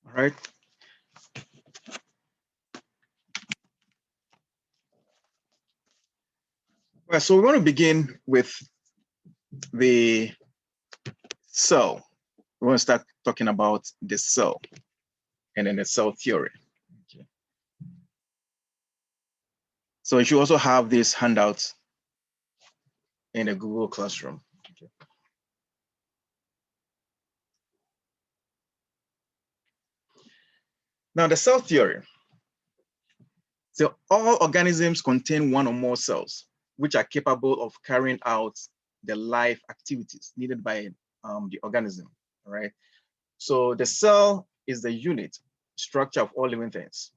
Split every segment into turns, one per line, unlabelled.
All right. Well, so we're going to begin with the cell. We're going to start talking about the cell and then the cell theory. Okay. So you should also have these handouts in a Google Classroom. Okay. Now, the cell theory. So all organisms contain one or more cells, which are capable of carrying out the life activities needed by the organism, all right? So the cell is the unit structure of all living things.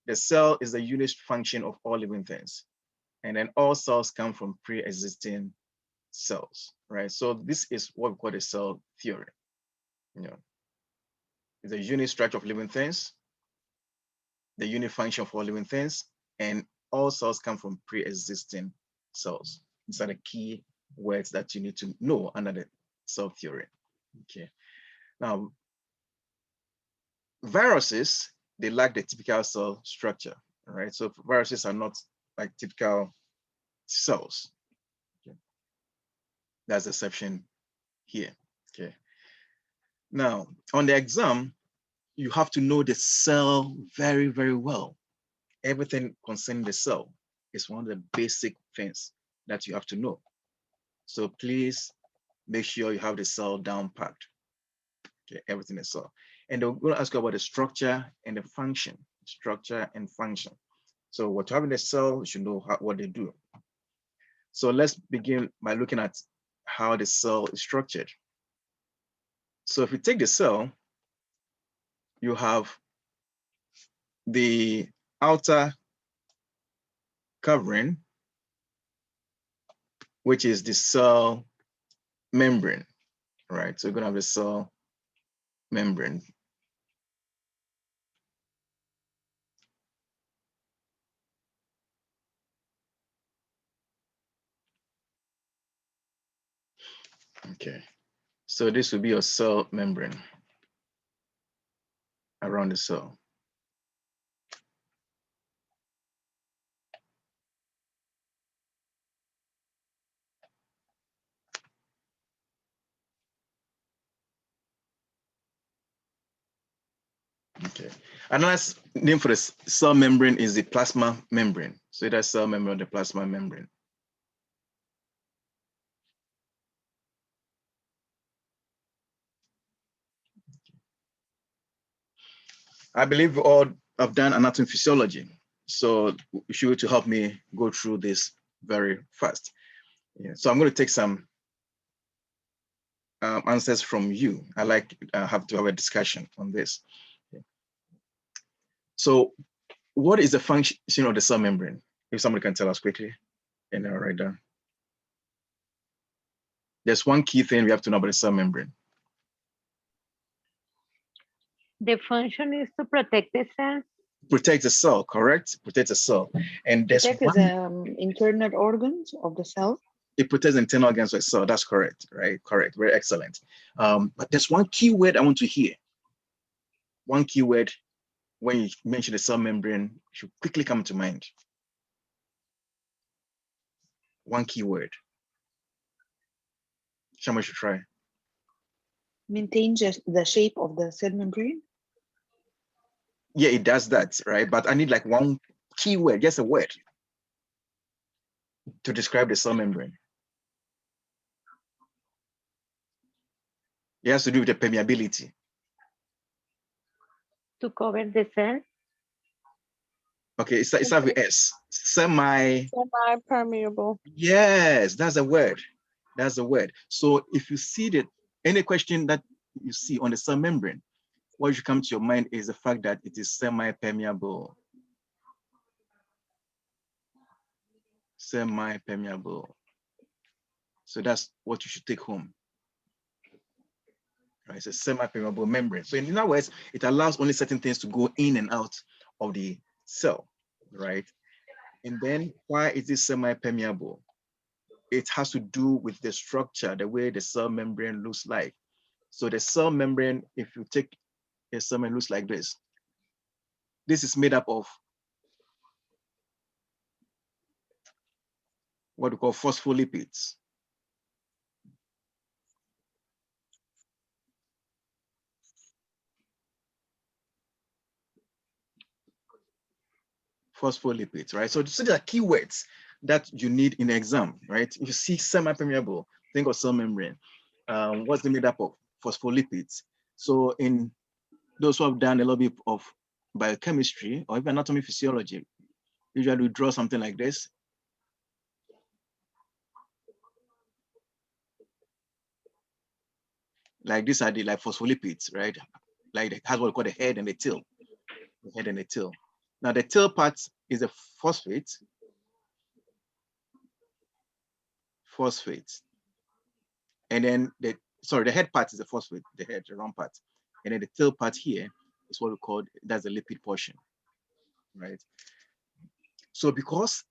The cell is the unit function of all living things. And then all cells come from pre-existing cells, right? So this is what we call the cell theory. You know, it's a unit structure of living things, the unit function of all living things, and all cells come from pre-existing cells. These are the key words that you need to know under the cell theory. Okay. Now, viruses, they lack the typical cell structure, all right? So viruses are not like typical cells. Okay. That's the exception here. Okay. Now, on the exam, you have to know the cell very, very well. Everything concerning the cell is one of the basic things that you have to know. So please make sure you have the cell down packed. Okay, everything is cell. And they're going to ask you about the structure and the function, structure and function. So what you have in the cell, you should know what they do. So let's begin by looking at how the cell is structured. So if you take the cell, you have the outer covering, which is the cell membrane, right? So you're gonna have the cell membrane. Okay, so this will be your cell membrane around the cell. Okay, another name for the cell membrane is the plasma membrane. So that's cell membrane, the plasma membrane. I believe we all have done anatomy physiology. So you should to help me go through this very fast. Yeah. So I'm going to take some answers from you. I like have to have a discussion on this. Okay. So what is the function of the cell membrane? If somebody can tell us quickly, and I'll write down. There's one key thing we have to know about the cell membrane.
The function is to protect the cell.
Protect the cell, correct? Protect the cell. And there's
Protect
one,
the internal organs of the cell.
it protects the internal organs of the cell. That's correct, right? Correct. Very excellent. But there's one key word I want to hear. One key word when you mention the cell membrane should quickly come to mind. One key word. Someone should try.
Maintain the shape of the cell membrane.
Yeah, it does that, right? But I need like one key word, just a word to describe the cell membrane. It has to do with the permeability.
To cover the cell.
Okay, it's starts with S.
Semi-permeable.
Yes, that's a word. That's the word. So if you see that any question that you see on the cell membrane, what should come to your mind is the fact that it is semi-permeable. Semi-permeable. So that's what you should take home. Right? It's a semi-permeable membrane. So in other words, it allows only certain things to go in and out of the cell, right? And then why is it semi-permeable? It has to do with the structure, the way the cell membrane looks like. So the cell membrane, if you take a cell membrane looks like this. This is made up of what we call phospholipids. Phospholipids, right? So these are keywords that you need in the exam, right? If you see semi-permeable, think of cell membrane. What's the made up of? Phospholipids. So in those who have done a little bit of biochemistry or even anatomy physiology, usually we draw something like this. Like these are the like phospholipids, right? Like it has what we call the head and the tail. The head and the tail. Now the tail part is a phosphate. And then the head part is the phosphate, the head, the round part. And then the tail part here is what we call, that's the lipid portion, right? So because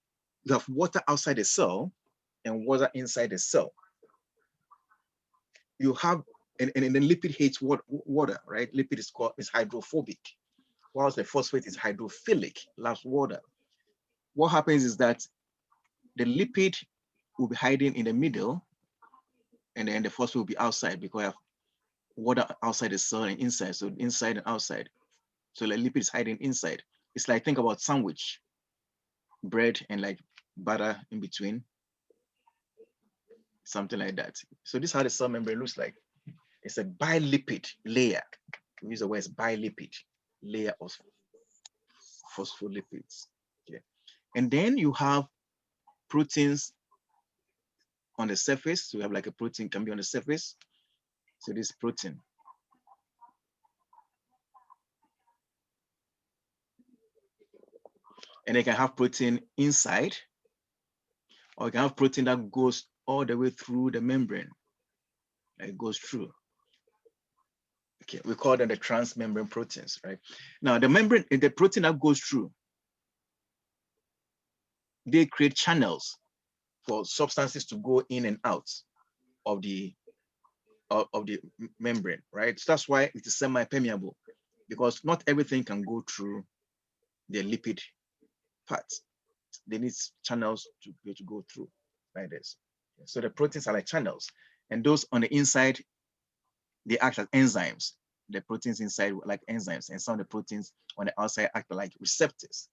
you have water outside the cell and water inside the cell, you have, and the lipid hates water, right? Lipid is hydrophobic, whilst the phosphate is hydrophilic, loves water. What happens is that the lipid will be hiding in the middle, and then the phosphate will be outside because you have water outside the cell and inside, so inside and outside. So the lipid is hiding inside. It's like, think about sandwich, bread and like butter in between, something like that. So this is how the cell membrane looks like. It's a bilipid layer. We use the word bilipid layer of phospholipids. Okay. And then you have proteins on the surface. So you have like a protein can be on the surface. So this protein. And they can have protein inside, or you can have protein that goes all the way through the membrane. It goes through. Okay, we call them the transmembrane proteins, right? Now the membrane, the protein that goes through, they create channels for substances to go in and out of the membrane, right? So that's why it is semi-permeable, because not everything can go through the lipid part. They need channels to go through like this. So the proteins are like channels, and those on the inside, they act as enzymes. The proteins inside like enzymes, and some of the proteins on the outside act like receptors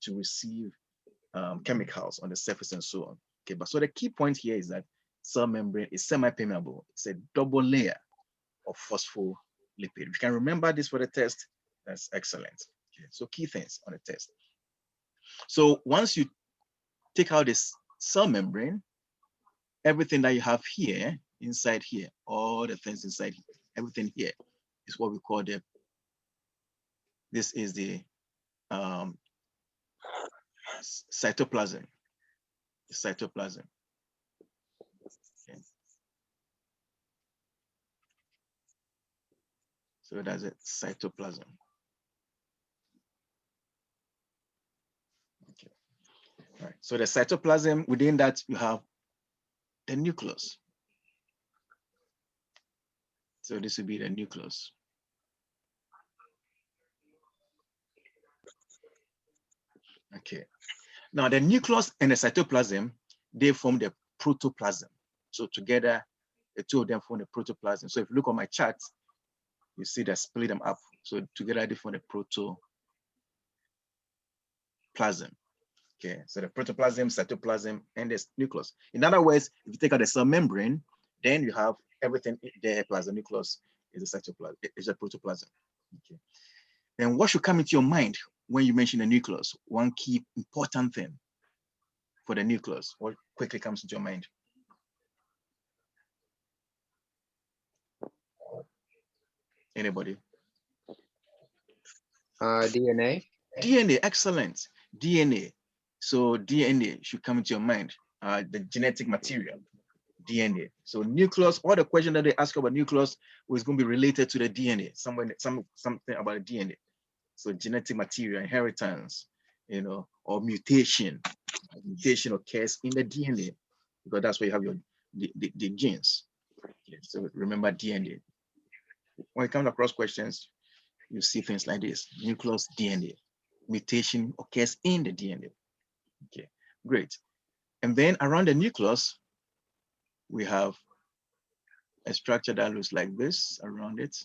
to receive chemicals on the surface and so on. Okay, but so the key point here is that cell membrane is semi-permeable. It's a double layer of phospholipid. If you can remember this for the test, that's excellent. Okay, so key things on the test. So once you take out this cell membrane, everything that you have here, inside here, all the things inside here, everything here is what we call this is the cytoplasm. The cytoplasm. Okay. So that's it, cytoplasm. Okay. All right. So the cytoplasm, within that you have the nucleus. So this would be the nucleus. Okay. Now the nucleus and the cytoplasm, they form the protoplasm. So together, the two of them form the protoplasm. So if you look on my chart, you see that split them up. So together they form the protoplasm. Okay, so the protoplasm, cytoplasm, and the nucleus. In other words, if you take out the cell membrane, then you have everything there plus the nucleus is a cytoplasm, is a protoplasm. Okay. Then what should come into your mind when you mention the nucleus? One key important thing for the nucleus, what quickly comes into your mind? Anybody?
DNA.
DNA, excellent. DNA. So DNA should come into your mind. The genetic material, DNA. So nucleus, all the questions that they ask about nucleus was going to be related to the DNA, something about the DNA. So genetic material, inheritance, you know, or mutation. Mutation occurs in the DNA because that's where you have your the genes. Okay, so remember DNA. When it comes across questions, you see things like this: nucleus DNA. Mutation occurs in the DNA. Okay, great. And then around the nucleus, we have a structure that looks like this around it.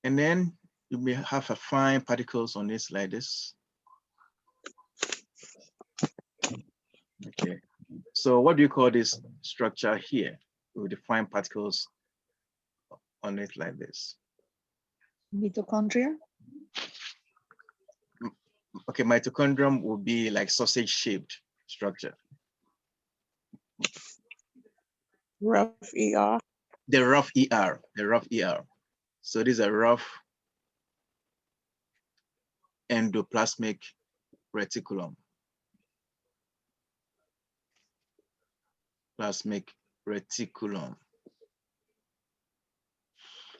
And then you may have a fine particles on this like this. Okay, so what do you call this structure here with the fine particles on it like this?
Mitochondria.
Okay, mitochondrium will be like sausage shaped structure.
Rough ER.
The rough ER, the rough ER. So these are rough endoplasmic reticulum. Plasmic reticulum.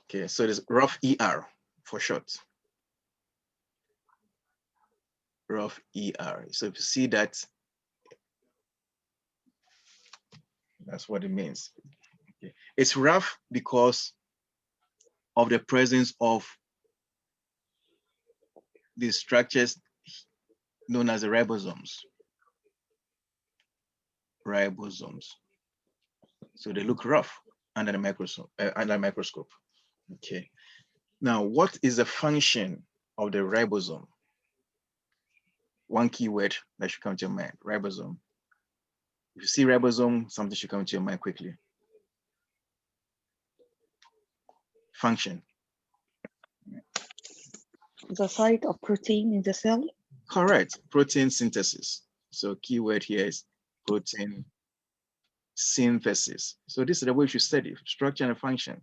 Okay, so it's rough ER for short. Rough ER. So if you see that, that's what it means. Okay. It's rough because of the presence of these structures known as the ribosomes. Ribosomes. So they look rough under the microscope. Okay. Now, what is the function of the ribosome? One key word that should come to your mind: ribosome. If you see ribosome, something should come to your mind quickly. Function.
The site of protein in the cell.
Correct. Protein synthesis. So keyword here is protein synthesis. So this is the way you should study structure and function.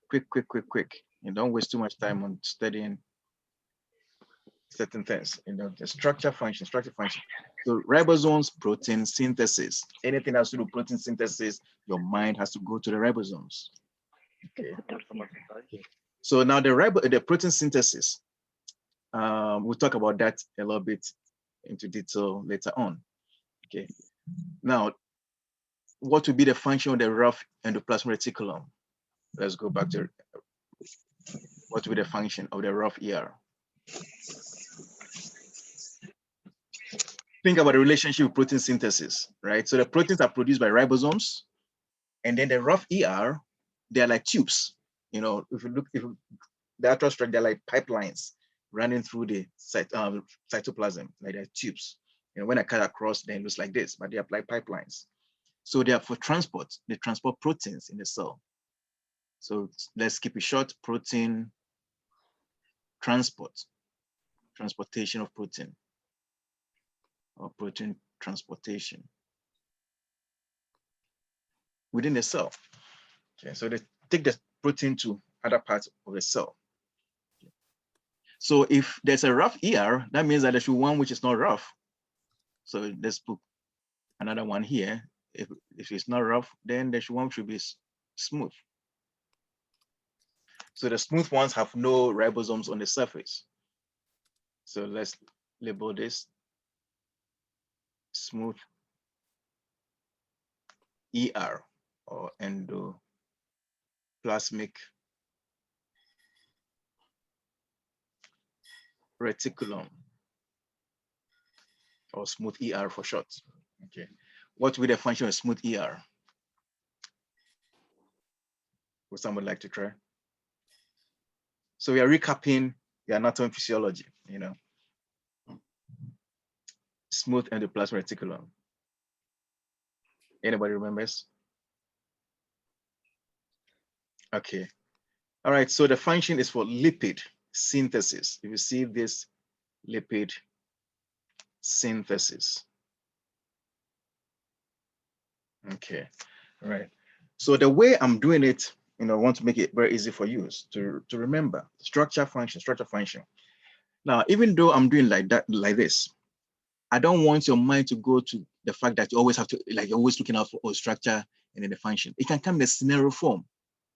Quick, quick, quick, quick. And don't waste too much time on studying certain things. You know, the structure, function, structure, function. So ribosomes, protein synthesis. Anything that has to do with protein synthesis, your mind has to go to the ribosomes. Okay. So now the protein synthesis, we'll talk about that a little bit into detail later on. Okay. Now, what would be the function of the rough endoplasmic reticulum? Let's go back to what would be the function of the rough ER? Think about the relationship with protein synthesis, right? So the proteins are produced by ribosomes, and then the rough ER, they're like tubes. You know, if you look, the actual structure, they're like pipelines running through the cytoplasm, like they're tubes. You know, when I cut across, then it looks like this, but they are like pipelines. So they are for transport. They transport proteins in the cell. So let's keep it short: protein transport, transportation of protein, or protein transportation within the cell. Okay, so they take the protein to other parts of the cell. Okay. So if there's a rough ER, that means that there should be one which is not rough. So let's put another one here. If it's not rough, then the one should be smooth. So the smooth ones have no ribosomes on the surface. So let's label this smooth ER, or endoplasmic reticulum, or smooth ER for short. Okay. What will be the function of smooth ER? Would someone like to try? So we are recapping the anatomy physiology, you know. Smooth endoplasmic reticulum. Anybody remembers? Okay. All right, so the function is for lipid synthesis. If you see this, lipid synthesis. Okay, all right. So the way I'm doing it, you know, I want to make it very easy for you to remember structure, function, structure, function. Now, even though I'm doing like that, like this, I don't want your mind to go to the fact that you always have to, like, you're always looking out for structure and then the function. It can come in a scenario form.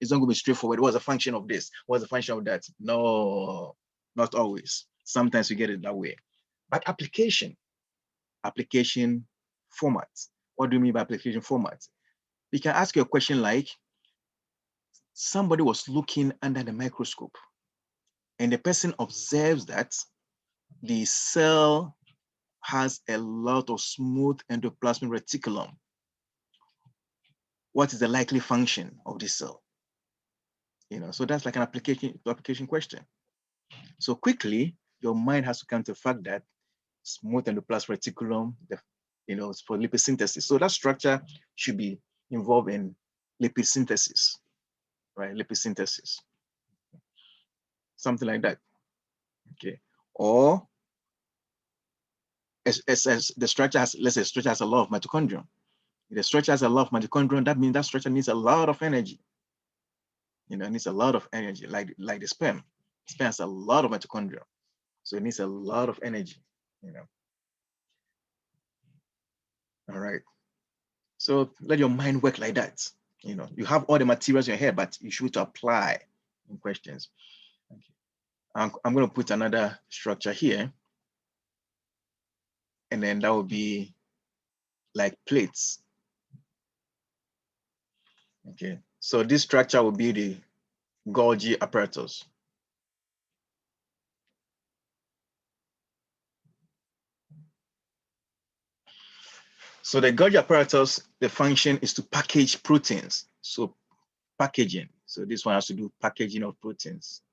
It's not going to be straightforward. What's the function of this? What's the function of that? No, not always. Sometimes we get it that way. But application format. What do you mean by application format? We can ask you a question like, somebody was looking under the microscope and the person observes that the cell has a lot of smooth endoplasmic reticulum. What is the likely function of this cell? So that's like an application question. So quickly, your mind has to come to the fact that smooth endoplasmic reticulum, it's for lipid synthesis. So that structure should be involved in lipid synthesis, right? Lipid synthesis, something like that. Okay, or as the structure has, let's say, structure has a lot of mitochondria. If the structure has a lot of mitochondria, that means that structure needs a lot of energy. It needs a lot of energy, like the sperm. Sperm has a lot of mitochondria, so it needs a lot of energy. All right. So let your mind work like that. You have all the materials in your head, but you should apply in questions. Okay. I'm going to put another structure here, and then that will be like plates. Okay. So this structure will be the Golgi apparatus. So the Golgi apparatus, the function is to package proteins. So packaging. So this one has to do packaging of proteins.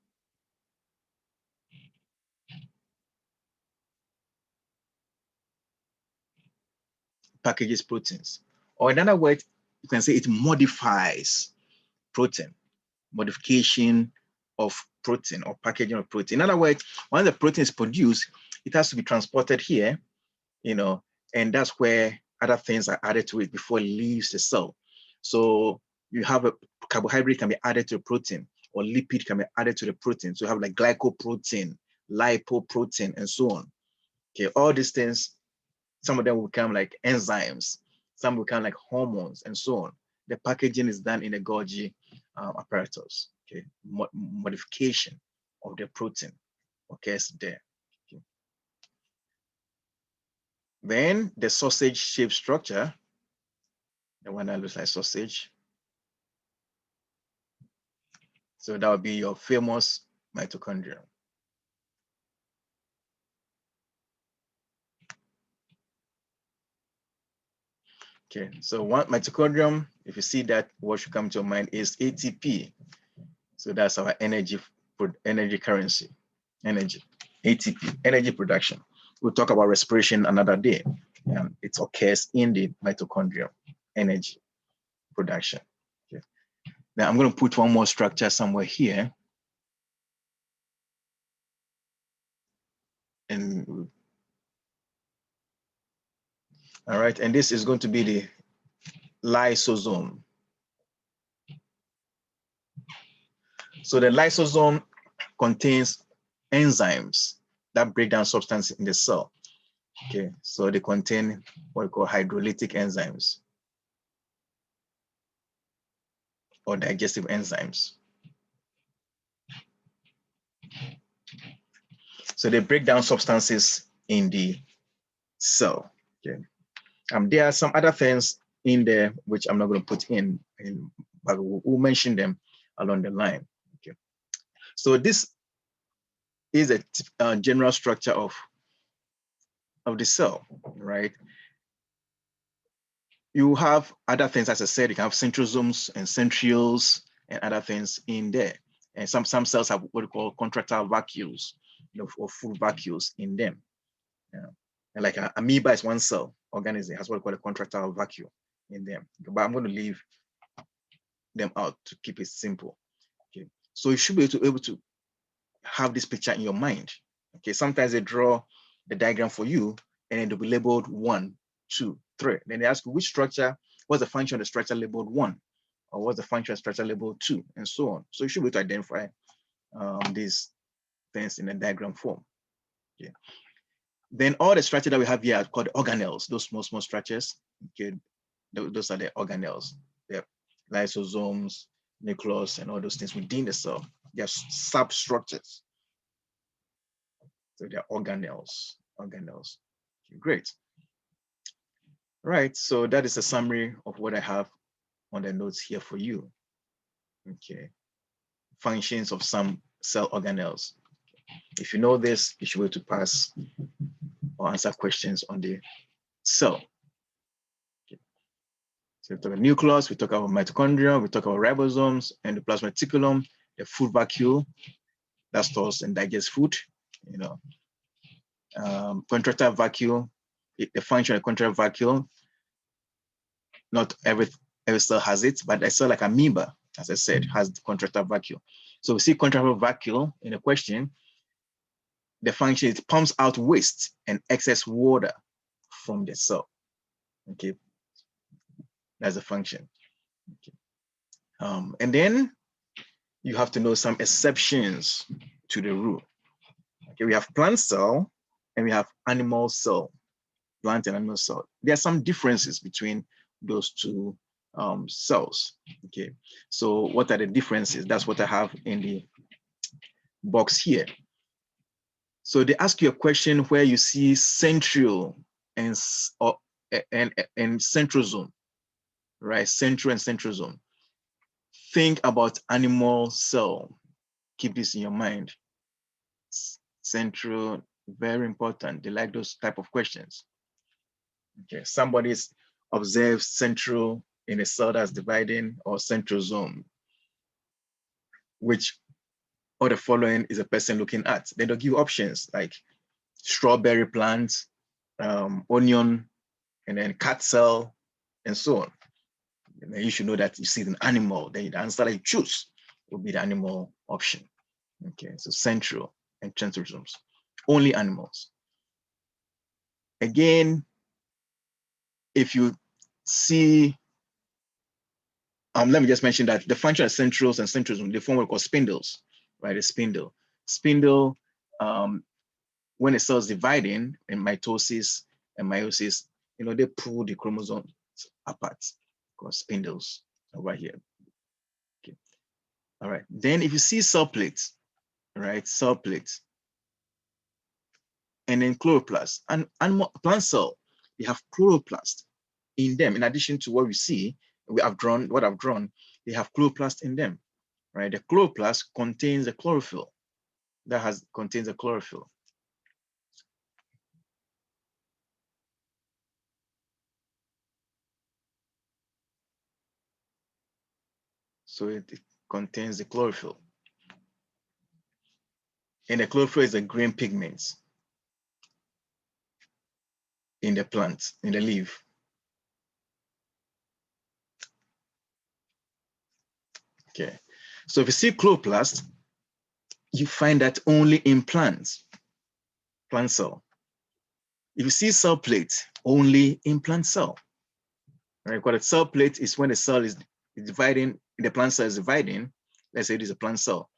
Packages proteins. Or in other words, you can say it modifies protein. Modification of protein or packaging of protein. In other words, when the protein is produced, it has to be transported here, and that's where other things are added to it before it leaves the cell. So you have a carbohydrate can be added to the protein, or lipid can be added to the protein. So you have like glycoprotein, lipoprotein, and so on. Okay, all these things, some of them will become like enzymes, some will become like hormones, and so on. The packaging is done in the Golgi apparatus. Okay, modification of the protein occurs there. Okay. Then the sausage-shaped structure, the one that looks like sausage. So that would be your famous mitochondria. Okay, so one mitochondrium, if you see that, what should come to your mind is ATP. So that's our energy currency, energy, ATP, energy production. We'll talk about respiration another day. It occurs in the mitochondrium, energy production. Okay. Now I'm going to put one more structure somewhere here. And all right, and this is going to be the lysosome. So the lysosome contains enzymes that break down substances in the cell. Okay, so they contain what we call hydrolytic enzymes or digestive enzymes. So they break down substances in the cell. Okay, there are some other things in there which I'm not going to put in but we'll mention them along the line. Okay, so this is a general structure of the cell, right? You have other things, as I said, you can have centrosomes and centrioles and other things in there. And some cells have what we call contractile vacuoles, or full vacuoles in them. And like an amoeba is one cell organism, has what we call a contractile vacuole in them. But I'm going to leave them out to keep it simple. Okay, so you should be able to have this picture in your mind. Okay, sometimes they draw the diagram for you and then they'll be labeled 1, 2, 3. Then they ask you which structure, what's the function of the structure labeled 1, or what's the function of the structure labeled 2, and so on. So you should be able to identify these things in a diagram form. Okay. Then all the structure that we have here are called organelles, those small structures. Okay, those are the organelles. They're lysosomes, nucleus, and all those things within the cell. They're substructures. So they're organelles. Okay, great. Right, so that is a summary of what I have on the notes here for you. Okay, functions of some cell organelles. If you know this, you should be able to pass or answer questions on the cell. Okay. So we talk about nucleus, we talk about mitochondria, we talk about ribosomes, and the plasma reticulum, the food vacuole that stores and digests food. You know, contractile vacuole, the function of contractile vacuole. Not every cell has it, but a cell like amoeba, as I said, has the contractile vacuole. So we see contractile vacuole in the question. The function, it pumps out waste and excess water from the cell. Okay, that's a function. Okay. And then you have to know some exceptions to the rule. Okay, we have plant cell and we have animal cell, plant and animal cell. There are some differences between those two cells. Okay, so what are the differences? That's what I have in the box here. So they ask you a question where you see central and centrosome, right? Central and centrosome. Think about animal cell. Keep this in your mind. Central, very important. They like those type of questions. Okay, somebody's observed central in a cell that's dividing or centrosome. Which of the following is a person looking at? Then they'll give you options like strawberry plant, onion, and then cat cell, and so on. And then you should know that you see an animal, then the answer that you choose will be the animal option. Okay, so central and centrosomes, only animals. Again, if you see, let me just mention that the function of centrals and centrosomes, they form what we call spindles, right? A spindle. Spindle, when a cell is dividing in mitosis and meiosis, you know, they pull the chromosomes apart, called spindles over here. Okay. All right. Then if you see cell plates, right? Cell plates, and then chloroplast. And animal plant cell, they have chloroplast in them. In addition to what we see, what I've drawn, they have chloroplast in them, right? The chloroplast contains a chlorophyll. Contains a chlorophyll. So it contains the chlorophyll. And the chlorophyll is a green pigment in the plant, in the leaf. Okay, so if you see chloroplast, you find that only in plants, plant cell. If you see cell plate, only in plant cell. Right, because a cell plate is when the cell is dividing, the plant cell is dividing. Let's say it is a plant cell.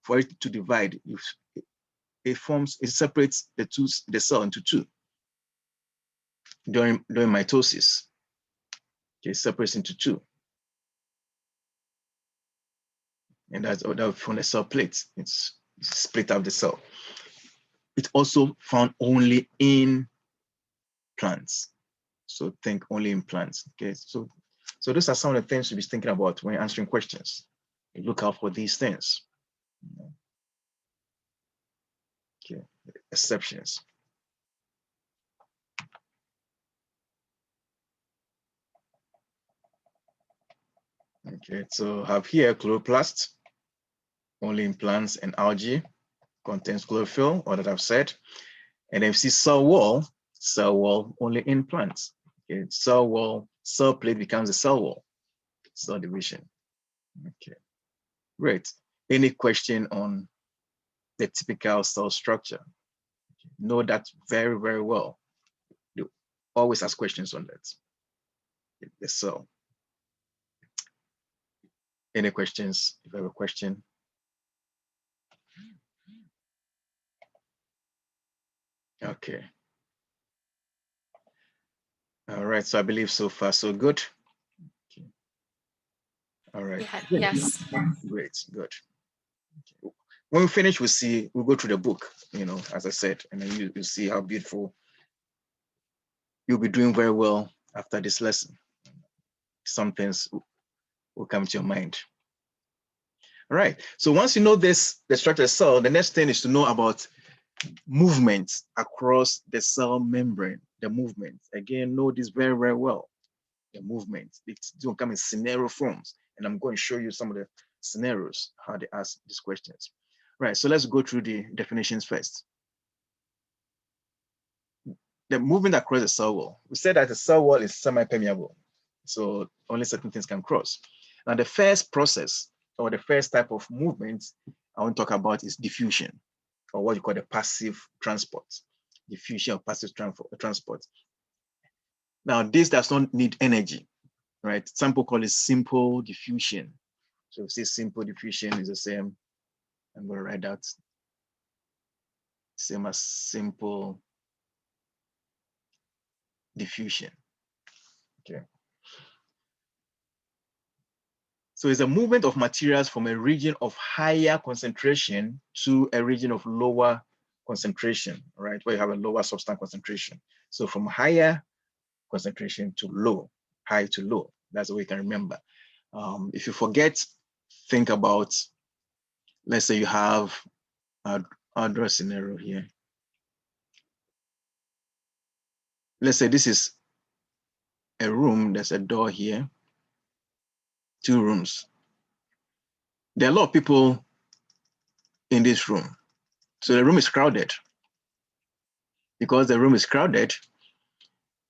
For it to divide, it separates the cell into two during mitosis. Okay, it separates into two. And that's from the cell plate. It's split out the cell. It's also found only in plants. So think only in plants. Okay, so those are some of the things to be thinking about when answering questions. You look out for these things. Okay, exceptions. Okay, so have here chloroplast, only in plants and algae, contains chlorophyll, or that I've said. And then you see cell wall only in plants. Okay, cell wall, cell plate becomes a cell wall, cell division. Okay, great. Any question on the typical cell structure? Okay. Know that very, very well. You always ask questions on that. The cell. Any questions? If you have a question. Okay. All right, so I believe so far so good. Okay. All right.
Yeah, yes.
Great, good. Okay. When we finish, we'll go through the book, you know, as I said, and then you'll see how beautiful. You'll be doing very well after this lesson. Some things will come to your mind. All right, so once you know this, the structure of the cell, the next thing is to know about movements across the cell membrane, the movements. Again, know this very, very well. The movements, it's going to come in scenario forms, and I'm going to show you some of the scenarios, how they ask these questions. Right, so let's go through the definitions first. The movement across the cell wall. We said that the cell wall is semi-permeable, so only certain things can cross. Now, the first process or the first type of movement I want to talk about is diffusion, or what you call the passive transport. Diffusion or passive transport. Now, this does not need energy, right? Some people call it simple diffusion. So we say simple diffusion is the same. I'm going to write that same as simple diffusion. Okay. So it's a movement of materials from a region of higher concentration to a region of lower concentration, right? Where you have a lower substance concentration. So from higher concentration to low, high to low. That's the way you can remember. If you forget, think about, let's say you have, I'll draw a scenario here. Let's say this is a room, there's a door here, 2 rooms. There are a lot of people in this room. So the room is crowded. Because the room is crowded,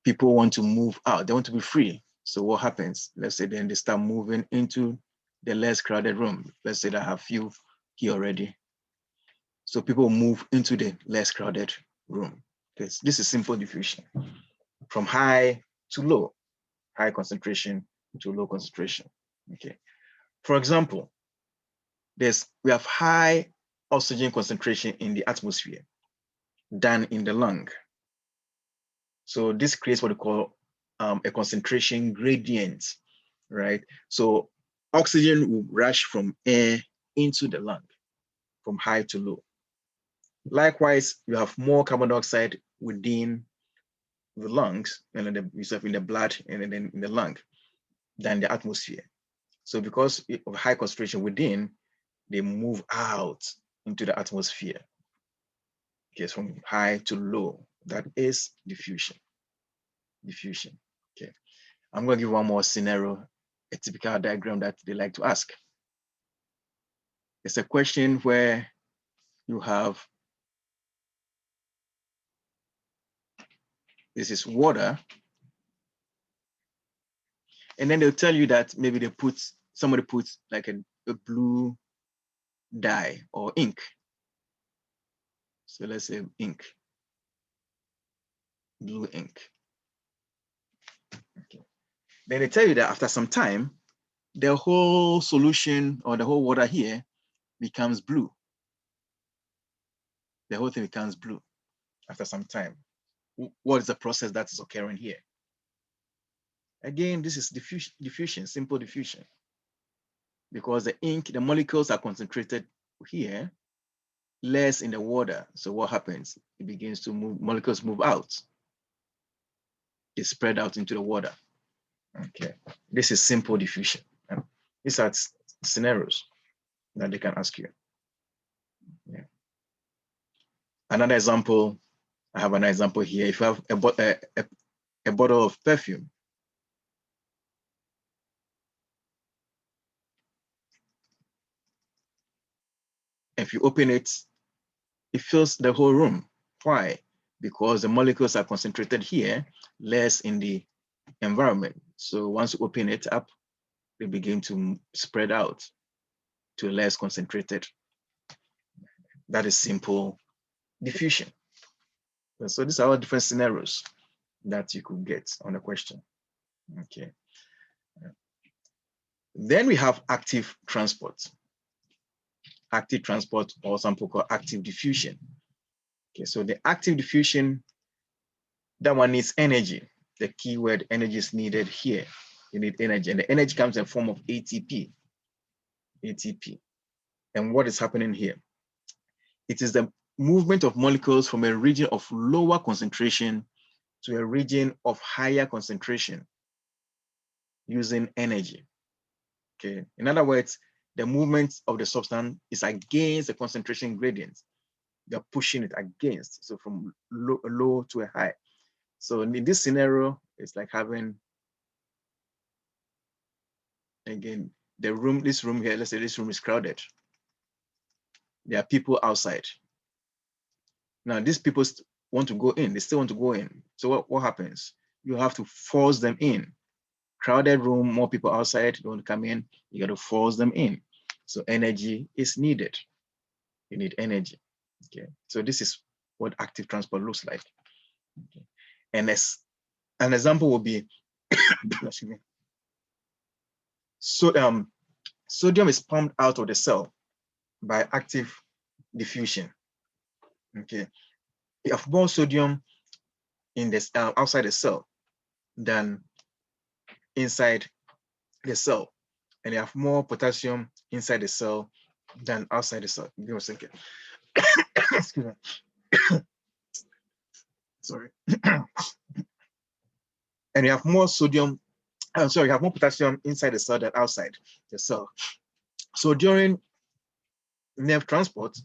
people want to move out, they want to be free. So what happens? Let's say then they start moving into the less crowded room. Let's say that I have few here already. So people move into the less crowded room. This is simple diffusion. From high to low, high concentration to low concentration. Okay. For example, we have high oxygen concentration in the atmosphere than in the lung. So this creates what we call a concentration gradient, right? So oxygen will rush from air into the lung, from high to low. Likewise, you have more carbon dioxide within the lungs, and then yourself in the blood and then in the lung than the atmosphere. So because of high concentration within, they move out into the atmosphere. Okay, from high to low. That is diffusion. Diffusion. Okay. I'm going to give one more scenario, a typical diagram that they like to ask. It's a question where you have, this is water, and then they'll tell you that maybe somebody puts like a blue dye or ink. So let's say ink, blue ink. Okay. Then they tell you that after some time, the whole solution or the whole water here becomes blue. The whole thing becomes blue after some time. What is the process that is occurring here? Again, this is diffusion, simple diffusion. Because the ink, the molecules are concentrated here, less in the water. So what happens? It begins to move, molecules move out. They spread out into the water. Okay, this is simple diffusion. These are scenarios that they can ask you. Yeah. Another example, I have an example here. If you have a bottle of perfume, if you open it, it fills the whole room. Why? Because the molecules are concentrated here, less in the environment. So once you open it up, they begin to spread out to less concentrated. That is simple diffusion. So these are all different scenarios that you could get on the question. Okay. Then we have active transport. Active transport, or some people call active diffusion. Okay, so the active diffusion, that one needs energy. The keyword energy is needed here. You need energy, and the energy comes in the form of ATP. ATP. And what is happening here? It is the movement of molecules from a region of lower concentration to a region of higher concentration using energy. Okay. In other words, the movement of the substance is against the concentration gradient. They're pushing it against, so from low to a high. So in this scenario, it's like having, again, the room, this room here, let's say this room is crowded. There are people outside. Now, these people want to go in, they still want to go in. So what happens? You have to force them in. Crowded room, more people outside, they want to come in, you got to force them in. So energy is needed. You need energy. Okay. So this is what active transport looks like. Okay. And as an example will be, excuse me. So sodium is pumped out of the cell by active diffusion. Okay. You have more sodium in this outside the cell than inside the cell, and you have more potassium inside the cell than outside the cell. Give me a second. Excuse me. Sorry. And you have more sodium. I'm sorry, you have more potassium inside the cell than outside the cell. So during nerve transport,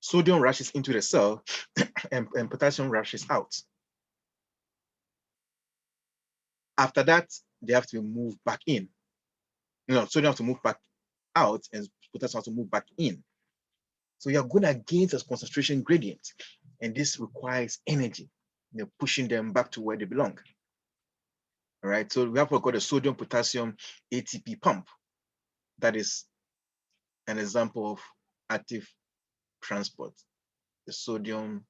sodium rushes into the cell and potassium rushes out. After that, they have to move back in. Sodium have to move back out and potassium have to move back in. So you're going against a concentration gradient, and this requires energy. You're pushing them back to where they belong. All right, so we have what we call a sodium potassium ATP pump. That is an example of active transport. The sodium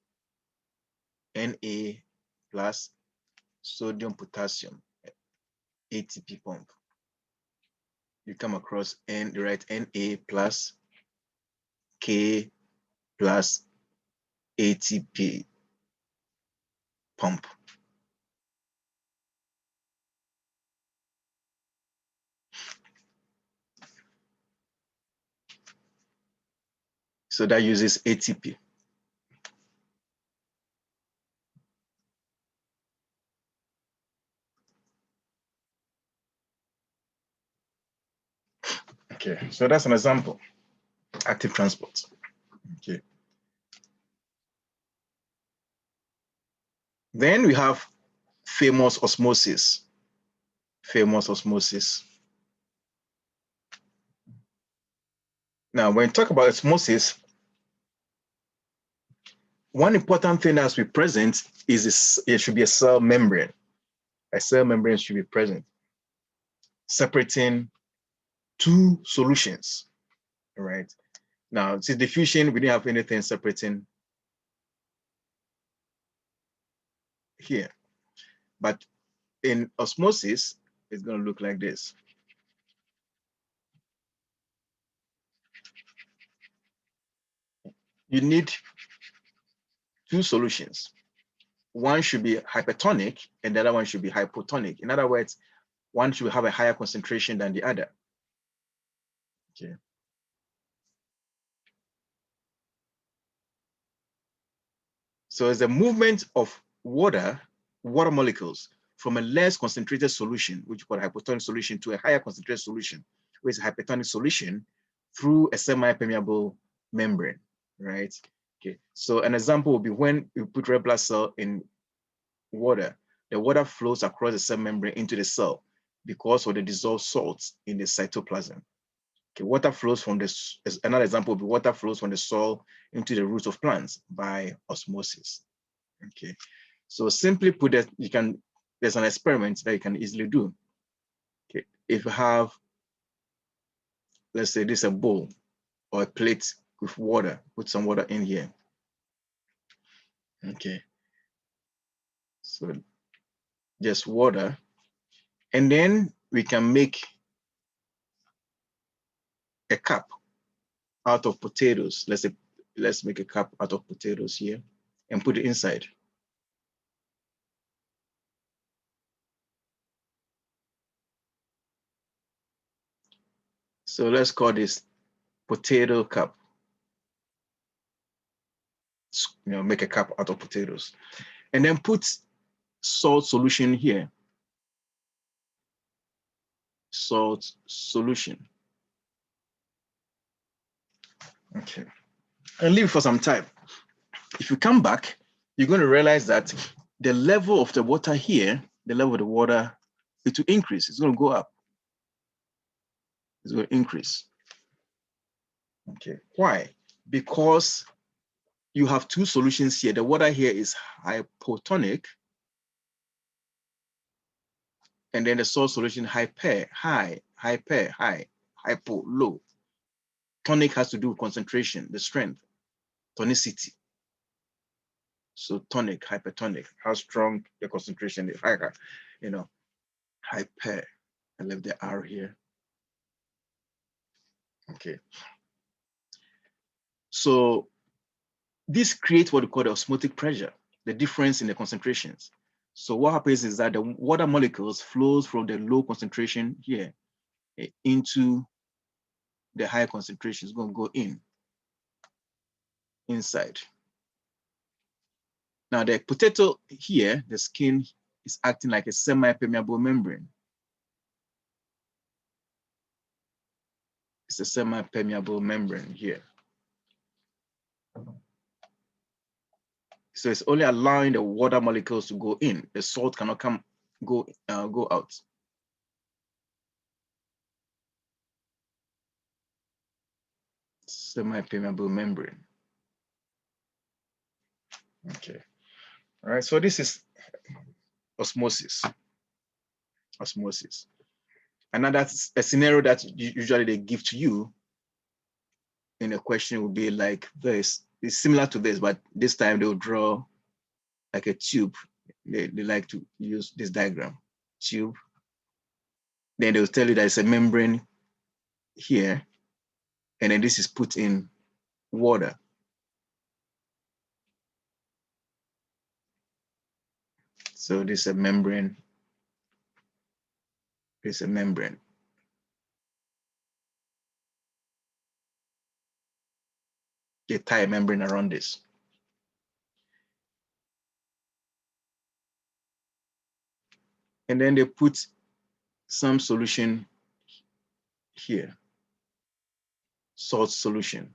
Na plus sodium potassium ATP pump. You come across N, you write Na plus K plus ATP pump. So that uses ATP. Okay, so that's an example, active transport. Okay. Then we have famous osmosis. Famous osmosis. Now, when we talk about osmosis, one important thing that has to be present is this, it should be a cell membrane. A cell membrane should be present, separating two solutions. All right. Now, since diffusion, we didn't have anything separating here. But in osmosis, it's going to look like this. You need two solutions. One should be hypertonic and the other one should be hypotonic. In other words, one should have a higher concentration than the other. Okay. So it's the movement of water molecules from a less concentrated solution, which is called a hypotonic solution, to a higher concentrated solution, which is a hypertonic solution, through a semi-permeable membrane, right? Okay. So an example would be when you put red blood cell in water, the water flows across the cell membrane into the cell because of the dissolved salts in the cytoplasm. Okay, water flows from this, another example would be water flows from the soil into the roots of plants by osmosis. Okay, so simply put that there's an experiment that you can easily do. Okay, if you have, let's say this is a bowl or a plate with water, put some water in here. Okay, so just water, and then we can make a cup out of potatoes. Let's make a cup out of potatoes here and put it inside. So let's call this potato cup. Make a cup out of potatoes, and then put salt solution here. Salt solution. Okay. And leave it for some time. If you come back, you're going to realize that the level of the water here, the level of the water, it will increase. It's going to go up. It's going to increase. Okay. Why? Because you have two solutions here. The water here is hypotonic, and then the salt solution hyper, high, hyper, high, hypo, low. Tonic has to do with concentration, the strength, tonicity. So tonic, hypertonic, how strong the concentration is higher, you know, hyper. I left the R here. Okay. So this creates what we call the osmotic pressure, the difference in the concentrations. So what happens is that the water molecules flows from the low concentration here into the high concentration. It's going to go inside. Now the potato here, the skin is acting like a semi-permeable membrane. It's a semi-permeable membrane here. So it's only allowing the water molecules to go in. The salt cannot go out. Semi-permeable membrane. Okay. All right. So this is osmosis. Osmosis. Another a scenario that usually they give to you in a question would be like this. It's similar to this, but this time they'll draw like a tube. They like to use this diagram, tube. Then they'll tell you that it's a membrane here, and then this is put in water. So this is a membrane. It's a membrane. They tie a membrane around this. And then they put some solution here, salt solution.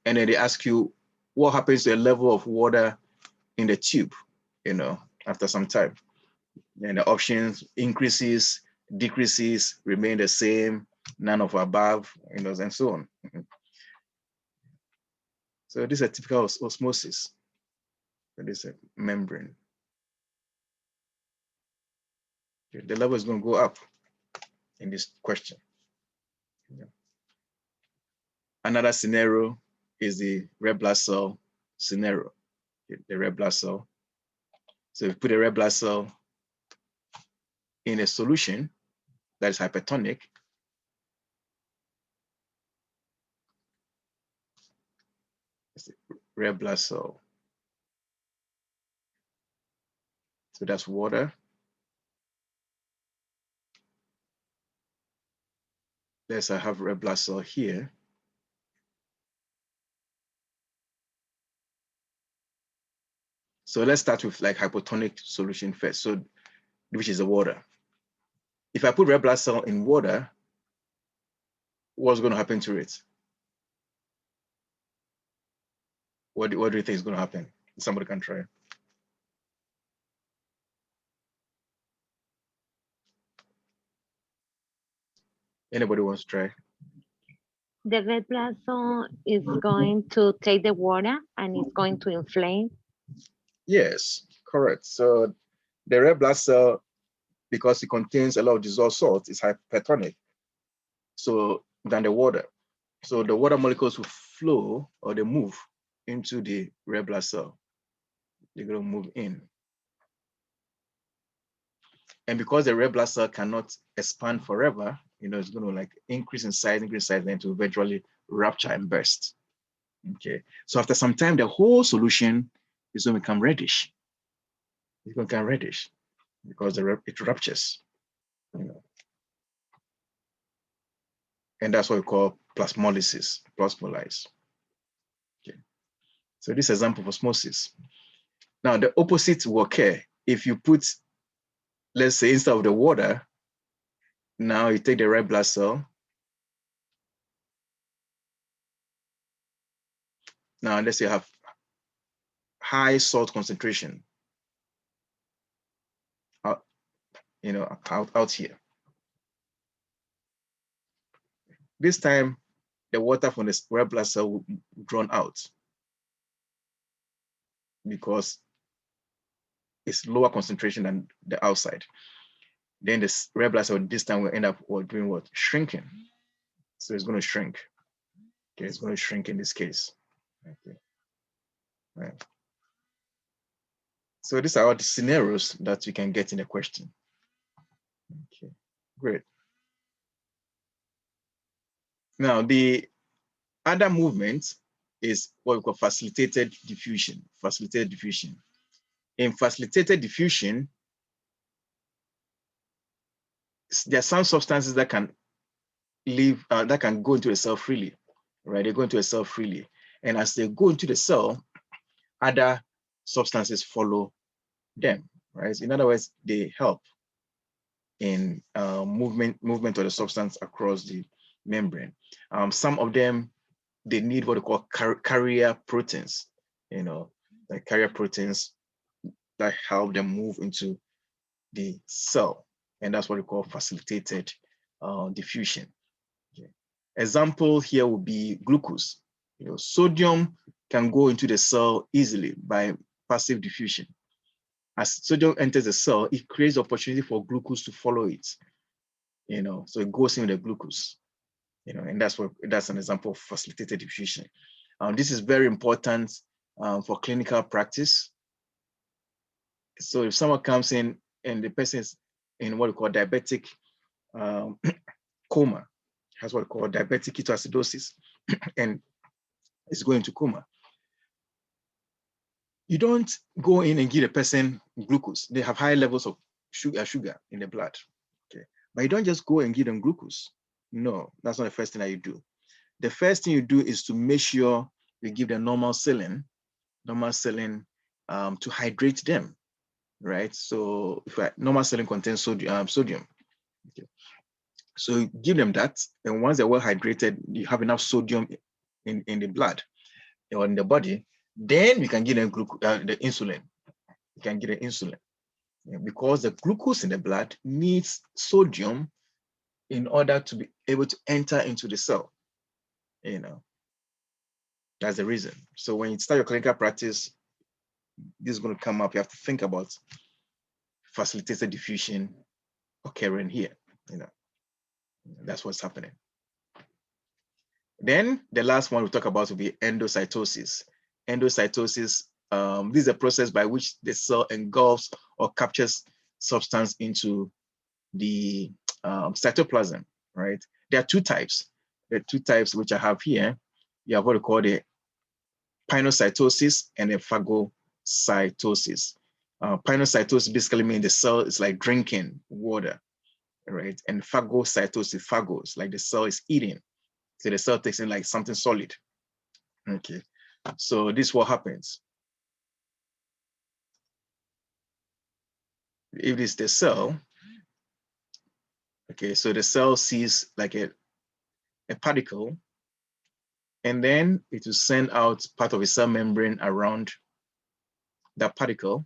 And then they ask you what happens to the level of water in the tube, after some time. And the options increases, decreases, remain the same, none of above, and so on. So this is a typical osmosis. This is a membrane. The level is going to go up in this question. Another scenario is the red blood cell scenario, the red blood cell. So if you put a red blood cell in a solution that is hypertonic, it's the red blood cell. So that's water. Let's have red blood cell here. So let's start with like hypotonic solution first, so which is the water. If I put red blood cell in water, what's going to happen to it? What do you think is going to happen? Somebody can try. Anybody wants to try?
The red blood cell is going to take the water and it's going to inflame.
Yes, correct. So the red blood cell, because it contains a lot of dissolved salt, is hypertonic. So than the water. So the water molecules will flow or they move into the red blood cell. They're going to move in. And because the red blood cell cannot expand forever, it's going to like increase in size, then to eventually rupture and burst. Okay. So after some time, the whole solution is going to become reddish. It's going to become reddish because it ruptures. And that's what we call plasmolysis, plasmolyze. So this example of osmosis. Now the opposite will occur if you put, let's say, instead of the water, now you take the red blood cell. Now let's say you have high salt concentration out, out here. This time, the water from the red blood cell will be drawn out because it's lower concentration than the outside. Then the red blood cell this time will end up doing what? Shrinking. So it's going to shrink. Okay, it's going to shrink in this case. Okay. Right. So these are all the scenarios that you can get in a question. Okay, great. Now the other movement is what we call facilitated diffusion. Facilitated diffusion. In facilitated diffusion, there are some substances that can live, that can go into a cell freely, right? They go into a cell freely. And as they go into the cell, other substances follow them, right? In other words, they help in movement of the substance across the membrane. Some of them, they need what we call carrier proteins, like carrier proteins that help them move into the cell. And that's what we call facilitated diffusion. Okay. Example here would be glucose. Sodium can go into the cell easily by passive diffusion. As sodium enters the cell, it creates opportunity for glucose to follow it. So it goes in with the glucose. And that's an example of facilitated diffusion. This is very important for clinical practice. So if someone comes in and the person is in what we call diabetic coma, has what we call diabetic ketoacidosis, and is going to coma, you don't go in and give the person glucose. They have high levels of sugar in the blood. Okay, but you don't just go and give them glucose. No, that's not the first thing that you do. The first thing you do is to make sure you give them normal saline to hydrate them, right? So if normal saline contains sodium. Okay. So you give them that, and once they're well hydrated, you have enough sodium in the blood or in the body, then you can give them the insulin. You can give them insulin, because the glucose in the blood needs sodium in order to be able to enter into the cell. That's the reason. So when you start your clinical practice, this is going to come up. You have to think about facilitated diffusion occurring here. That's what's happening. Then the last one we'll talk about will be endocytosis. Endocytosis, this is a process by which the cell engulfs or captures substance into the cytoplasm, right? There are two types. There are two types which I have here. You have what we call the pinocytosis and the phagocytosis. Pinocytosis basically means the cell is like drinking water, right? And phagocytosis, phagos, like the cell is eating. So the cell takes in like something solid. Okay, so this is what happens. If it's the cell, okay, so the cell sees like a particle, and then it will send out part of a cell membrane around that particle.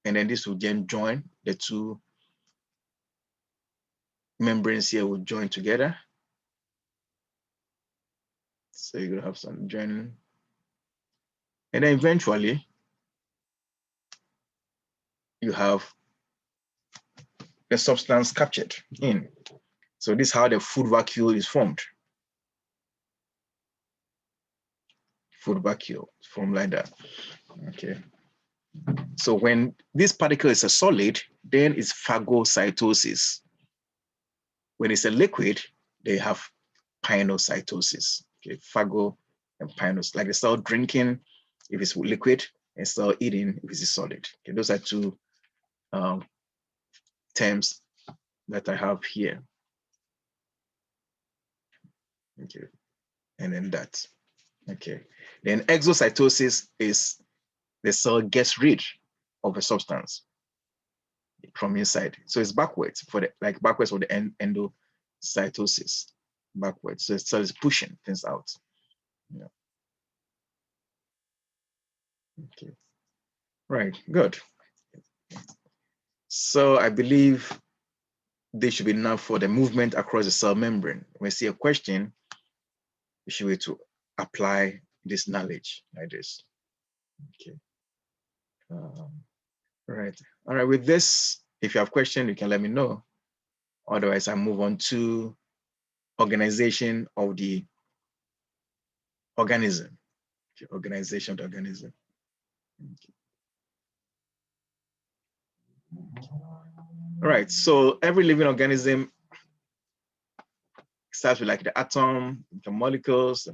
And then this will then join, the two membranes here will join together. So you're gonna have some joining. And then eventually you have the substance captured in. So this is how the food vacuole is formed. Food vacuole is formed like that. Okay. So when this particle is a solid, then it's phagocytosis. When it's a liquid, they have pinocytosis. Okay, phago and pinos, like the cell drinking if it's liquid, and cell eating if it's solid. Okay, those are two terms that I have here. Okay, and then that. Okay, Then exocytosis is the cell gets rid of a substance from inside. So it's backwards for the backwards for the endocytosis, backwards. So the cell is pushing things out. Yeah. Okay. Right. Good. So I believe this should be enough for the movement across the cell membrane. When we see a question, you should be able to apply this knowledge like this. Okay. Right. All right. With this, if you have questions, you can let me know. Otherwise, I move on to organization of the organism. Okay. Organization of the organism. Okay. All right. So every living organism starts with like the atom, the molecules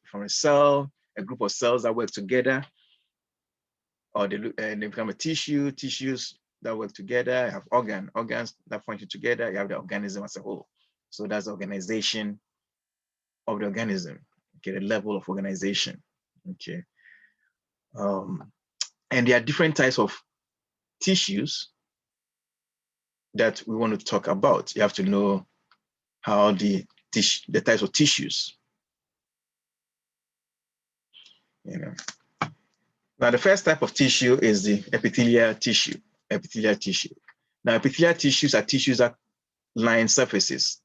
from a cell, a group of cells that work together, or they become a tissues that work together. You have organs that function together. You have the organism as a whole. So that's the organization of the organism. Okay, the level of organization. Okay, and there are different types of tissues that we want to talk about. You have to know how the types of tissues. You know. Now, the first type of tissue is the epithelial tissue. Epithelial tissue. Now, epithelial tissues are tissues that line surfaces,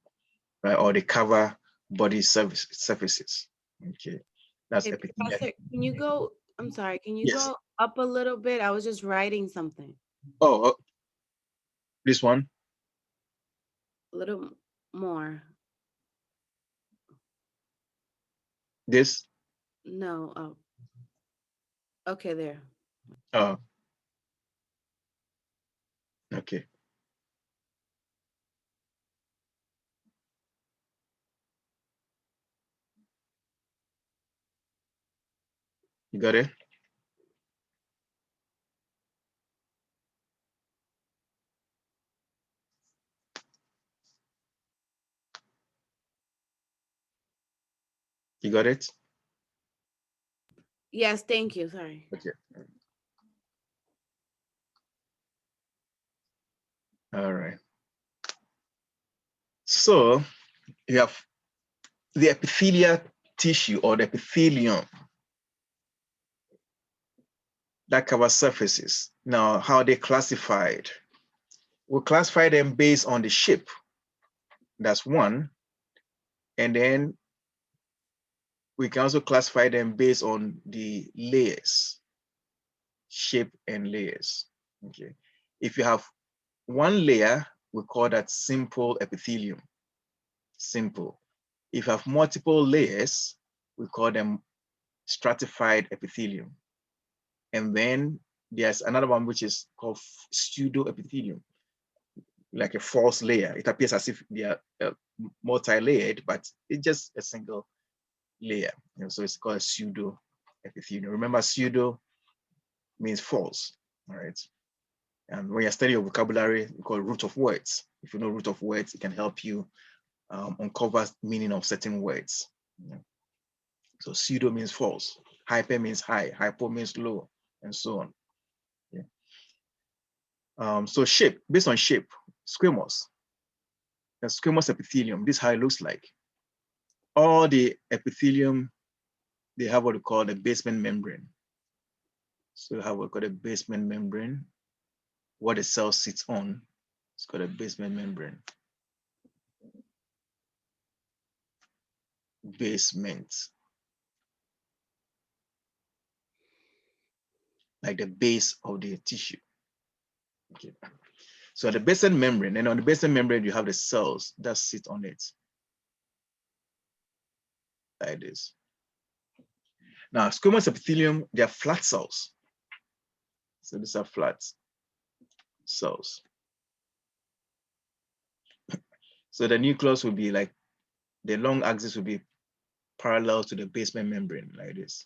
right, or they cover body surfaces. Okay, that's
Hey,
epithelial.
Professor, can you go? I'm sorry. Can you
Yes.
go up a little bit? I was just writing something.
Oh, this one.
A little more.
This.
No. Oh. Okay, there.
Oh. Okay. You got it? You got it?
Yes, thank you. Sorry.
Okay. All right. So you have the epithelial tissue or the epithelium that covers surfaces. Now, how are they classified? We'll classify them based on the shape. That's one. And then we can also classify them based on the layers, shape and layers. Okay. If you have one layer, we call that simple epithelium. Simple. If you have multiple layers, we call them stratified epithelium. And then there's another one which is called pseudoepithelium, like a false layer. It appears as if they are multi-layered, but it's just a single layer. You know, so it's called a pseudoepithelium. Remember, pseudo means false, all right? And when you're studying your vocabulary, we call it root of words. If you know root of words, it can help you uncover meaning of certain words. You know? So pseudo means false, hyper means high, hypo means low, and so on. Yeah. So shape, based on shape, squamous. The squamous epithelium, this is how it looks like. All the epithelium, they have what we call the basement membrane. So you have what we call the basement membrane. What the cell sits on, it's called a basement membrane. Basement. Like the base of the tissue. Okay. So the basement membrane, and on the basement membrane, you have the cells that sit on it. Like this. Now, squamous epithelium, they are flat cells. So these are flat cells. So the nucleus will be like, the long axis will be parallel to the basement membrane, like this.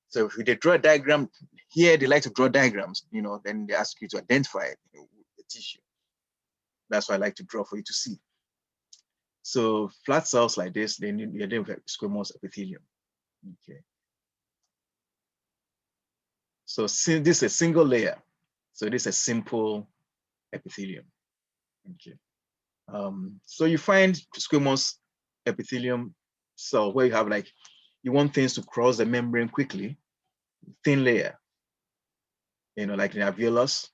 So if they draw a diagram, here they like to draw diagrams, you know, then they ask you to identify the tissue. That's what I like to draw for you to see. So flat cells like this, they're dealing with squamous epithelium. Okay. So since this is a single layer, so this is a simple epithelium. Okay. So you find squamous epithelium cell where you have like, you want things to cross the membrane quickly, thin layer, like in alveolus,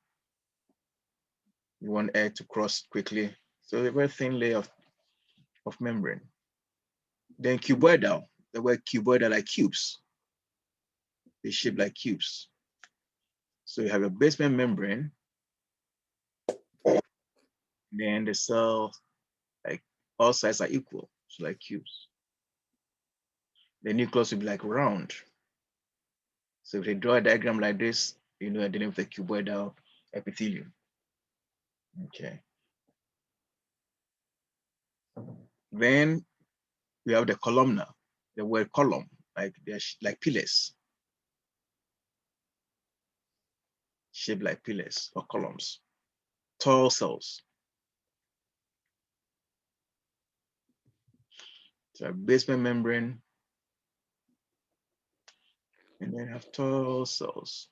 you want air to cross quickly. So a very thin layer of membrane. Then cuboidal, the word cuboidal, like cubes. They shape like cubes. So you have a basement membrane, then the cell, like all sides are equal, so like cubes. The nucleus will be like round. So if they draw a diagram like this, you're dealing with a cuboidal epithelium. Okay. Then we have the columnar, the word column, like they're like pillars, shaped like pillars or columns. Tall cells. So a basement membrane, and then have tall cells.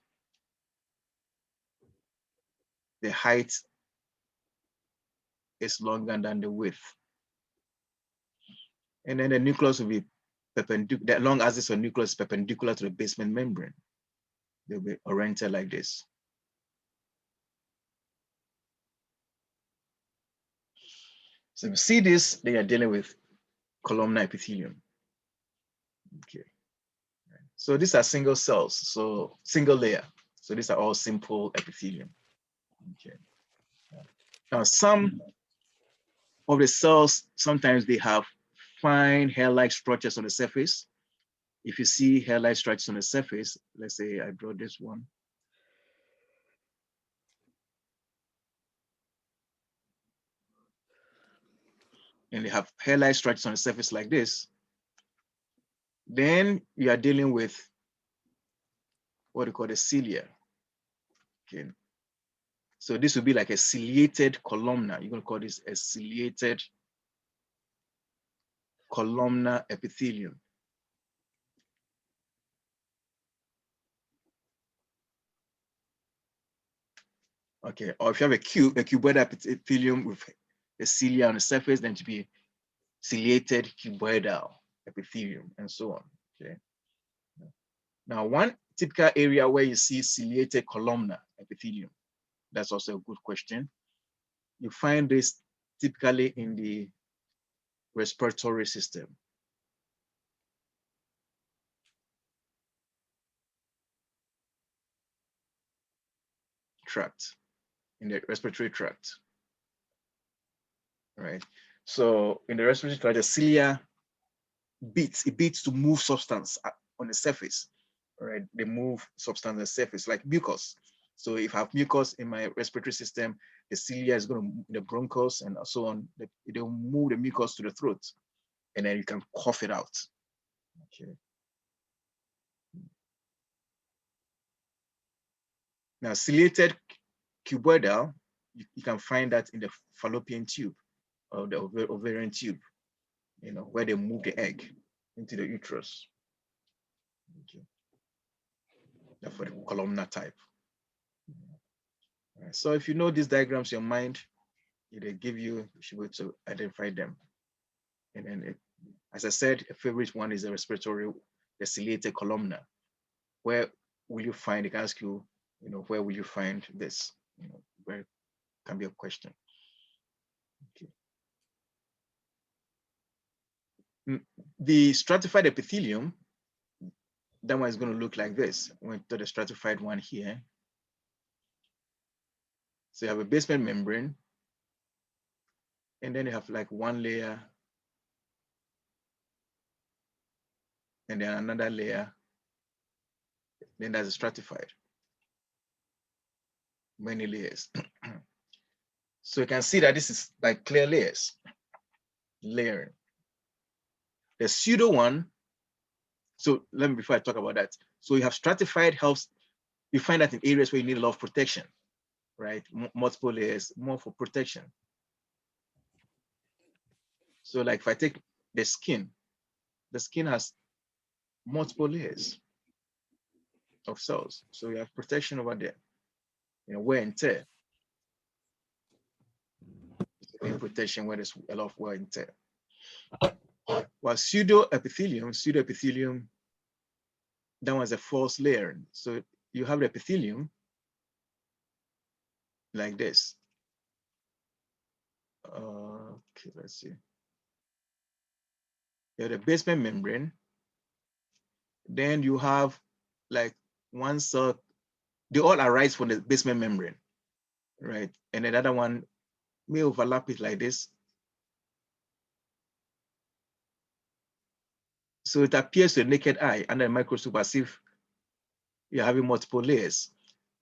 The height is longer than the width. And then the nucleus will be perpendicular, the long axis of nucleus is perpendicular to the basement membrane. They'll be oriented like this. So if you see this, they are dealing with columnar epithelium. Okay. So these are single cells, so single layer. So these are all simple epithelium. Okay. Now some of the cells, sometimes they have fine hair-like structures on the surface. If you see hair-like structures on the surface, let's say I draw this one. And they have hair-like structures on the surface like this, then you are dealing with what we call the cilia. Okay. So this would be like a ciliated columnar. You're going to call this a ciliated columnar epithelium. Okay, or if you have a cuboidal epithelium with a cilia on the surface, then to be ciliated cuboidal epithelium, and so on. Okay. Now, one typical area where you see ciliated columnar epithelium, that's also a good question. You find this typically in the respiratory system. Tract, in the respiratory tract, right? So in the respiratory tract, the cilia beats to move substance on the surface, right? They move substance on the surface like mucus. So if I have mucus in my respiratory system, the cilia is going to, the bronchus and so on, they'll move the mucus to the throat, and then you can cough it out. Okay. Now, ciliated cuboidal, you can find that in the fallopian tube or the ovarian tube, where they move the egg into the uterus. Okay. That's for the columnar type. Right. So if you know these diagrams in your mind, they give you should be able to identify them. And then, as I said, a favorite one is the respiratory, the ciliated columnar. Where will you find? They can ask you, where will you find this? Where can be a question. Okay. The stratified epithelium, that one is going to look like this. We went to the stratified one here. So you have a basement membrane, and then you have like one layer, and then another layer, then there's a stratified, many layers. So you can see that this is like clear layers, layering. The pseudo one, so let me, before I talk about that, so you have stratified helps, you find that in areas where you need a lot of protection, right? Multiple layers, more for protection. So like if I take the skin has multiple layers of cells. So you have protection over there, wear and tear. Protection where there's a lot of wear and tear. While pseudoepithelium, that was a false layer. So you have the epithelium like this. Okay, let's see. You have the basement membrane. Then you have like one cell, they all arise from the basement membrane, right? And another one may overlap it like this. So it appears to the naked eye under a microscope as if you're having multiple layers,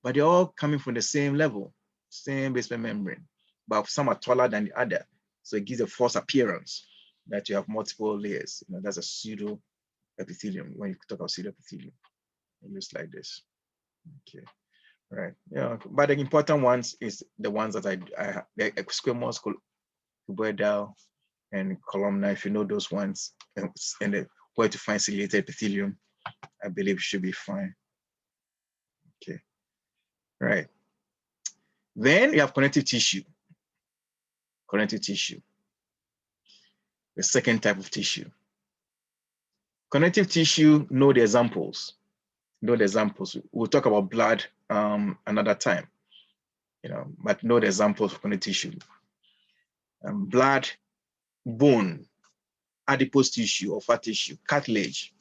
but they're all coming from the same level, same basement membrane, but some are taller than the other. So it gives a false appearance that you have multiple layers. That's a pseudo epithelium when you talk about pseudo epithelium. It looks like this. Okay, right. Yeah, but the important ones is the ones that I the squamous, cuboidal, and columnar. If you know those ones, and where to find ciliated epithelium, I believe should be fine. Okay, right. Then you have connective tissue. Connective tissue, the second type of tissue. Connective tissue, know the examples. We'll talk about blood another time, but know the examples of connective tissue. Blood, bone, adipose tissue or fat tissue, cartilage,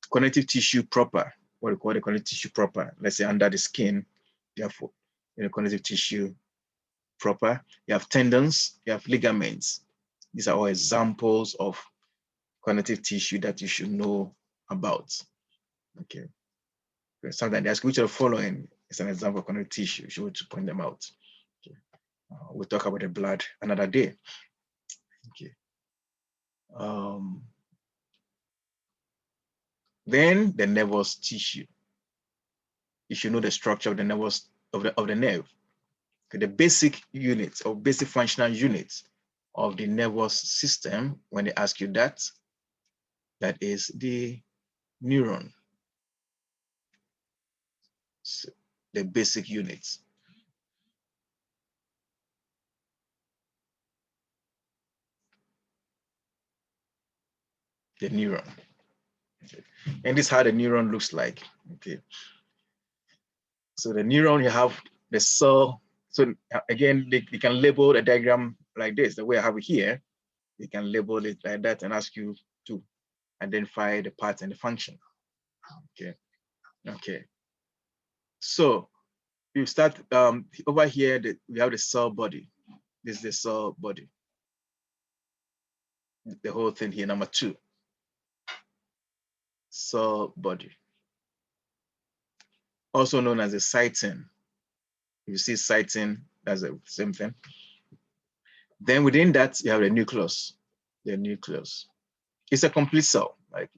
connective tissue proper, what we call the connective tissue proper, let's say under the skin, therefore, connective tissue proper. You have tendons, you have ligaments. These are all examples of connective tissue that you should know about. Okay. Sometimes they ask which of the following is an example of connective tissue. You should point them out. Okay. We'll talk about the blood another day. Okay. Then the nervous tissue. You should know the structure of the nervous of the nerve. Okay, the basic units or basic functional units of the nervous system. When they ask you that is the neuron. So the basic units. The neuron. Okay. And this is how the neuron looks like. Okay. So the neuron, you have the cell. So again, they can label the diagram like this, the way I have it here. They can label it like that and ask you to identify the part and the function. Okay. Okay. So you start over here, we have the cell body. This is the cell body. The whole thing here, number 2. Cell body. Also known as the cytosine. You see cytosine, that's the same thing. Then within that, you have the nucleus. The nucleus. It's a complete cell. Like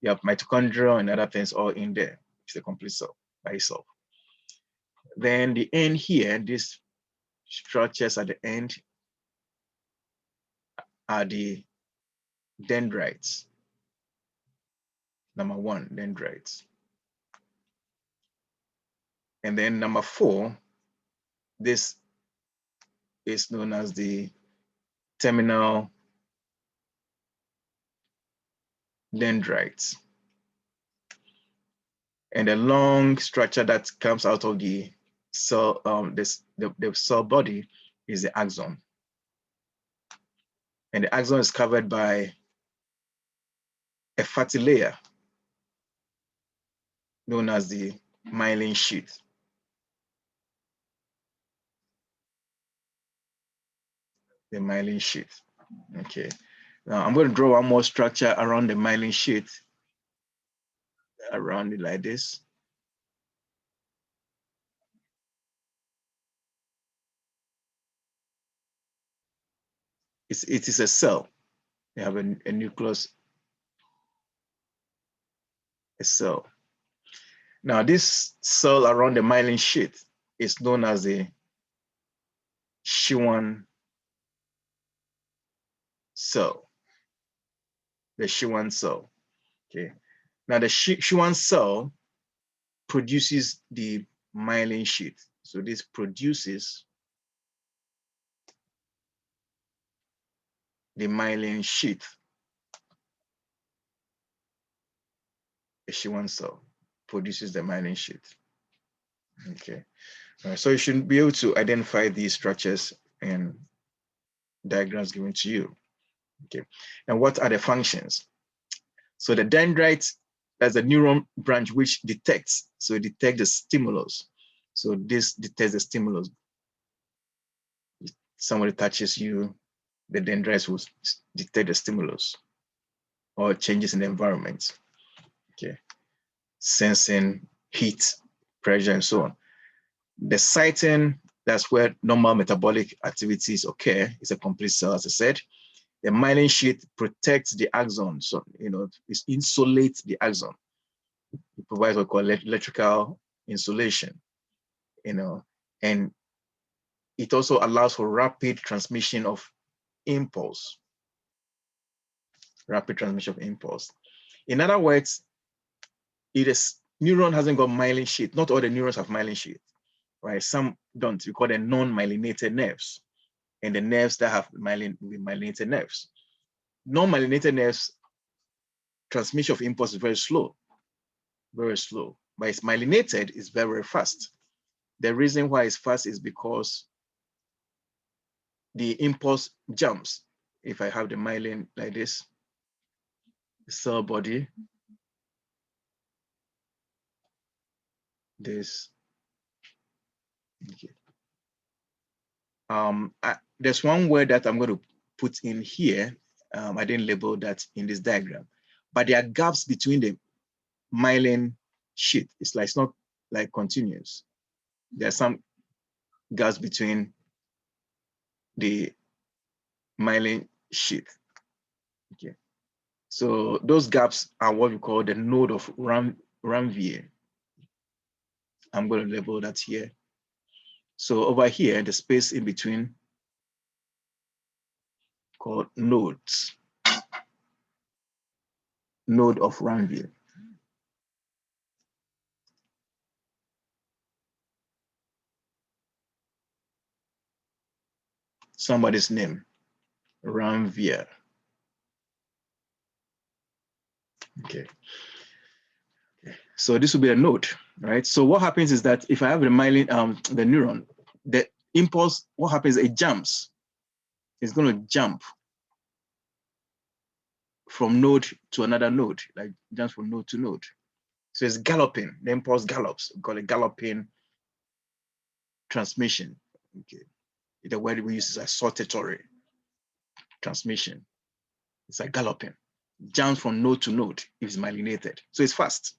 you have mitochondria and other things all in there. It's a complete cell by itself. Then the end here, these structures at the end are the dendrites. Number 1, dendrites. And then number 4, this is known as the terminal dendrites. And the long structure that comes out of the cell, the cell body is the axon. And the axon is covered by a fatty layer known as the myelin sheath. The myelin sheath. Okay. Now I'm going to draw one more structure around the myelin sheath, around it like this. It is a cell. You have a nucleus, a cell. Now this cell around the myelin sheath is known as the Schwann cell, the Schwann cell. Okay. Now the Schwann cell produces the myelin sheath. So this produces the myelin sheath. The Schwann cell produces the myelin sheath. Okay. So you should be able to identify these structures and diagrams given to you. Okay. And what are the functions? So the dendrite, that's a neuron branch which detects. So it detects the stimulus. So this detects the stimulus. If somebody touches you, the dendrites will detect the stimulus or changes in the environment. Okay. Sensing heat, pressure, and so on. The cytosine, that's where normal metabolic activities occur. It's a complete cell, as I said. The myelin sheath protects the axon, so it insulates the axon. It provides what we call electrical insulation, and it also allows for rapid transmission of impulse. Rapid transmission of impulse. In other words, neuron hasn't got myelin sheath. Not all the neurons have myelin sheath, right? Some don't. We call them non-myelinated nerves, and the nerves that have myelinated nerves. Non-myelinated nerves, transmission of impulse is very slow, very slow. But it's myelinated, it's very, very fast. The reason why it's fast is because the impulse jumps. If I have the myelin like this, the cell body, this, okay. There's one word that I'm going to put in here. I didn't label that in this diagram, but there are gaps between the myelin sheath. It's not like continuous. There are some gaps between the myelin sheath. Okay, so those gaps are what we call the node of Ranvier. I'm going to label that here. So over here, the space in between called nodes, node of Ranvier. Somebody's name, Ranvier. Okay. So this will be a node, right? So what happens is that if I have the myelin, the neuron, the impulse, what happens? It jumps. It's going to jump from node to another node, like jumps from node to node. So it's galloping. The impulse gallops. We call it galloping transmission. Okay. The word we use is assortatory transmission. It's like galloping. Jumps from node to node if it's myelinated. So it's fast.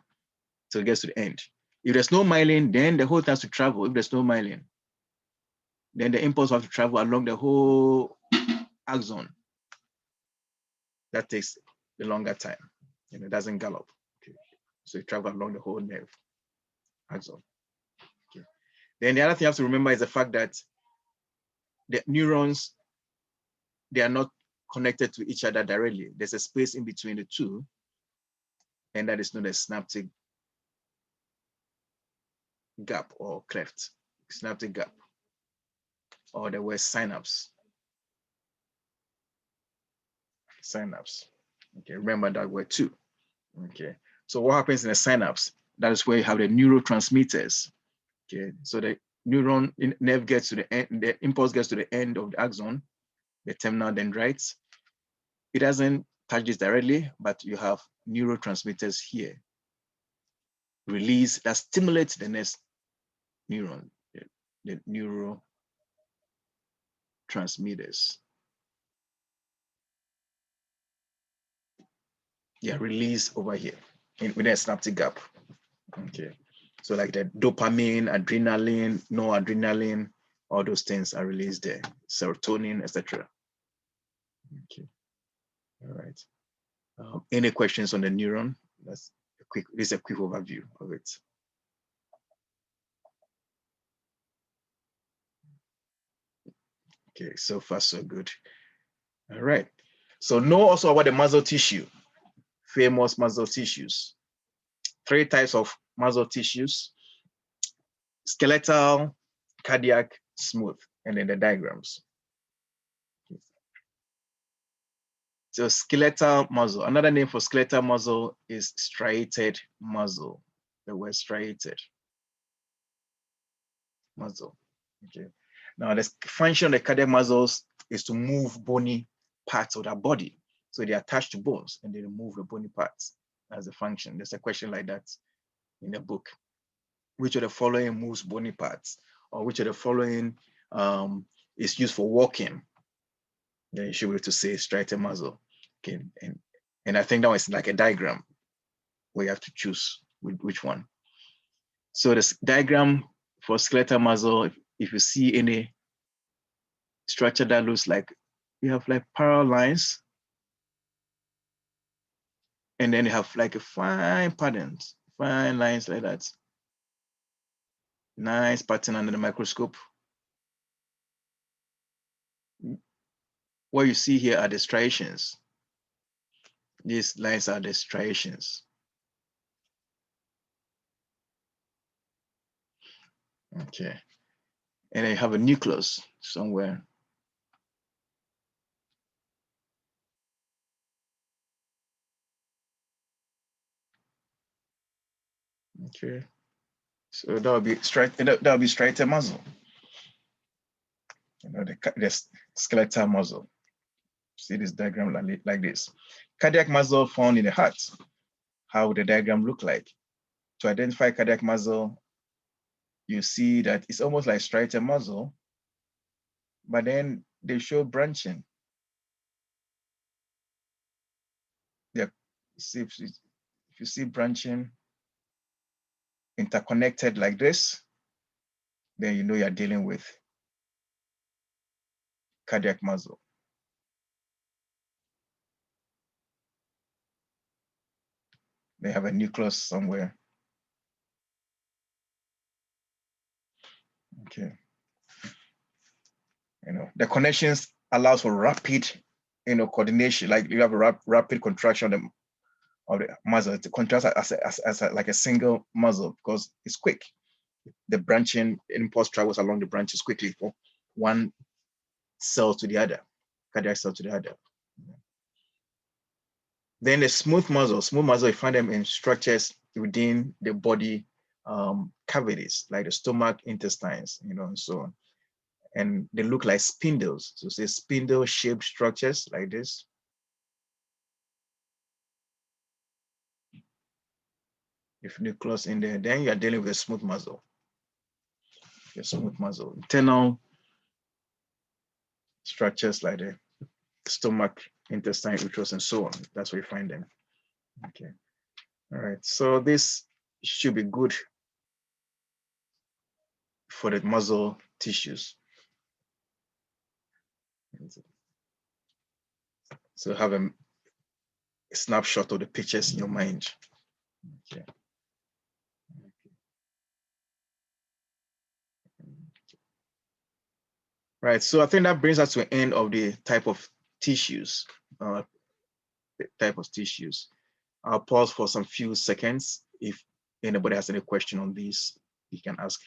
So it gets to the end. If there's no myelin, then the whole thing has to travel. If there's no myelin, then the impulse has to travel along the whole axon. That takes a longer time. It doesn't gallop. Okay. So it travels along the whole nerve axon. Okay. Then the other thing you have to remember is the fact that the neurons, they are not connected to each other directly. There's a space in between the two, and that is known as synaptic gap or cleft, synaptic gap, or the word synapse. Synapse. Okay, remember that word too. Okay, so what happens in a synapse? That is where you have the neurotransmitters. Okay, so the neuron nerve gets to the end, the impulse gets to the end of the axon, the terminal dendrites. It doesn't touch this directly, but you have neurotransmitters here. Release that stimulates the next neuron, the neurotransmitters. Yeah, release over here within a synaptic gap. Okay, so like the dopamine, adrenaline, noradrenaline, all those things are released there, serotonin, etc. Okay, all right. Any questions on the neuron? This is a quick overview of it. Okay, so far so good. All right. So know also about the muscle tissue, famous muscle tissues. 3 types of muscle tissues: skeletal, cardiac, smooth, and then the diagrams. So skeletal muscle, another name for skeletal muscle is striated muscle. The word striated muscle. Okay. Now the function of the cardiac muscles is to move bony parts of the body. So they attach to bones and they remove the bony parts as a function. There's a question like that in the book. Which of the following moves bony parts? Or which of the following is used for walking? Then you should be able to say striated muscle. Okay. And I think that was like a diagram where you have to choose which one. So this diagram for skeletal muscle, if you see any structure that looks like you have like parallel lines, and then you have like a fine patterns, fine lines like that. Nice pattern under the microscope. What you see here are the striations. These lines are the striations. Okay. And then you have a nucleus somewhere. Okay. So that would be striated muscle. You know, the skeletal muscle. See this diagram like this. Cardiac muscle found in the heart. How would the diagram look like? To identify cardiac muscle, you see that it's almost like striated muscle, but then they show branching. Yeah, see if you see branching interconnected like this, then you know you're dealing with cardiac muscle. They have a nucleus somewhere. Okay. You know, the connections allows for rapid, coordination. Like you have a rapid contraction of the muscle to contrast as like a single muscle because it's quick. The branching impulse travels along the branches quickly from one cell to the other, cardiac cell to the other. Then the smooth muscle, you find them in structures within the body cavities, like the stomach, intestines, and so on. And they look like spindles. So say spindle-shaped structures like this. If nucleus in there, then you are dealing with a smooth muscle. A smooth muscle. Internal structures like the stomach, intestine, uterus, and so on. That's where you find them. Okay. All right. So this should be good for the muscle tissues. So have a snapshot of the pictures in your mind. Okay. Right. So I think that brings us to the end of the type of tissues. I'll pause for some few seconds. If anybody has any question on these, you can ask.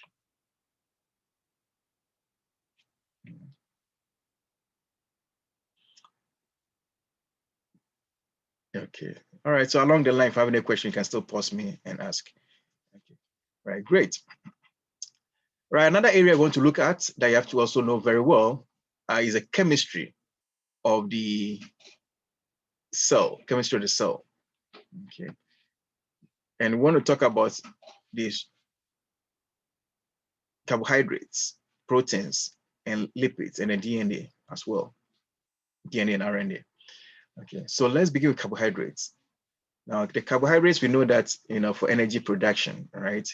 Okay. All right. So along the line, if you have any question, you can still pause me and ask. Okay. Right. Great. Right. Another area I want to look at that you have to also know very well is the chemistry of the cell. Chemistry of the cell. Okay. And we want to talk about these carbohydrates, proteins, and lipids, and the DNA as well. DNA and RNA. Okay, so let's begin with carbohydrates. Now, the carbohydrates, we know that, for energy production, right?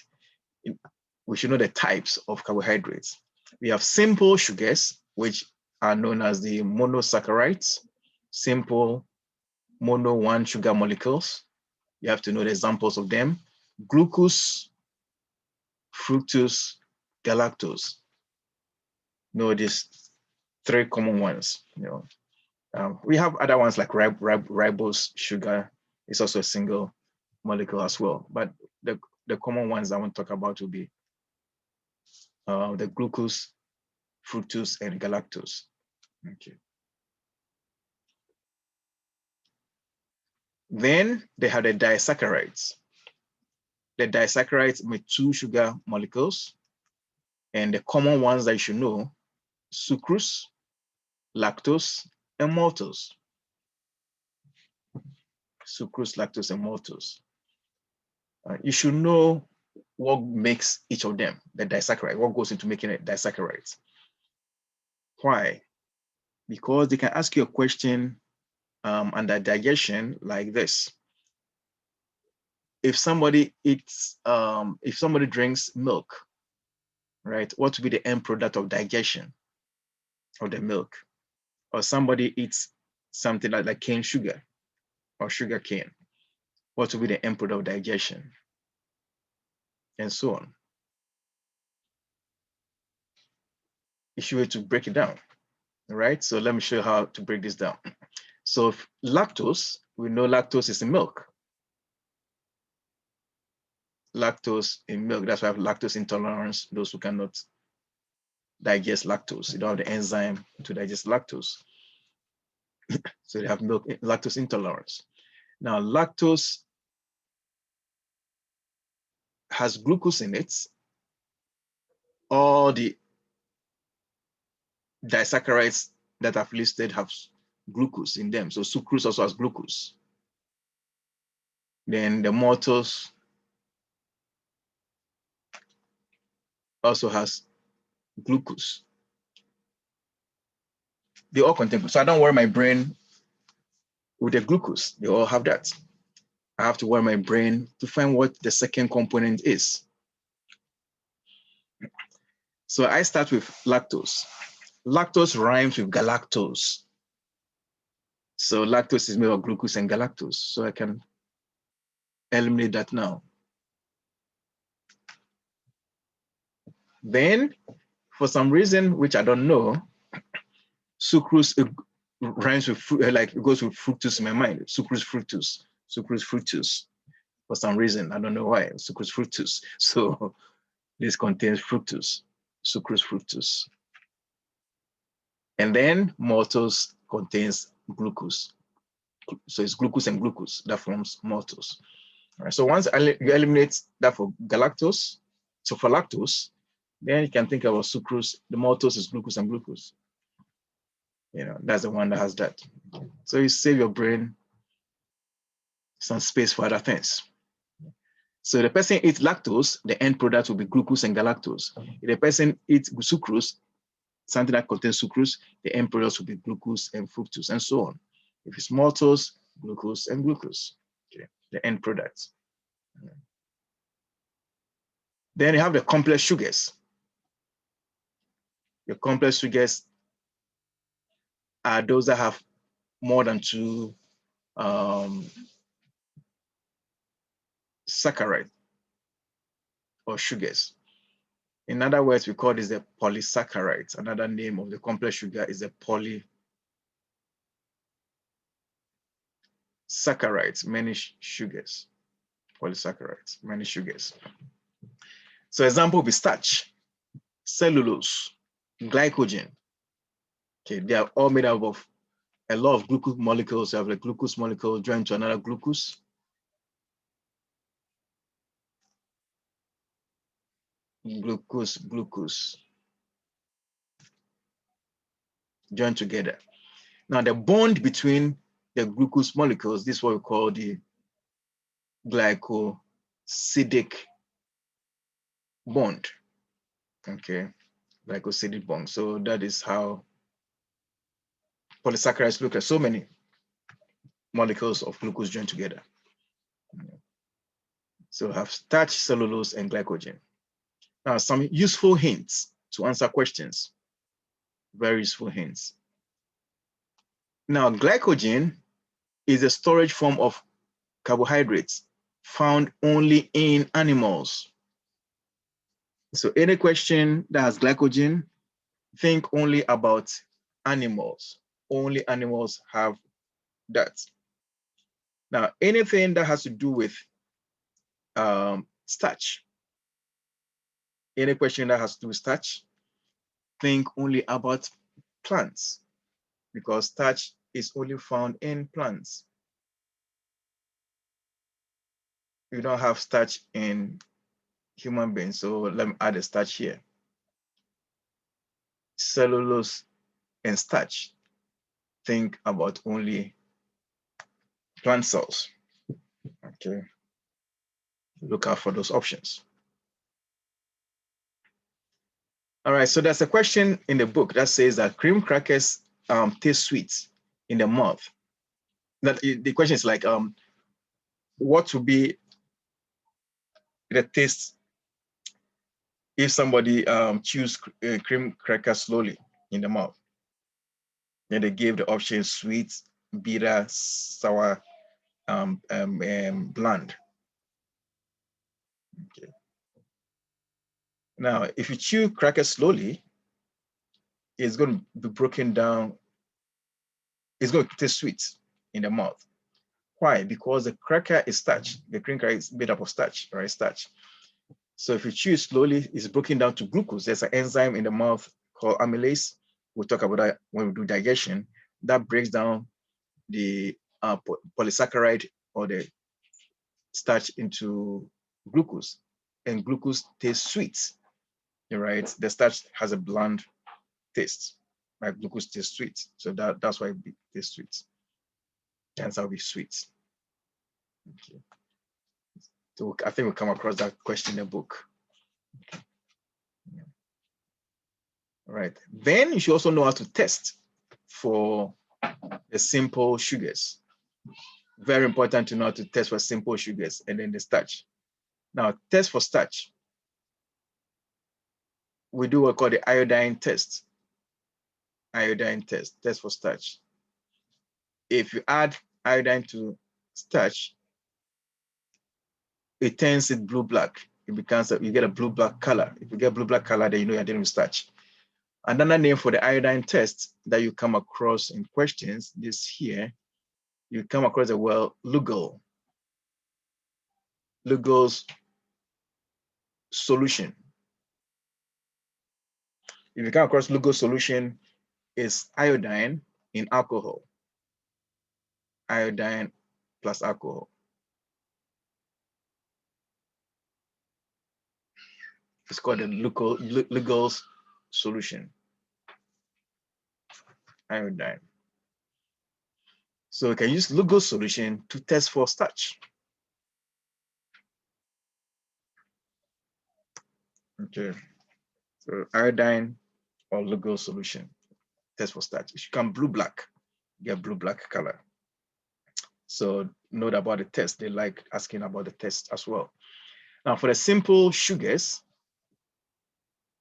We should know the types of carbohydrates. We have simple sugars, which are known as the monosaccharides, simple mono 1 sugar molecules. You have to know the examples of them: glucose, fructose, galactose. Know these 3 common ones, We have other ones like ribose sugar. It's also a single molecule as well. But the common ones I want to talk about will be the glucose, fructose, and galactose. Okay. Then they have the disaccharides. The disaccharides make 2 sugar molecules, and the common ones that you should know: sucrose, lactose, and maltose. Sucrose, lactose, and maltose. You should know what makes each of them, the disaccharide, what goes into making a disaccharide. Why? Because they can ask you a question under digestion like this. If somebody eats, if somebody drinks milk, right, what would be the end product of digestion of the milk? Or somebody eats something like cane sugar or sugar cane, what would be the end product of digestion? And so on. If you were to break it down, right? So let me show you how to break this down. So lactose, we know lactose is in milk. Lactose in milk, that's why I have lactose intolerance, those who cannot digest lactose. You don't have the enzyme to digest lactose. So they have milk lactose intolerance. Now, lactose has glucose in it. All the disaccharides that I've listed have glucose in them. So sucrose also has glucose. Then the maltose also has glucose. They all contain glucose. So I don't worry my brain with the glucose. They all have that. I have to worry my brain to find what the second component is. So I start with lactose. Lactose rhymes with galactose. So lactose is made of glucose and galactose. So I can eliminate that now. Then, for some reason, which I don't know, sucrose rhymes with, like it goes with fructose in my mind. Sucrose, fructose. For some reason, I don't know why, sucrose, fructose. So this contains fructose, sucrose, fructose. And then maltose contains glucose. So it's glucose and glucose that forms maltose. All right, so once you eliminate that for galactose, so for lactose, then you can think about sucrose. The maltose is glucose and glucose. You know, that's the one that has that. So you save your brain some space for other things. So if the person eats lactose, the end product will be glucose and galactose. If the person eats sucrose, something that contains sucrose, the end product will be glucose and fructose, and so on. If it's maltose, glucose and glucose, okay, the end products. Then you have the complex sugars. The complex sugars are those that have more than 2 saccharide or sugars. In other words, we call this the polysaccharides. Another name of the complex sugar is the polysaccharides, many sugars. Polysaccharides, many sugars. So example would be starch, cellulose, glycogen. Okay, they are all made up of a lot of glucose molecules. You have a glucose molecule joined to another glucose. Glucose joined together. Now the bond between the glucose molecules, this is what we call the glycosidic bond. Okay, glycosidic bond. So that is how polysaccharides look like. So many molecules of glucose joined together. So have starch, cellulose, and glycogen. Now some useful hints to answer questions. Very useful hints. Now glycogen is a storage form of carbohydrates found only in animals. So any question that has glycogen, think only about animals. only animals have that. Now, anything that has to do with starch, any question that has to do with starch, think only about plants, because starch is only found in plants. You don't have starch in human beings, so let me add a starch here. Cellulose and starch, think about only plant cells. Okay, look out for those options. All right, so there's a question in the book that says that cream crackers taste sweet in the mouth. That the question is like, what would be the taste if somebody chews cream cracker slowly in the mouth? Then they gave the option sweet, bitter, sour, bland. Okay. Now, if you chew crackers slowly, it's going to be broken down. It's going to taste sweet in the mouth. Why? Because the cracker is starch. The cream cracker is made up of starch, right? Starch. So if you chew slowly, it's broken down to glucose. There's an enzyme in the mouth called amylase. We'll talk about that when we do digestion. That breaks down the polysaccharide or the starch into glucose, and glucose tastes sweet, right? The starch has a bland taste, right? Glucose tastes sweet, so that's why it tastes sweet. Hence, I'll be sweet. Okay. So I think we'll come across that question in the book. Yeah. All right. Then you should also know how to test for the simple sugars. Very important to know how to test for simple sugars and then the starch. Now, test for starch. We do what we call the iodine test. Iodine test for starch. If you add iodine to starch, it turns it blue-black. It becomes, you get a blue-black color. If you get blue-black color, then you know you're dealing with starch. Another name for the iodine test that you come across in questions, this here, you come across the word Lugol. Lugol's solution. If you come across Lugol's solution, is iodine in alcohol. Iodine plus alcohol. It's called the Lugol's solution. Iodine. So we can use Lugol's solution to test for starch. Okay. So iodine or Lugol's solution, test for starch. It should come blue-black, get blue-black color. So note about the test. They like asking about the test as well. Now for the simple sugars,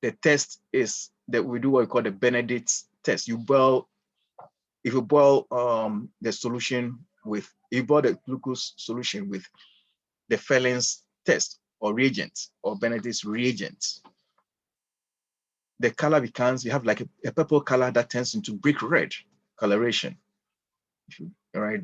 the test is that we do what we call the Benedict's test. You boil, if you boil the solution with, you boil the glucose solution with the Felin's test or reagent or Benedict's reagent, the color becomes, you have like a purple color that turns into brick red coloration. All right.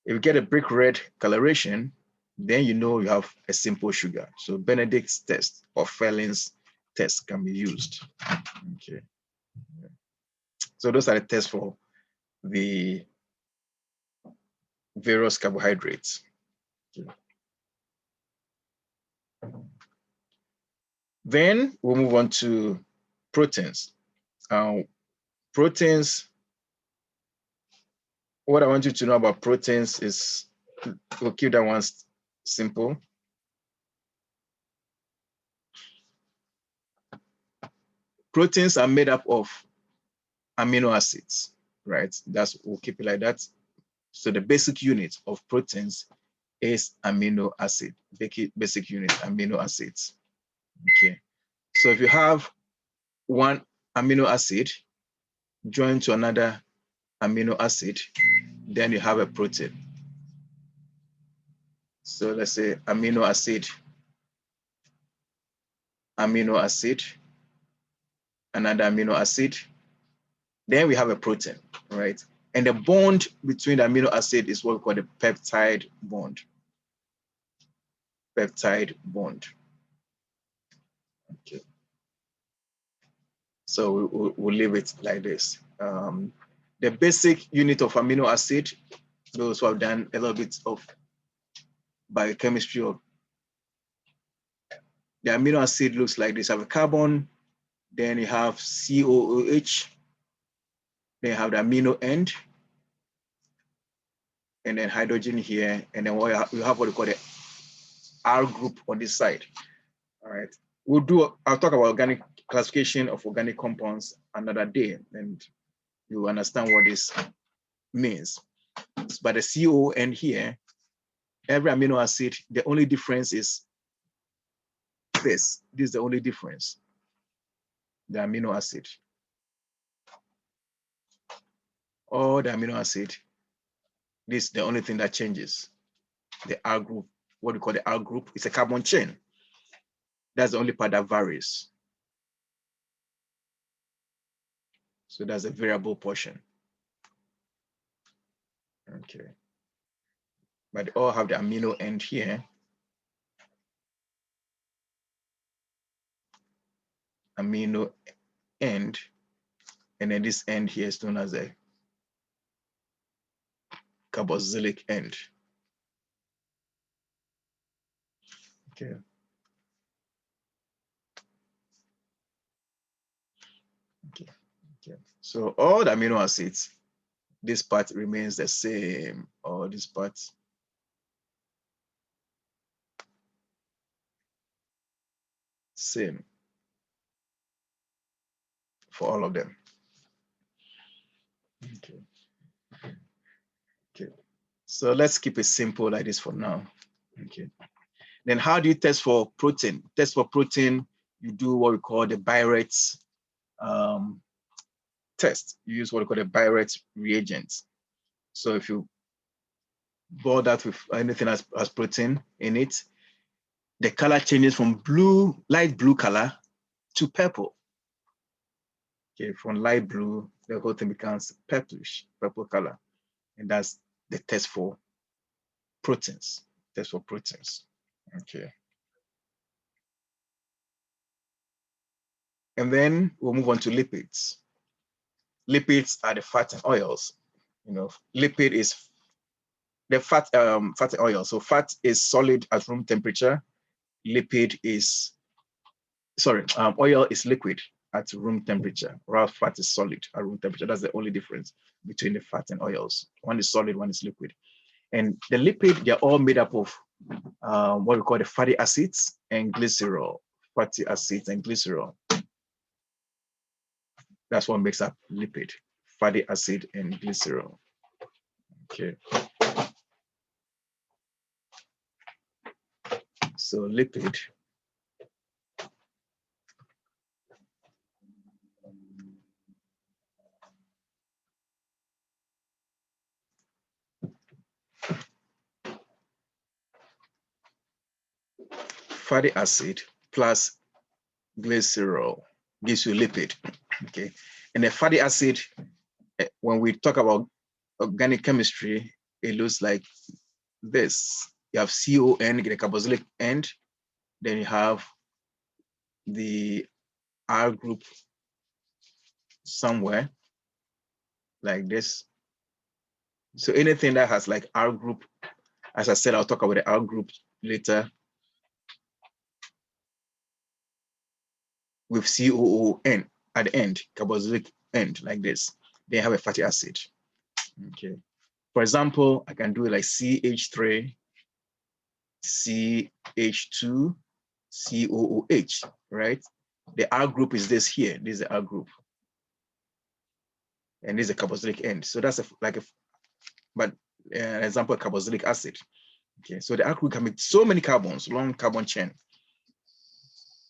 If you get a brick red coloration, then you know you have a simple sugar. So Benedict's test or Felin's test can be used. Okay. So those are the tests for the various carbohydrates. Okay. Then we'll move on to proteins. Proteins, what I want you to know about proteins is, we'll keep that one simple. Proteins are made up of amino acids, right? We'll keep it like that. So the basic unit of proteins is amino acid, basic unit, amino acids. Okay. So if you have one amino acid joined to another amino acid, then you have a protein. So let's say amino acid, another amino acid, then we have a protein. right? And the bond between the amino acid is what we call the peptide bond. Peptide bond. Okay. So we'll leave it like this. The basic unit of amino acid, those who have done a little bit of biochemistry of the amino acid looks like this. You have a carbon, then you have COOH, then you have the amino end, and then hydrogen here, and then you have what we call the R group on this side. All right. I'll talk about organic classification of organic compounds another day, and you understand what this means. But the CO end here, every amino acid, the only difference is this. This is the only difference. The amino acid. All the amino acid, this is the only thing that changes. The R group, what we call the R group, is a carbon chain. That's the only part that varies. So that's a variable portion. Okay. But they all have the amino end here. Amino end, and then this end here is known as a carboxylic end. Okay. Okay. Okay. So all the amino acids, this part remains the same, or this part same for all of them. Okay. Okay. So let's keep it simple like this for now. Okay. Then how do you test for protein? Test for protein, you do what we call the Biuret test. You use what we call the Biuret reagent. So if you boil that with anything that has protein in it, the color changes from blue, light blue color to purple. Okay, from light blue, the whole thing becomes purplish, purple color. And that's the test for proteins. Test for proteins. Okay. And then we'll move on to lipids. Lipids are the fat and oils. You know, lipid is the fat and oil. So fat is solid at room temperature. Lipid is, oil is liquid at room temperature, while fat is solid at room temperature. That's the only difference between the fat and oils. One is solid, one is liquid. And the lipid, they're all made up of what we call the fatty acids and glycerol. Fatty acids and glycerol. That's what makes up lipid, fatty acid and glycerol. Okay. So lipid. Fatty acid plus glycerol gives you lipid. Okay. And the fatty acid, when we talk about organic chemistry, it looks like this. You have CON, the carboxylic end, then you have the R group somewhere like this. So anything that has like R group, as I said, I'll talk about the R group later, with COON at the end, carboxylic end like this, they have a fatty acid. Okay. For example, I can do it like CH3, CH2, COOH, right? The R group is this here. This is the R group. And this is a carboxylic end. So that's an example of carboxylic acid. Okay, so the R group can make so many carbons, long carbon chain.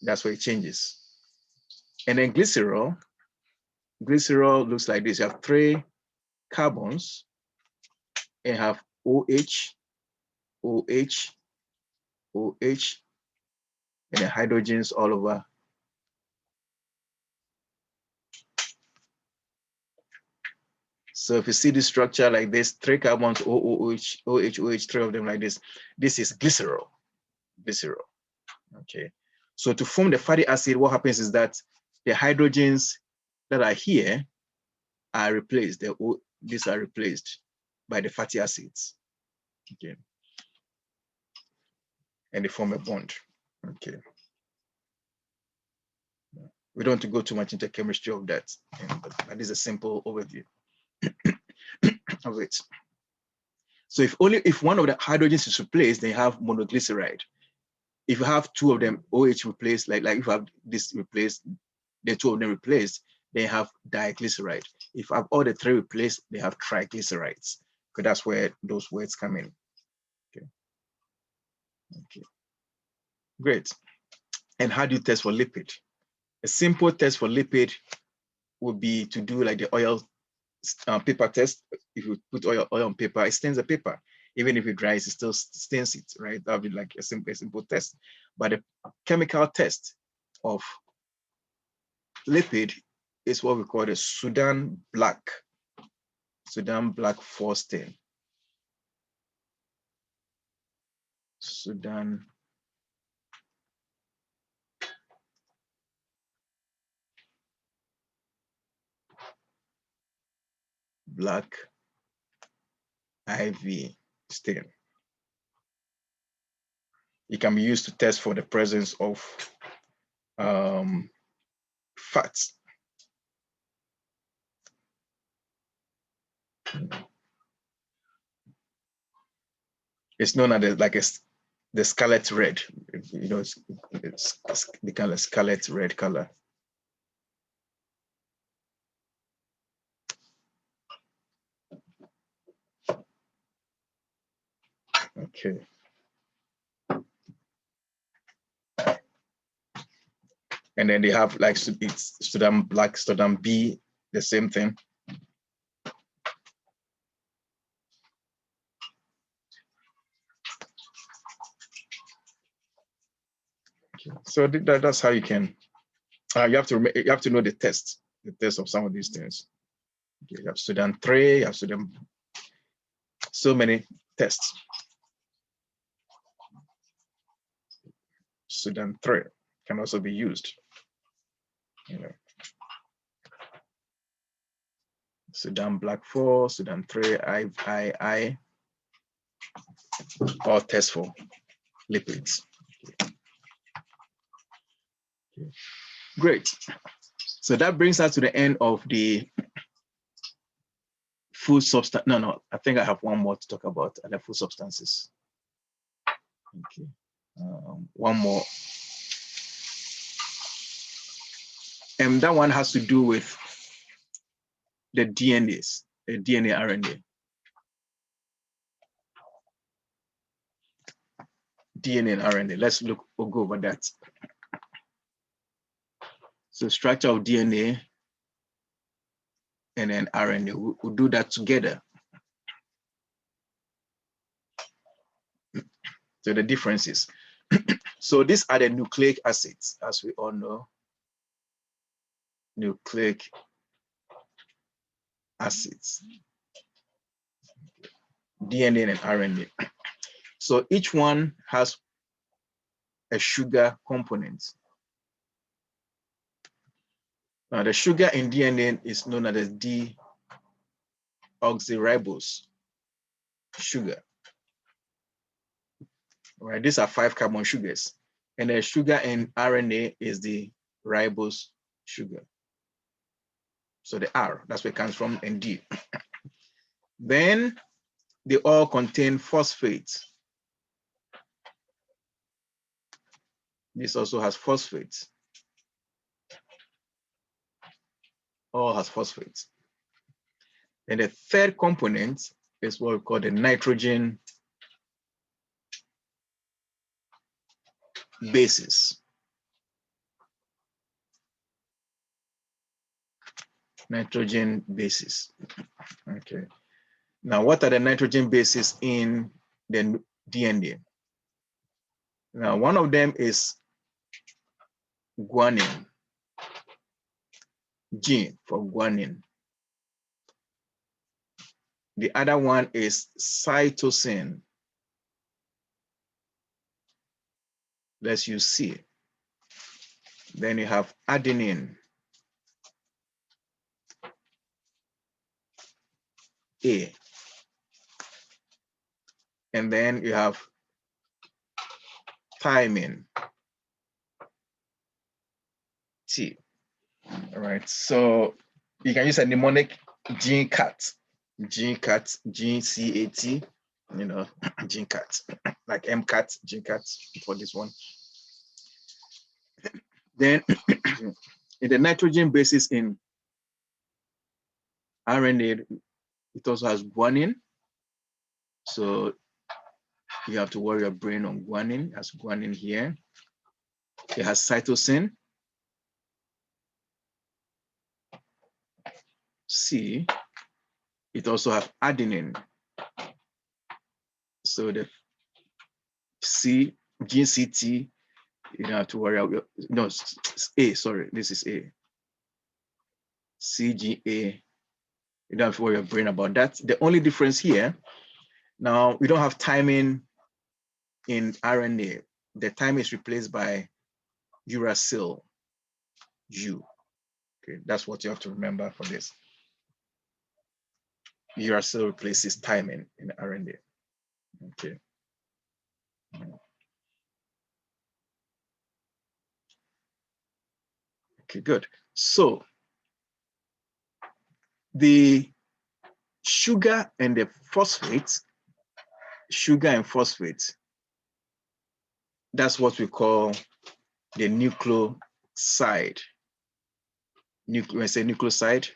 That's where it changes. And then glycerol looks like this. You have 3 carbons and have OH, OH, OH, and then hydrogens all over. So if you see the structure like this, 3 carbons, OH, 3 of them like this, this is glycerol. Okay. So to form the fatty acid, what happens is that the hydrogens that are here are replaced. These are replaced by the fatty acids. Okay. And they form a bond. Okay. We don't want to go too much into chemistry of that. But that is a simple overview of it. So if one of the hydrogens is replaced, they have monoglyceride. If you have 2 of them, OH replaced, like if you have this replaced, the 2 of them replaced, they have diglyceride. If you have all the 3 replaced, they have triglycerides. Because that's where those words come in. Okay. Okay. Great. And how do you test for lipid? A simple test for lipid would be to do like the oil paper test. If you put oil on paper, it stains the paper. Even if it dries, it still stains it, right? That would be like a simple test. But a chemical test of lipid is what we call the Sudan black 4 stain. Sudan black IV stain. It can be used to test for the presence of fats. It's known as like the scarlet red. You know, it's the kind of scarlet red color. Okay. And then they have like it's Sudan black, Sudan B, the same thing. Okay. So that's how you can. You have to know the test of some of these things. Okay, you have Sudan 3, you have Sudan. So many tests. Sudan 3 can also be used. You know, Sudan black 4, Sudan 3, I, all tests for lipids. Okay. Okay. Great. So that brings us to the end of the food substance. No, I think I have one more to talk about the food substances. Okay. One more. And that one has to do with the DNAs, the DNA, RNA. DNA and RNA. We'll go over that. So structure of DNA and then RNA, we'll do that together. So the differences. So these are the nucleic acids, as we all know. Nucleic acids. DNA and RNA. So each one has a sugar component. Now the sugar in DNA is known as deoxyribose sugar. Right, these are 5 carbon sugars. And the sugar in RNA is the ribose sugar. So the R, that's where it comes from, and D. Then they all contain phosphates. This also has phosphates. All has phosphates. And the third component is what we call the nitrogen bases. Nitrogen bases. Okay. Now, what are the nitrogen bases in the DNA? Now, one of them is guanine, G for guanine. The other one is cytosine. Let's use C. Then you have adenine, A. And then you have thymine, T. All right, so you can use a mnemonic GCAT, GCAT, you know, GCAT, like MCAT, GCAT for this one. Then in the nitrogen bases in RNA, it also has guanine. So you have to worry your brain on guanine, as guanine here. It has cytosine, C. It also has adenine. So the C, GCT, you don't have to worry about, no, A, sorry, this is A. CGA, you don't have to worry your brain about that. The only difference here, now we don't have thymine in RNA. The thymine is replaced by uracil, U. Okay, that's what you have to remember for this. Uracil replaces thymine in RNA. Okay. Okay, good. So the sugar and the phosphates, that's what we call the nucleoside. When I say nucleoside,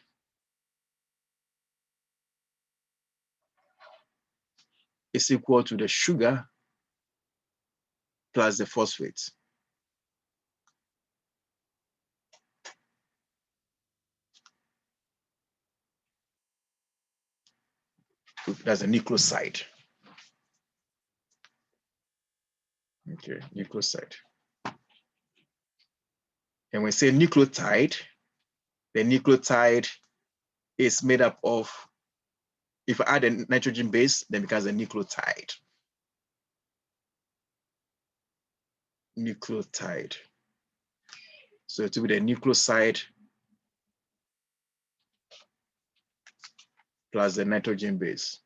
is equal to the sugar plus the phosphates. That's a nucleoside. Okay, nucleoside. And when we say nucleotide, the nucleotide is made up of, if I add a nitrogen base, then it becomes a nucleotide. Nucleotide. So it will be the nucleoside plus the nitrogen base.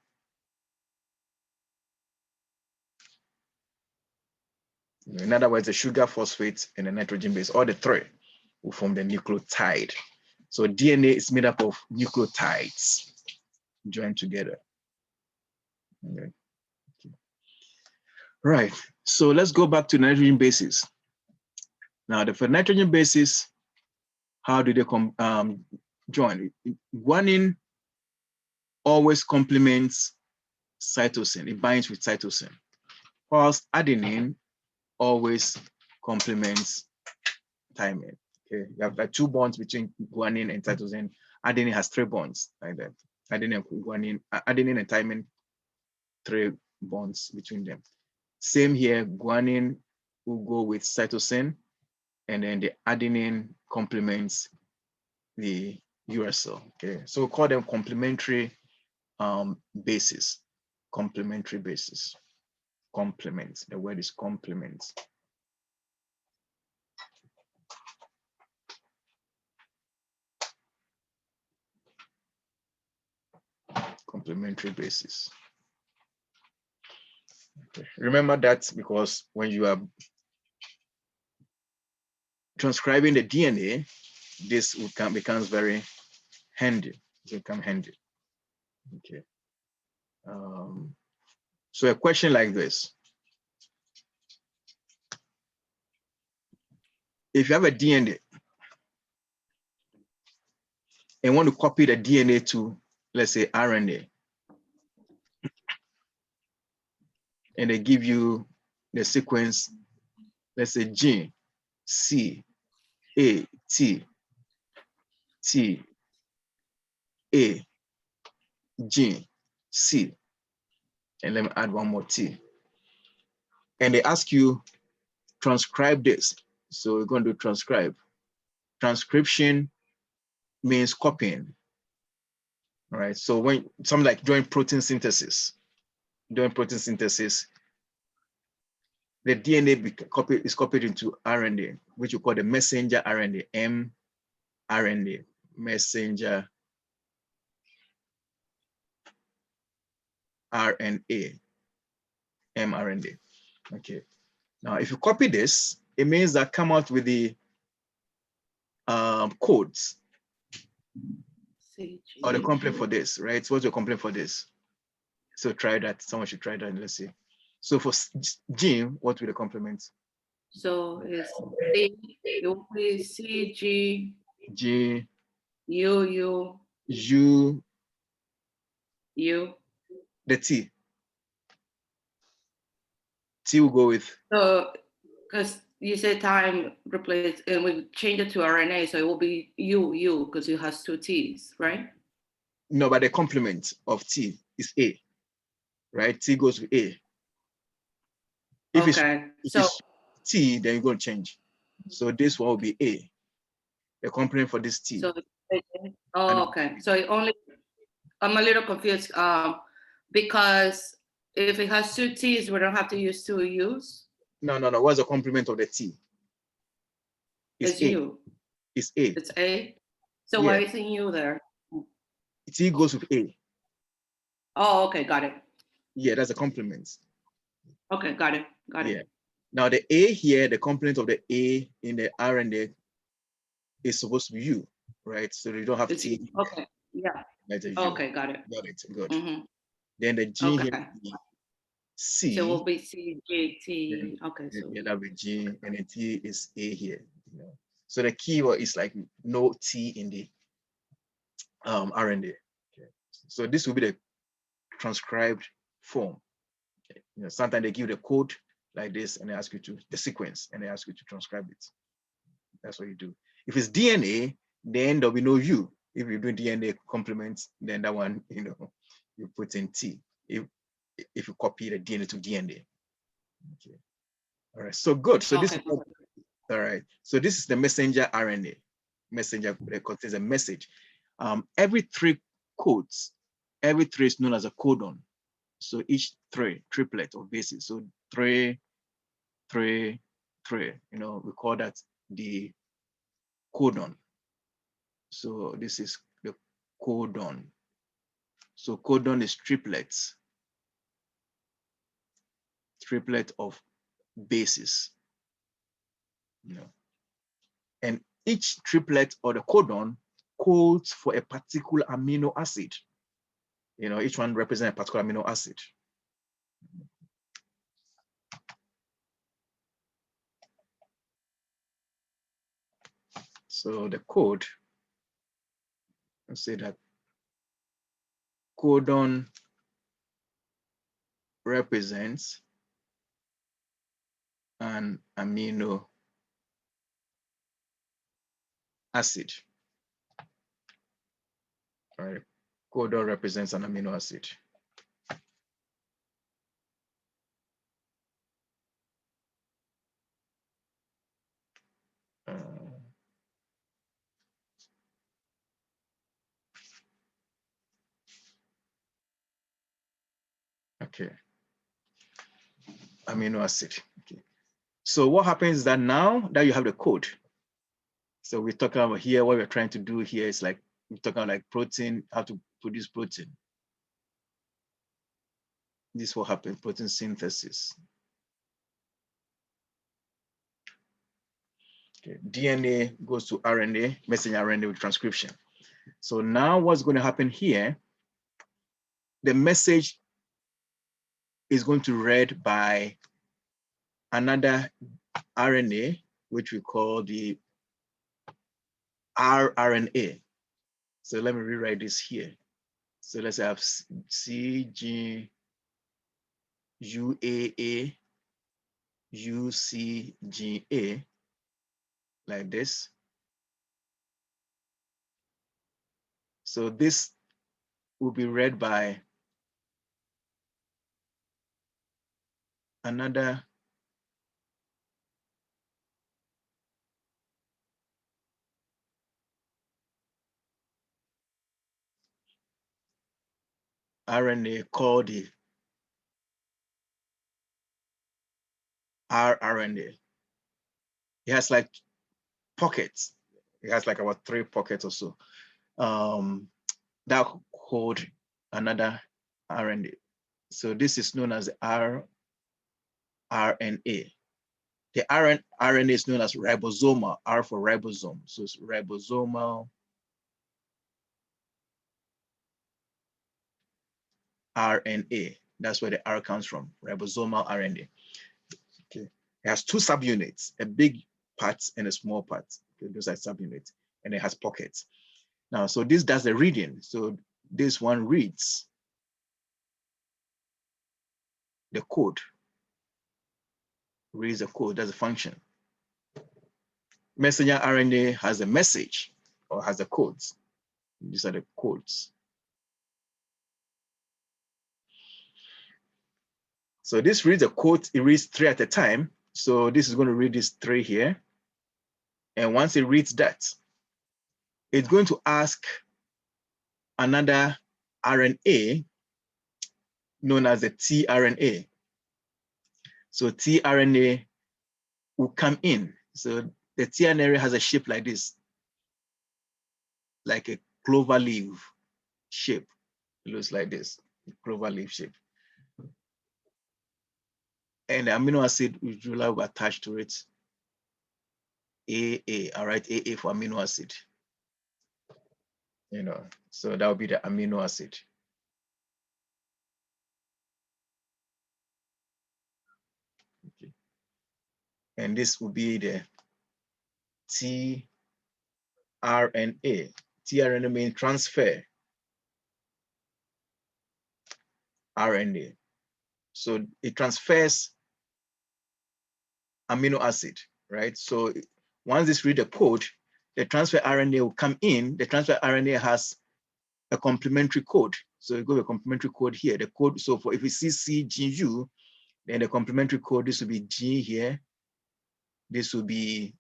In other words, the sugar, phosphate, and the nitrogen base, all the three will form the nucleotide. So DNA is made up of nucleotides joined together. Okay. Right, so let's go back to nitrogen bases. Now, for nitrogen bases, how do they join? Guanine always complements cytosine, it binds with cytosine, whilst adenine always complements thymine. Okay, you have like 2 bonds between guanine and cytosine. Adenine has 3 bonds like that. Adenine and thymine, 3 bonds between them. Same here, guanine will go with cytosine, and then the adenine complements the uracil. Okay, so we call them complementary bases. Complementary bases. Complement. The word is complement. Complementary bases. Okay. Remember that, because when you are transcribing the DNA, this becomes very handy. It become handy. Okay. So a question like this: if you have a DNA and want to copy the DNA to, let's say, RNA, and they give you the sequence, let's say G, C, A, T, T, A, G, C, and let me add one more T. And they ask you, transcribe this. So we're going to transcribe. Transcription means copying. All right. So when something like during protein synthesis, the DNA is copied into RNA, which we call the messenger RNA, mRNA, messenger RNA, mRNA. Okay. Now, if you copy this, it means that come out with the codes or the complement for this, right? So what's your complement for this? So try that. Someone should try that. Let's see. So for gene, what will the complement?
So it's C, it will be CG,
G,
U,
U,
U.
the T. T will go with,
So, because you said time replace, and we change it to RNA, so it will be U, because it has two T's, right?
no, but the complement of T is A, right? T goes with A. If
Okay, so
it's T, then you're going to change. So this one will be A, the complement for this T.
so okay. So it only, I'm a little confused, because if it has two T's, we don't have to use two U's.
No. What's the complement of the T?
It's
A.
U.
It's A.
It's A. So
Yeah.
why isn't U there?
T goes with A.
Oh, okay, got it.
Yeah, that's a complement.
Okay, got it.
Yeah. Now the A here, the complement of the A in the RNA is supposed to be U, right? So you don't have
It's
T.
okay. Yeah.
That's a U.
Okay, got it.
Got it. Good.
Mm-hmm.
Then the G here
Okay.
will be C.
So it will be C, G, T. Okay, so
Yeah, that'll be G, and then T is A here. You know. So the keyword is like no T in the RNA. Okay. So this will be the transcribed form. Okay. You know, sometimes they give the code like this, and they ask you to the sequence, and they ask you to transcribe it. That's what you do. If it's DNA, then there'll be no U. If you do DNA complements, then that one, you know, you put in T. If you copy the DNA to DNA. Okay. All right. So good. So this is all right. So this is the messenger RNA. Messenger that contains a message. Every three codes, every three is known as a codon. So each triplet of bases. So 3, 3, 3. You know, we call that the codon. So this is the codon. So codon is triplets, triplet of bases. You know, and each triplet or the codon codes for a particular amino acid. You know, each one represents a particular amino acid. So the code, let's say that codon represents an amino acid. All right, codon represents an amino acid. Okay, amino acid. Okay. So what happens is that now that you have the code, so we're talking about here, what we're trying to do here is like, we're talking about like protein, how to produce protein. This will happen, protein synthesis. Okay. DNA goes to RNA, messenger RNA with transcription. So now what's going to happen here, the message is going to read by another RNA, which we call the rRNA. So let me rewrite this here. So let's have CG UAA UCGA like this. So this will be read by another RNA called the rRNA. It has like pockets. It has like about 3 pockets or so that hold another RNA. So this is known as the rRNA. The RNA is known as ribosomal, R for ribosome. So it's ribosomal RNA. That's where the R comes from, ribosomal RNA. Okay. It has 2 subunits, a big part and a small part. Okay. Those are subunits, and it has pockets. Now, so this does the reading. So this one reads the code, reads the code, that's a function. Messenger RNA has a message or has the codes. These are the codes. So this reads a code, it reads 3 at a time. So this is going to read this 3 here. And once it reads that, it's going to ask another RNA known as the tRNA. So tRNA will come in. So the tRNA has a shape like this, like a clover leaf shape. It looks like this, clover leaf shape. And the amino acid usually will attach to it. AA, all right, AA for amino acid. You know, so that will be the amino acid. Okay. And this will be the tRNA. tRNA means transfer RNA. So it transfers amino acid, right? So once this read the code, the transfer RNA will come in. The transfer RNA has a complementary code. So you go to a complementary code here. The code, so for if we see CGU, then the complementary code, this will be G here. This will be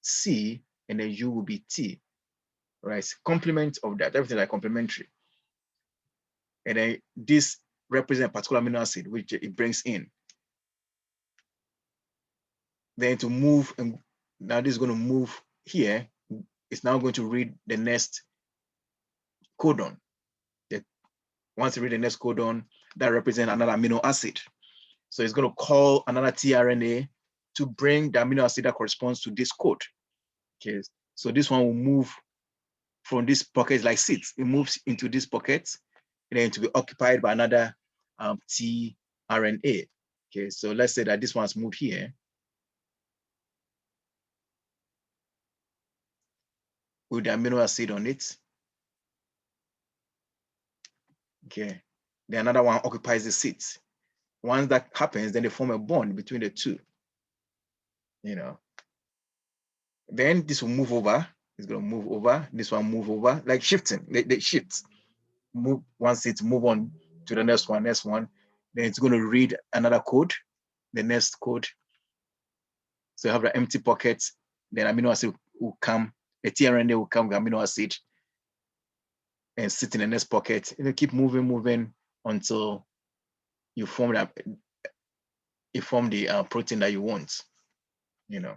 C, and then U will be T, right? Complement of that, everything like complementary. And then this represents a particular amino acid, which it brings in. Then to move, and now this is going to move here. It's now going to read the next codon. Once you read the next codon, that represents another amino acid. So it's going to call another tRNA to bring the amino acid that corresponds to this code. Okay, so this one will move from this pocket like seeds. It moves into this pocket, and then to be occupied by another tRNA. Okay, so let's say that this one's moved here. With the amino acid on it. Okay, then another one occupies the seat. Once that happens, then they form a bond between the two. You know, then this will move over. It's going to move over. This one move over, like shifting. They shift. Move once it's move on to the next one. Then it's going to read another code, the next code. So you have the empty pocket. Then amino acid will come. The tRNA will come with amino acid and sit in the next pocket. You keep moving until you form that. You form the protein that you want. You know,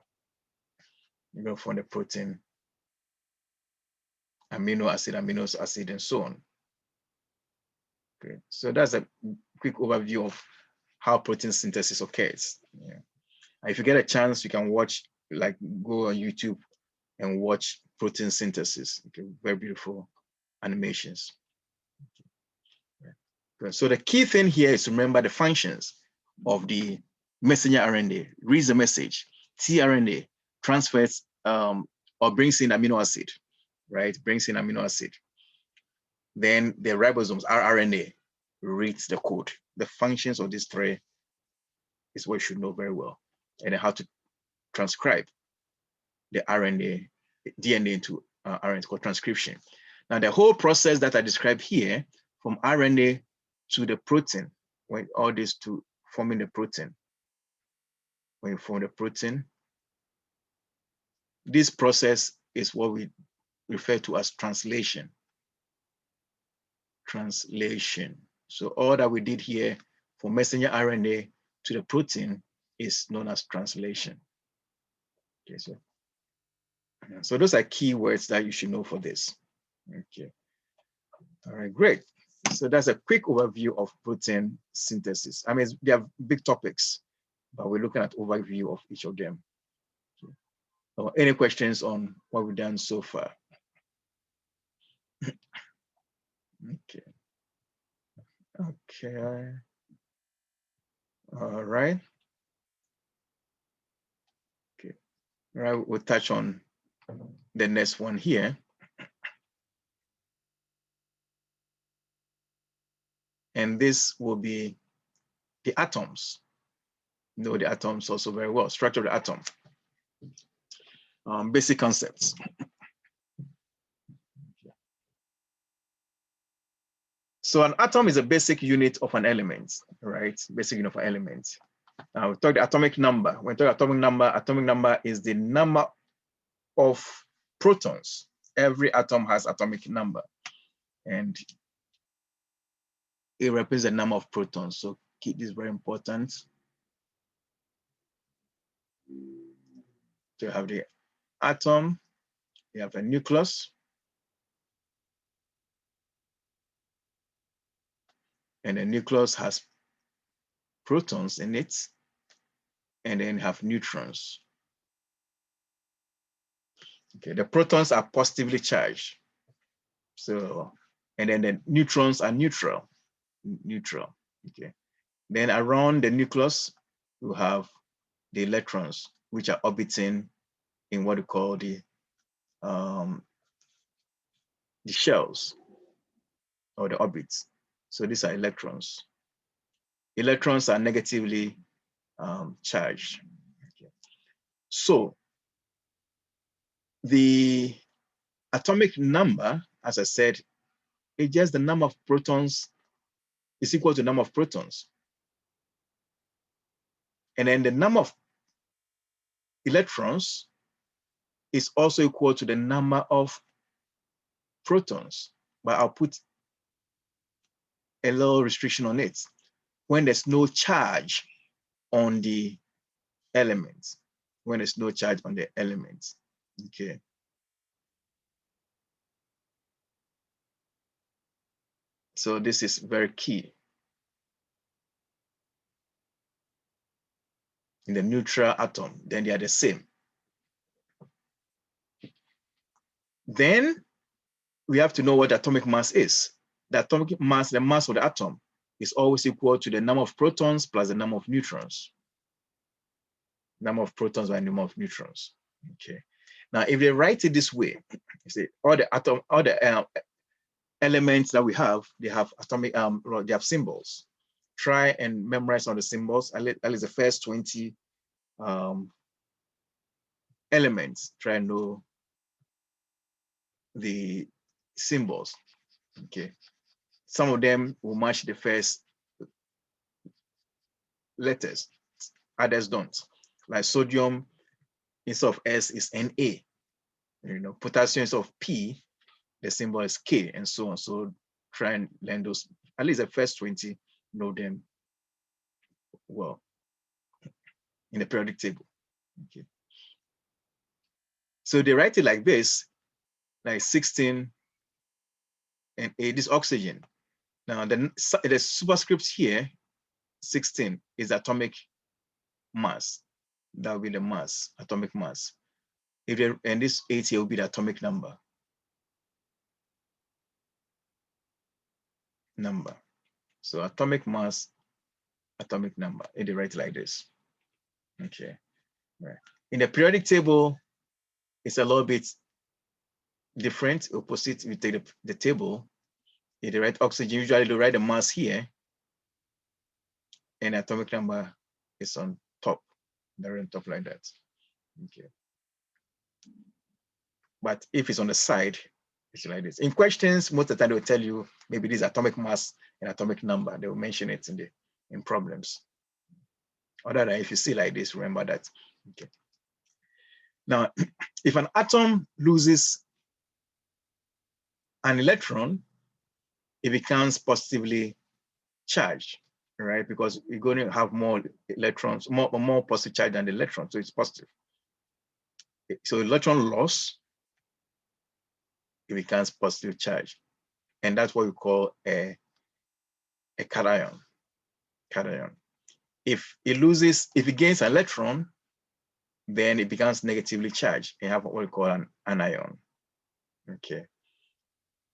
you go for the protein, amino acid, and so on. Okay, so that's a quick overview of how protein synthesis occurs. Yeah. If you get a chance, you can watch, like go on YouTube and watch protein synthesis. Okay, very beautiful animations. Okay. So the key thing here is to remember the functions of the messenger RNA. Reads the message, tRNA transfers or brings in amino acid, right? Brings in amino acid. Then the ribosomes, rRNA, reads the code. The functions of these 3 is what you should know very well, and then how to transcribe the RNA, DNA into RNA, called transcription. Now, the whole process that I described here, from RNA to the protein, when all this to forming the protein, when you form the protein, this process is what we refer to as translation. translation. So all that we did here for messenger RNA to the protein is known as translation. Okay, so those are keywords that you should know for this. Okay. All right, great. So that's a quick overview of protein synthesis. I mean, they have big topics, but we're looking at overview of each of them. So, any questions on what we've done so far? Okay. Okay. All right. Okay. All right, we'll touch on the next one here. And this will be the atoms. You know the atoms also very well, structure of the atom. Basic concepts. So an atom is a basic unit of an element, right? Basic unit of an element. Now we talk the atomic number. When we talk atomic number is the number of protons. Every atom has atomic number, and it represents the number of protons. So keep this very important. So you have the atom, you have a nucleus, and the nucleus has protons in it, and then have neutrons. Okay, the protons are positively charged. So, and then the neutrons are neutral. Okay. Then around the nucleus, you have the electrons, which are orbiting in what we call the shells or the orbits. So these are electrons. Electrons are negatively charged. Okay. So the atomic number, as I said, it's just the number of protons is equal to the number of protons. And then the number of electrons is also equal to the number of protons. But I'll put a little restriction on it. When there's no charge on the elements, when there's no charge on the elements, okay. So this is very key. In the neutral atom, then they are the same. Then we have to know what the atomic mass is. The atomic mass, the mass of the atom, is always equal to the number of protons plus the number of neutrons. Number of protons by number of neutrons. Okay. Now, if they write it this way, you see all the elements that we have, they have atomic, they have symbols. Try and memorize all the symbols. At least the first 20 elements. Try and know the symbols. Okay. Some of them will match the first letters, others don't. Like sodium, instead of S is Na. You know, potassium instead of P, the symbol is K, and so on. So try and learn those, at least the first 20, know them well in the periodic table. Okay. So they write it like this, like 16 and 8, this oxygen. Now the superscript here, 16, is atomic mass. That will be the mass, atomic mass. And this 8 here will be the atomic number. So atomic mass, atomic number. They write it like this. Okay. Right. In the periodic table, it's a little bit different. Opposite, you take the table. If they write oxygen, usually they write the mass here, and atomic number is on top. They're on top like that. Okay. But if it's on the side, it's like this. In questions, most of the time they'll tell you maybe this atomic mass and atomic number. They will mention it in problems. Other than if you see like this, remember that. Okay. Now, if an atom loses an electron, it becomes positively charged, right? Because you're going to have more electrons, more positive charge than the electron, so it's positive. So electron loss, it becomes positive charge. And that's what we call a cation. If it gains an electron, then it becomes negatively charged. You have what we call an anion. Okay.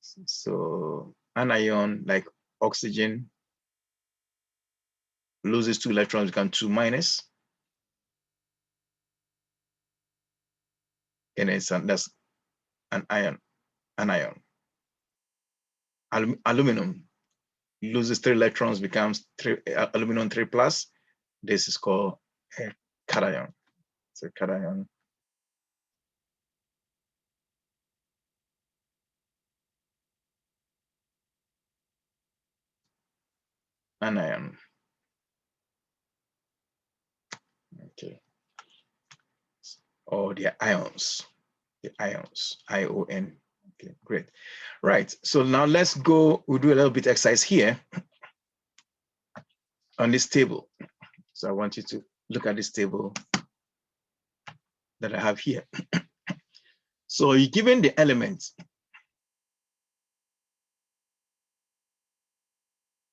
So anion, like oxygen, loses 2 electrons, become 2 minus. And that's an anion. Aluminum loses 3 electrons, becomes aluminum 3 plus. This is called a cation. So cation. Anion. Okay. Or the ions. The ions. ION. Okay, great. Right. So now let's go. We'll do a little bit exercise here on this table. So I want you to look at this table that I have here. So you're given the elements,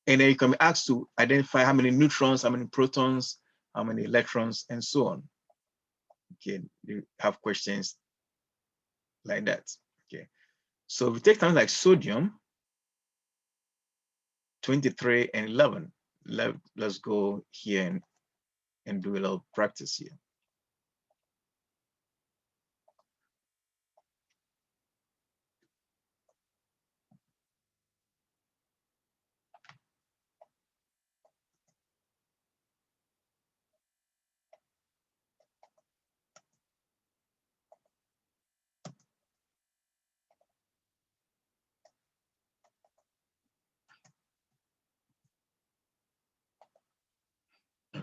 and then you can be asked to identify how many neutrons, how many protons, how many electrons, and so on. Okay, you have questions like that. Okay, so if we take something like sodium, 23 and 11. Let's go here and do a little practice here.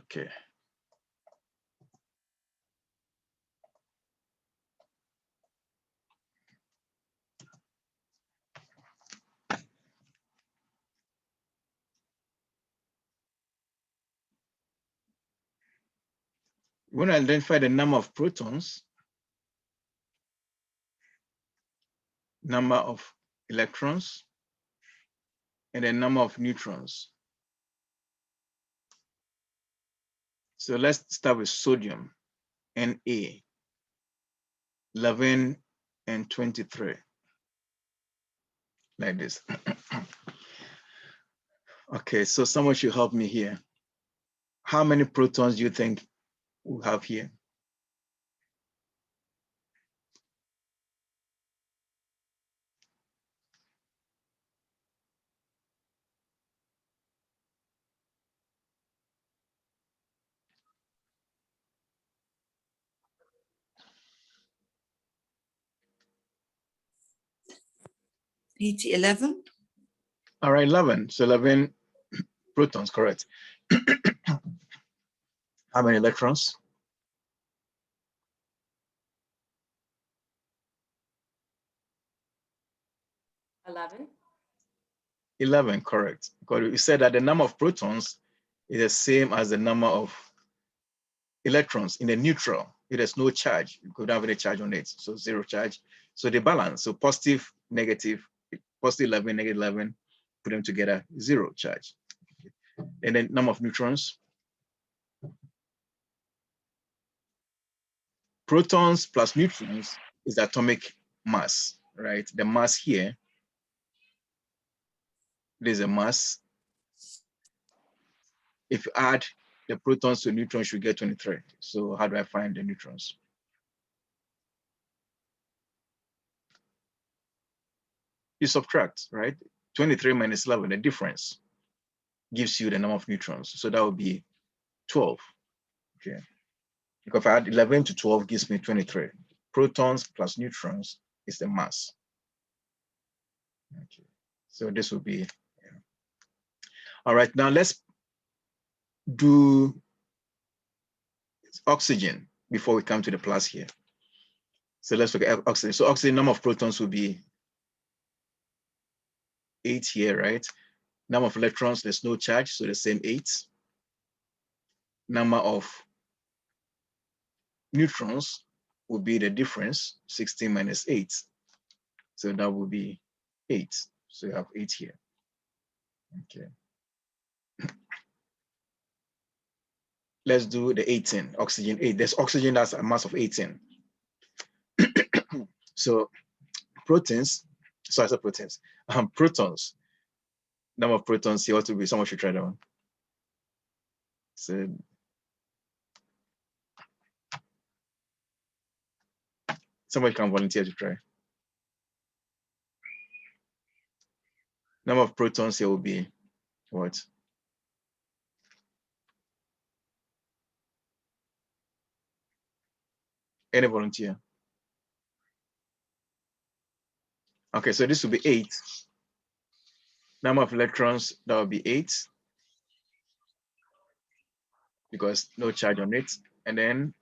Okay. We want to identify the number of protons, number of electrons, and the number of neutrons. So let's start with sodium, Na, 11 and 23, like this. Okay, so someone should help me here. How many protons do you think we have here?
It's 11.
All right, 11. So 11 protons, correct. How many electrons?
11.
11, correct. Because we said that the number of protons is the same as the number of electrons in the neutral. It has no charge. You could have any charge on it, so 0 charge. So they balance. So positive, negative, positive 11, negative 11, put them together, 0 charge. And then number of neutrons. Protons plus neutrons is the atomic mass, right? The mass here, there's a mass. If you add the protons to neutrons, you get 23. So how do I find the neutrons? You subtract, right? 23 minus 11, the difference gives you the number of neutrons. So that would be 12, okay? Because if I add 11 to 12 gives me 23. Protons plus neutrons is the mass. Okay, so this will be, yeah. All right, now let's do oxygen before we come to the plus here. So let's look at oxygen. So oxygen, number of protons will be 8 here, right? Number of electrons, there's no charge, so the same 8. Number of neutrons will be the difference, 16 minus 8. So that will be 8. So you have 8 here. Okay. Let's do the 18, oxygen 8. There's oxygen that's a mass of 18. So proteins, so I said proteins, protons, number of protons here ought to be, someone should try that one. So somebody can volunteer to try. Number of protons here will be what? Any volunteer? Okay, so this will be 8. Number of electrons, that will be 8 because no charge on it. And then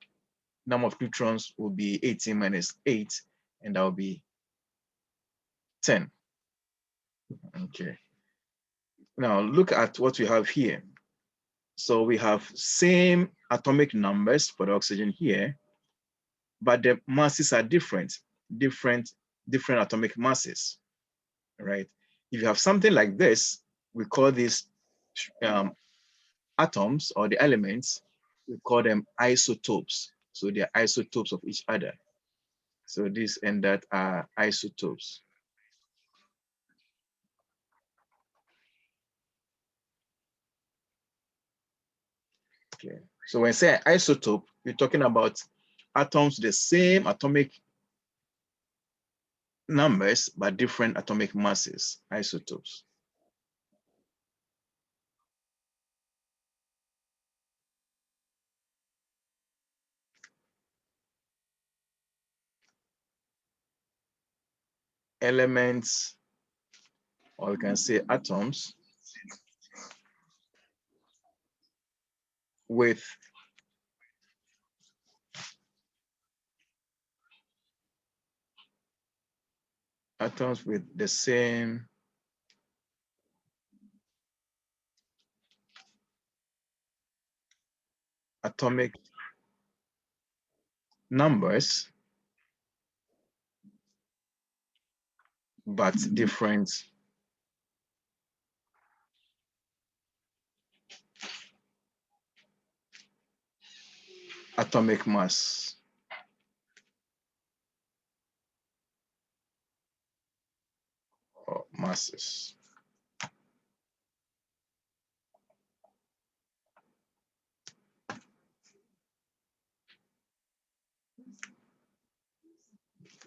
number of neutrons will be 18 minus 8, and that will be 10. Okay. Now look at what we have here. So we have same atomic numbers for the oxygen here, but the masses are different atomic masses, right? If you have something like this, we call these atoms or the elements, we call them isotopes. So they are isotopes of each other. So this and that are isotopes. Okay. So when I say isotope, we're talking about atoms, the same atomic numbers, but different atomic masses, isotopes. Elements, or we can say atoms, with the same atomic numbers, but different atomic mass. Or masses.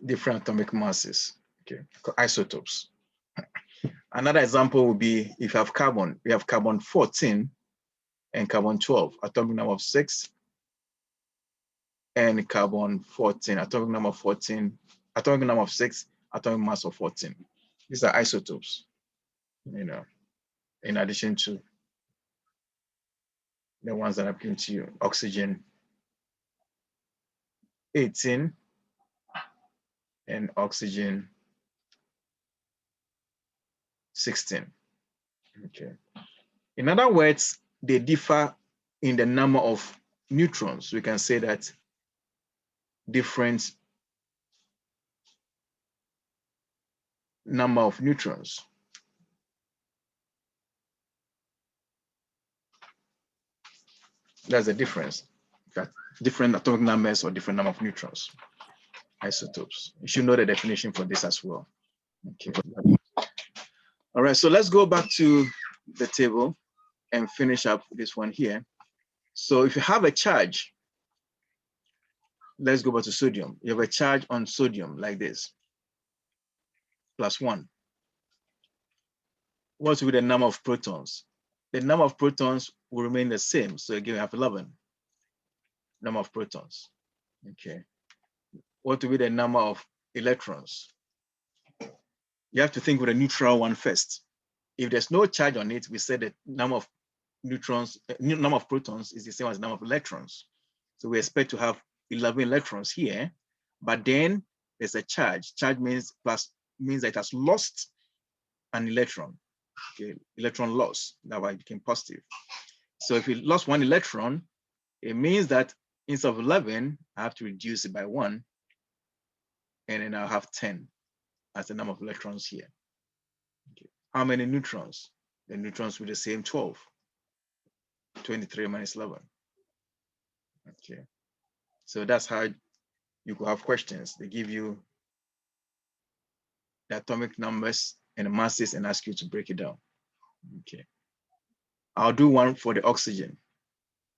Different atomic masses, okay, isotopes. Another example would be if you have carbon, we have carbon 14 and carbon 12, atomic number of 6, and carbon 14, atomic number of 14, atomic number of 6, atomic mass of 14. These are isotopes, you know, in addition to the ones that I've given to you, oxygen 18 and oxygen 16. Okay. In other words, they differ in the number of neutrons. We can say that different number of neutrons. That's the difference. Different atomic numbers or different number of neutrons, isotopes. You should know the definition for this as well. Okay. All right, so let's go back to the table and finish up this one here. So if you have a charge, let's go back to sodium. You have a charge on sodium like this, +1. What will be the number of protons? The number of protons will remain the same. So again, we have 11, number of protons. Okay. What will be the number of electrons? You have to think with a neutral one first. If there's no charge on it, we said the number of neutrons, number of protons is the same as the number of electrons. So we expect to have 11 electrons here, but then there's a charge. Charge means that it has lost an electron. Okay, electron loss. That's why it became positive. So if it lost 1 electron, it means that instead of 11, I have to reduce it by 1, and then I'll have 10 as the number of electrons here. Okay. How many neutrons? The neutrons with the same 12. 23 minus 11. Okay. So that's how you could have questions. They give you the atomic numbers and the masses and ask you to break it down. Okay. I'll do one for the oxygen.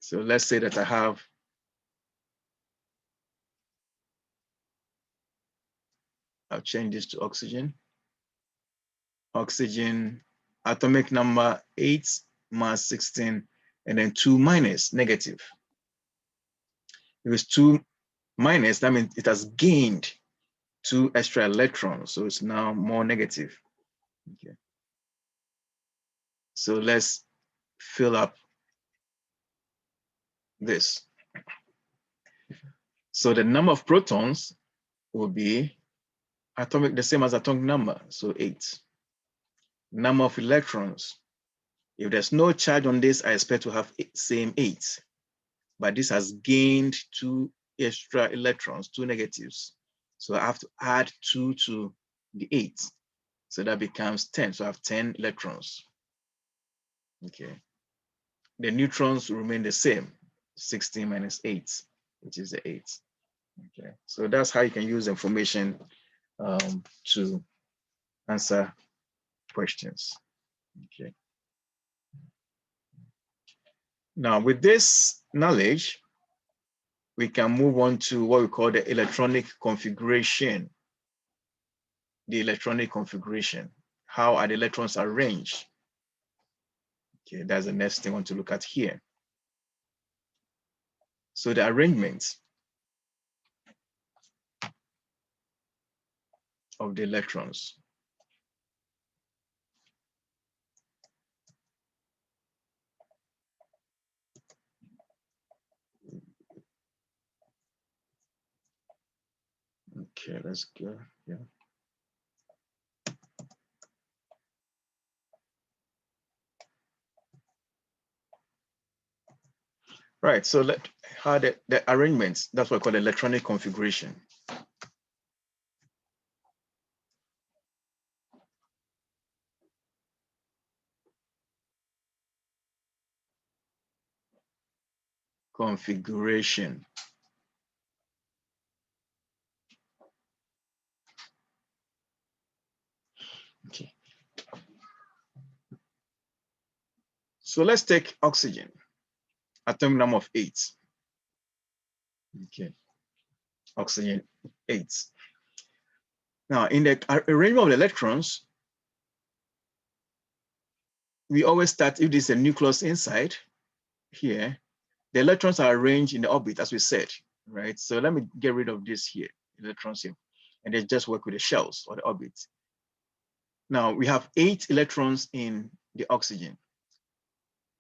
So let's say that I have I'll change this to oxygen. Oxygen, atomic number 8, mass 16, and then 2 minus, negative. If it's 2 minus, that means it has gained 2 extra electrons, so it's now more negative. Okay. So let's fill up this. So the number of protons will be atomic, the same as atomic number, so 8. Number of electrons, if there's no charge on this, I expect to have same 8, but this has gained 2 extra electrons, 2 negatives. So I have to add 2 to the 8. So that becomes 10. So I have 10 electrons. Okay. The neutrons remain the same, 16 minus 8, which is the 8. Okay. So that's how you can use information to answer questions. Okay. Now, with this knowledge, we can move on to what we call the electronic configuration. The electronic configuration. How are the electrons arranged? Okay, that's the next thing I want to look at here. So the arrangement of the electrons. Okay, let's go here. Right, so how the arrangements, that's what I call electronic configuration. Configuration. Okay. So let's take oxygen, atomic number of 8. Okay, oxygen 8. Now, in the arrangement of the electrons, we always start, if there's a nucleus inside here, the electrons are arranged in the orbit, as we said, right? So let me get rid of this here, electrons here, and they just work with the shells or the orbit. Now, we have 8 electrons in the oxygen.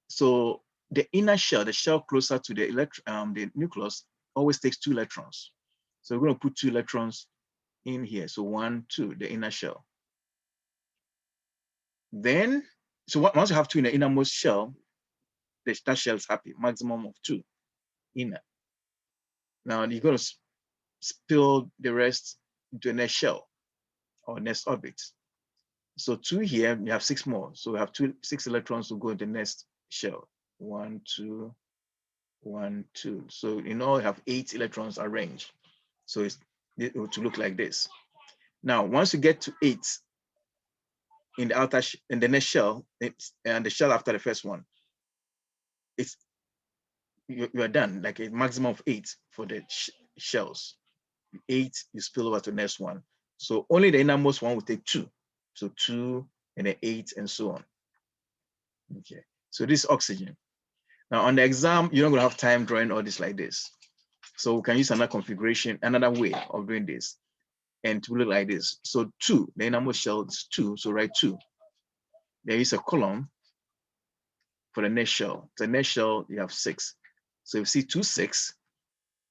So the inner shell, the shell closer to the nucleus, always takes 2 electrons. So we're going to put 2 electrons in here. So 1, 2, the inner shell. Then, so once you have 2 in the innermost shell, that shell is happy, maximum of 2 inner. Now you're going to spill the rest into the next shell or next orbit. So 2 here, you have 6 more. So we have 6 electrons to go into the next shell. 1, 2, 1, 2. So in all, you have 8 electrons arranged. So it will look like this. Now, once you get to 8 in the outer in the next shell, and the shell after the first one, you are done, like a maximum of 8 for the shells. 8, you spill over to the next one. So only the innermost one will take 2. So 2 and then 8 and so on. Okay, so this is oxygen. Now on the exam, you're not going to have time drawing all this like this. So we can use another configuration, another way of doing this, and to look like this. So 2, the innermost shell is 2, so write 2. There is a column for the next shell. The next shell, you have 6. So you see 2, 6.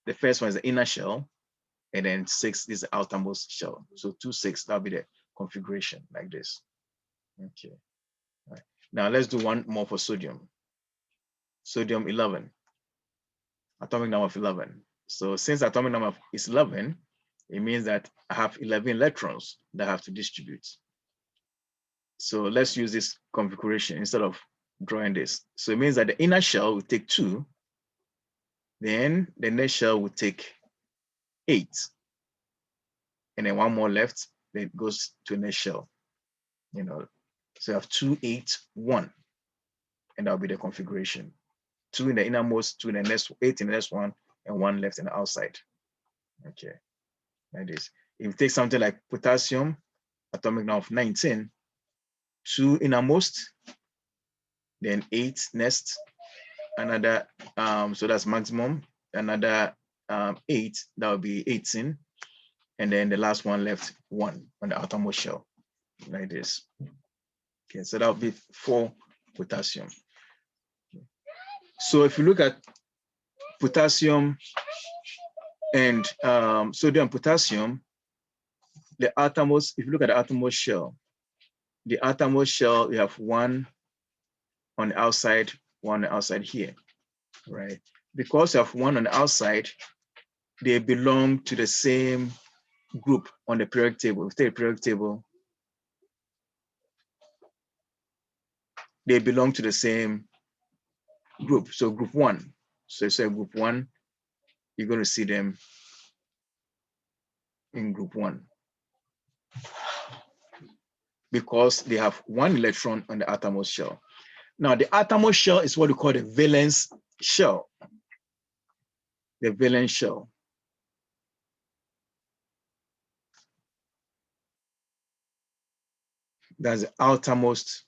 The first one is the inner shell, and then 6 is the outermost shell. So 2, 6, that'll be the configuration like this. Okay. All right. Now let's do one more for sodium. Sodium 11. Atomic number of 11. So since atomic number is 11, it means that I have 11 electrons that I have to distribute. So let's use this configuration instead of drawing this. So it means that the inner shell will take 2, then the next shell will take 8, and then one more left, then it goes to the next shell. You know, so you have 2, 8, 1, and that'll be the configuration. 2 in the innermost, 2 in the next, 8 in the next one, and 1 left in the outside. Okay, like this. If you take something like potassium, atomic number of 19, 2 innermost, then 8 next, another, so that's maximum, another 8, that would be 18, and then the last one left 1 on the outermost shell, like this. Okay, so that would be 4 potassium. So if you look at potassium and sodium and potassium, the outermost, if you look at the outermost shell, the outermost shell, you have 1 on the outside, 1 on the outside here, right? Because you have 1 on the outside, they belong to the same group on the periodic table. If you take a periodic table, they belong to the same group. So group 1. So you say group 1, you're going to see them in group 1 because they have 1 electron on the outermost shell. Now, the outermost shell is what we call the valence shell. The valence shell. That's the outermost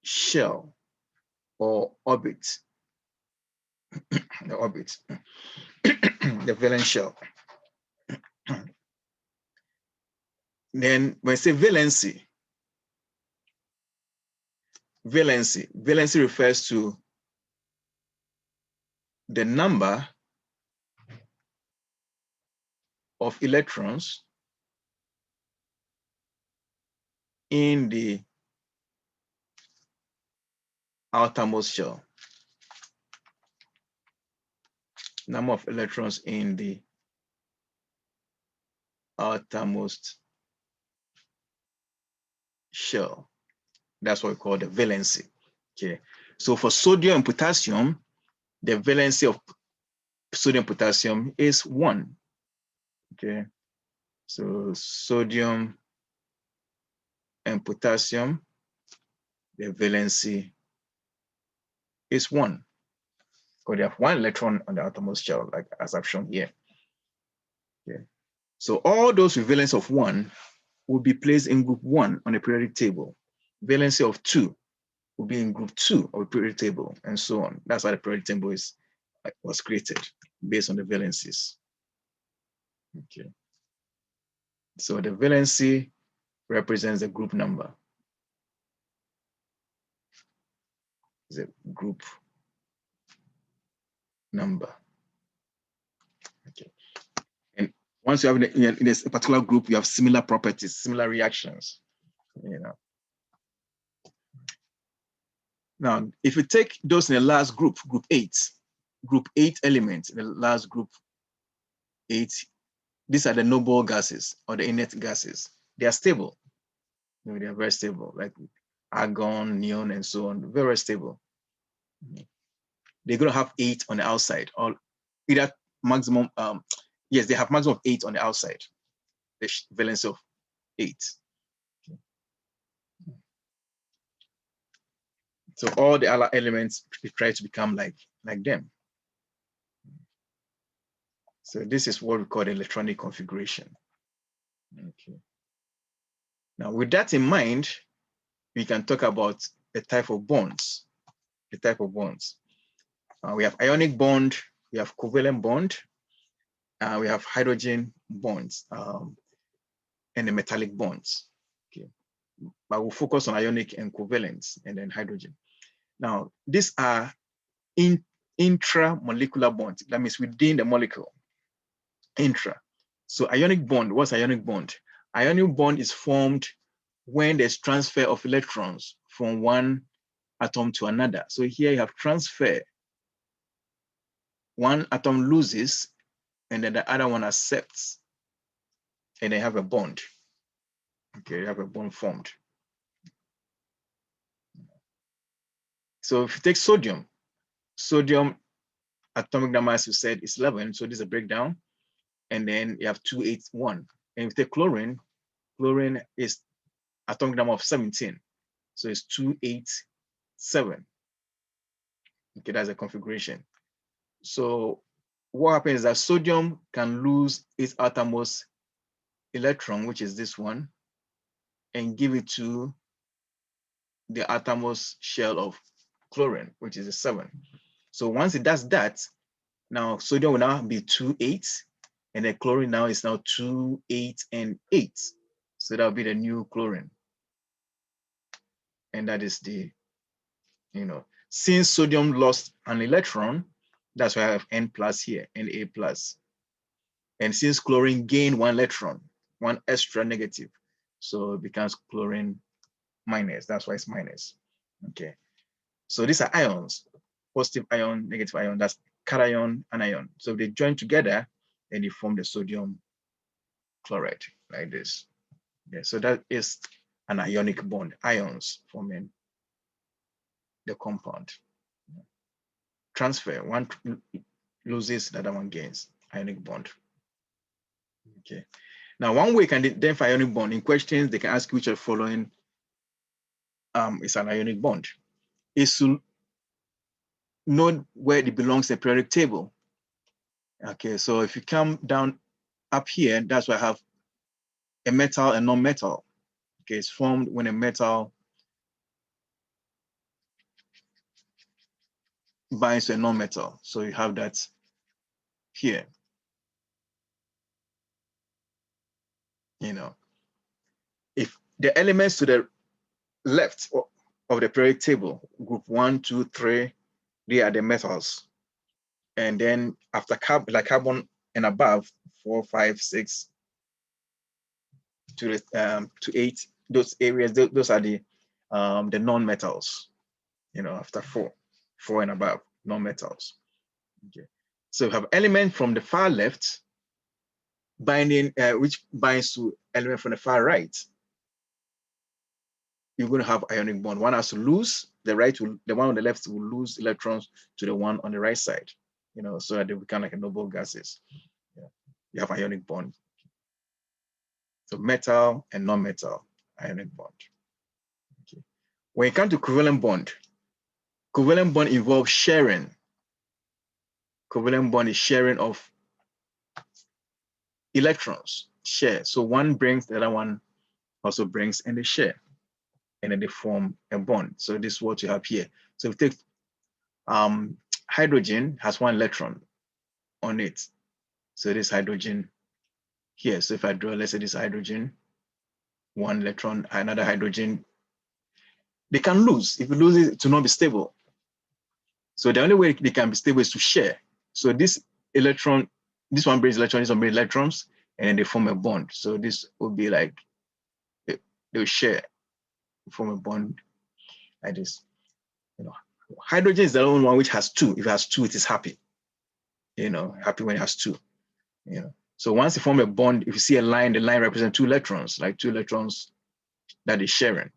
shell or orbit. The orbit, the valence shell. Then when I say valency, valency refers to the number of electrons in the outermost shell. Number of electrons in the outermost shell. That's what we call the valency. Okay. So for sodium and potassium, the valency of sodium and potassium is 1. Okay. So sodium and potassium, the valency is 1. Because they have 1 electron on the outermost shell, like as I've shown here. Okay. So all those with valence of 1 will be placed in group 1 on the periodic table. Valency of 2 will be in group 2 of the periodic table, and so on. That's why the periodic table was created based on the valencies. Okay. So the valency represents the group number. The group number. Okay. And once you have in a particular group, you have similar properties, similar reactions. You know. Now, if you take those in the last group, group 8 elements in the last group 8, these are the noble gases or the inert gases. They are stable. You know, they are very stable, like argon, neon, and so on, very stable. They're going to have 8 on the outside, or either maximum, yes, they have maximum of 8 on the outside, the valence of 8. So all the other elements try to become like them. So this is what we call the electronic configuration. Okay. Now, with that in mind, we can talk about the type of bonds. The type of bonds. We have ionic bond, we have covalent bond, we have hydrogen bonds, and the metallic bonds. Okay. But we'll focus on ionic and covalent, and then hydrogen. Now, these are intramolecular bonds. That means within the molecule. Intra. So ionic bond, what's ionic bond? Ionic bond is formed when there's transfer of electrons from one atom to another. So here you have transfer. One atom loses, and then the other one accepts, and they have a bond. Okay, you have a bond formed. So if you take sodium atomic number, as you said, is 11. So this is a breakdown. And then you have 281. And if you take chlorine is atomic number of 17. So it's 287. Okay, that's a configuration. So what happens is that sodium can lose its outermost electron, which is this one, and give it to the outermost shell of chlorine, which is a 7. So once it does that, now sodium will now be 2, 8, and the chlorine now is now 2, 8, and 8. So that'll be the new chlorine. And that is the, since sodium lost an electron, that's why I have N plus here, Na plus. And since chlorine gained 1 electron, 1 extra negative, so it becomes chlorine minus. That's why it's minus. Okay. So these are ions, positive ion, negative ion. That's cation and ion. So they join together and they form the sodium chloride like this. Yeah, so that is an ionic bond, ions forming the compound. Transfer, one loses, the other one gains, ionic bond. Okay. Now, one way you can identify ionic bond in questions, they can ask which of the following is an ionic bond. Is to know where it belongs in the periodic table. Okay, so if you come down up here, that's why I have a metal and non-metal. Okay, it's formed when a metal binds to a non-metal. So you have that here. If the elements to the left of the periodic table, group 1, 2, 3, they are the metals. And then after carbon and above, 4, 5, 6 to 8, those areas, those are the non-metals. After 4 and above, non-metals. Okay. So we have element from the far left binding, which binds to element from the far right. You're going to have ionic bond. One has to lose, the one on the left will lose electrons to the one on the right side, so that they become like a noble gases. Yeah. You have ionic bond. So metal and non-metal ionic bond. Okay. When it comes to covalent bond involves sharing. Covalent bond is sharing of electrons, share. So one brings, the other one also brings, and they share. And then they form a bond. So this is what you have here. So if you take hydrogen has 1 electron on it. So this hydrogen here. So if I draw, let's say this hydrogen, 1 electron, another hydrogen, they can lose. If you lose it, to not be stable. So the only way they can be stable is to share. So this electron, this one brings electrons, this one brings electrons, and then they form a bond. So this would be like, they'll share, form a bond like this. Hydrogen is the only one which has 2. If it has 2, it is happy. Happy when it has 2. So once you form a bond, if you see a line, the line represents 2 electrons, like 2 electrons that is sharing.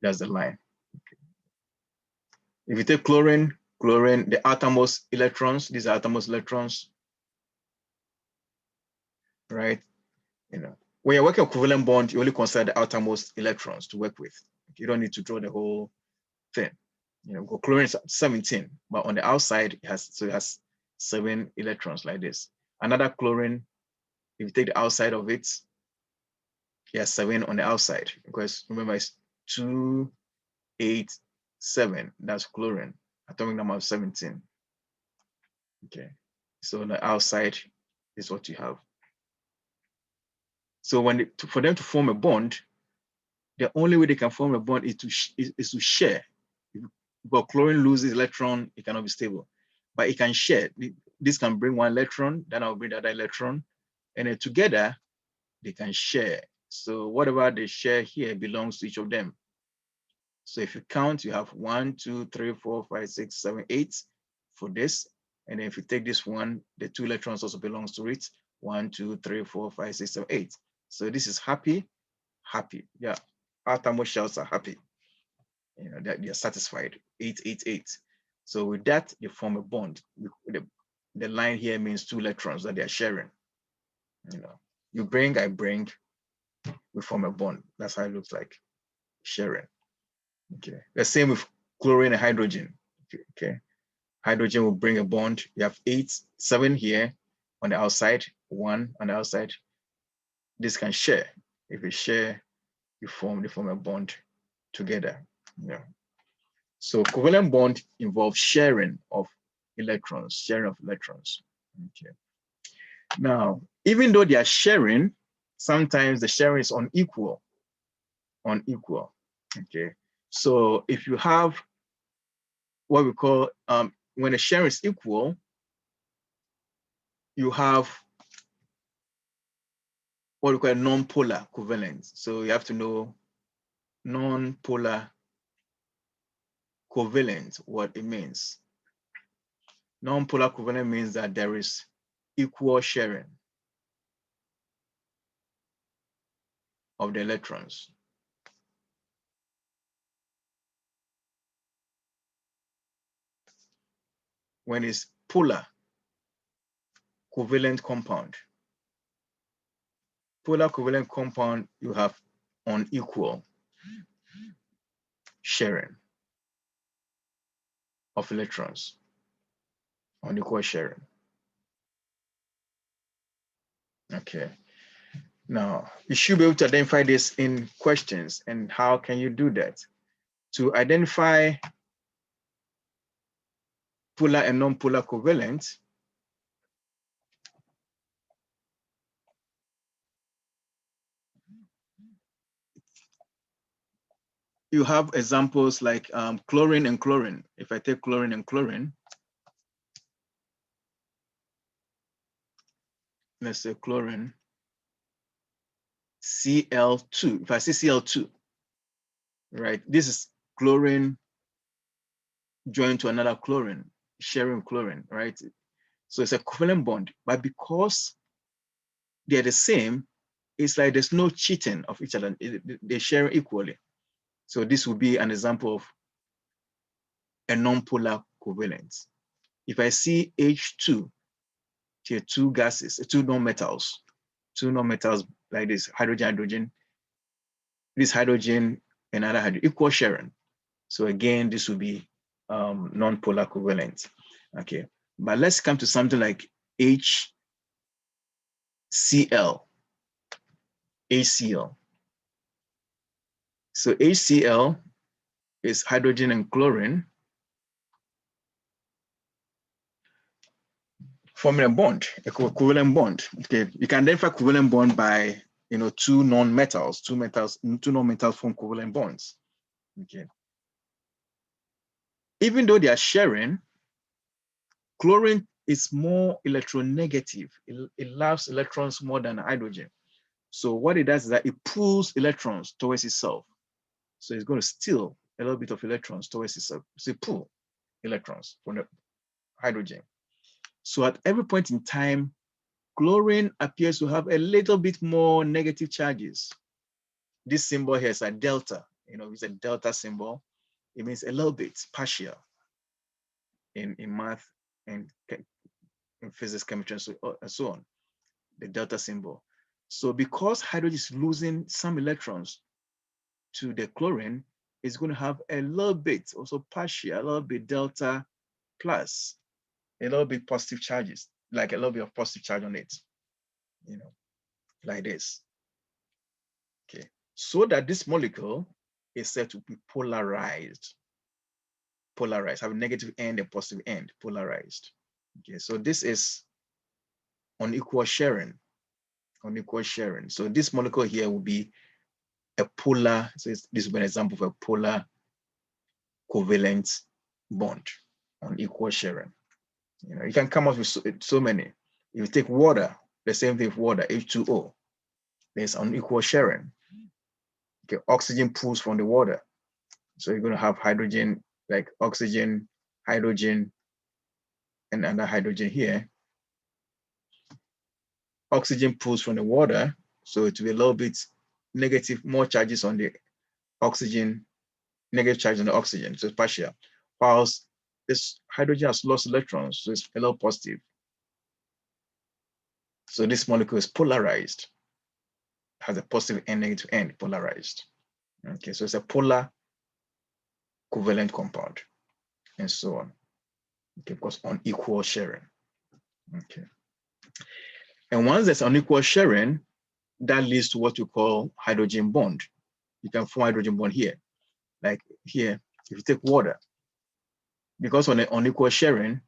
That's the line. Okay. If you take chlorine, the outermost electrons, these are outermost electrons, right? When you're working a covalent bond, you only consider the outermost electrons to work with. You don't need to draw the whole thing. Chlorine is 17, but on the outside it has 7 electrons like this. Another chlorine, if you take the outside of it, it has 7 on the outside, because remember it's 2, 8, 7. That's chlorine, atomic number of 17. Okay, so on the outside is what you have. So for them to form a bond, the only way they can form a bond is to share. But chlorine loses electron, it cannot be stable. But it can share. This can bring 1 electron, then I'll bring the other electron, and then together they can share So whatever they share here belongs to each of them. So if you count, you have 1, 2, 3, 4, 5, 6, 7, 8 for this. And then if you take this one, the 2 electrons also belongs to it. 1, 2, 3, 4, 5, 6, 7, 8. So this is happy, happy. Yeah, outermost shells are happy. You know, that they are satisfied. 8, 8, 8. So with that, they form a bond. The line here means 2 electrons that they are sharing. You know, you bring, I bring, we form a bond. That's how it looks like, sharing. Okay, the same with chlorine and hydrogen. Okay, hydrogen will bring a bond. You have 8, 7 here on the outside, 1 on the outside. This can share. If you share, they form a bond together. Yeah. So covalent bond involves sharing of electrons, Okay. Now, even though they are sharing, sometimes the sharing is unequal. Okay. So if you have what we call, when the sharing is equal, you have what we call a non-polar covalent. So you have to know non-polar covalent, what it means. Non-polar covalent means that there is equal sharing of the electrons. When it's polar covalent compound, you have unequal sharing of electrons, unequal sharing. Okay. Now, you should be able to identify this in questions. And how can you do that? To identify polar and non-polar covalent, you have examples like chlorine and chlorine. If I take chlorine and chlorine, let's say chlorine, Cl2. If I say Cl2, right, this is chlorine joined to another chlorine, sharing chlorine, right? So it's a covalent bond, but because they're the same, it's like there's no cheating of each other. They share equally. So this would be an example of a non-polar covalent. If I see H2, here two gases, two non-metals like this, hydrogen, this hydrogen, another hydrogen, equal sharing. So again, this will be non-polar covalent. Okay, but let's come to something like HCl. So HCl is hydrogen and chlorine forming a bond, a covalent bond. Okay, you can identify covalent bond by two non-metals form covalent bonds. Okay. Even though they are sharing, chlorine is more electronegative. It loves electrons more than hydrogen. So what it does is that it pulls electrons towards itself. So it's going to steal a little bit of electrons towards itself. So it pull electrons from the hydrogen. So at every point in time, chlorine appears to have a little bit more negative charges. This symbol here is a delta. It's a delta symbol. It means a little bit, partial in math and in physics, chemistry, and so on, the delta symbol. So because hydrogen is losing some electrons to the chlorine, it's going to have a little bit, also partial, a little bit delta plus, a little bit positive charges, like a little bit of positive charge on it, like this. Okay, so that this molecule is said to be polarized, have a negative end and positive end, polarized. Okay, so this is unequal sharing. So this molecule here will be a polar, so this will be an example of a polar covalent bond, unequal sharing. You can come up with so many. If you take water, the same thing with water, H2O. there's unequal sharing. Okay, oxygen pulls from the water. So you're going to have hydrogen, like oxygen, hydrogen, and another hydrogen here. Oxygen pulls from the water, so it will be a little bit negative, more charges on the oxygen, negative charge on the oxygen, so it's partial. Whilst this hydrogen has lost electrons, so it's a little positive. So this molecule is polarized, has a positive and negative end, polarized. Okay, so it's a polar covalent compound, and so on. Okay, because unequal sharing. Okay. And once there's unequal sharing, that leads to what we call hydrogen bond. You can form hydrogen bond here. Like here, if you take water, because on an unequal sharing,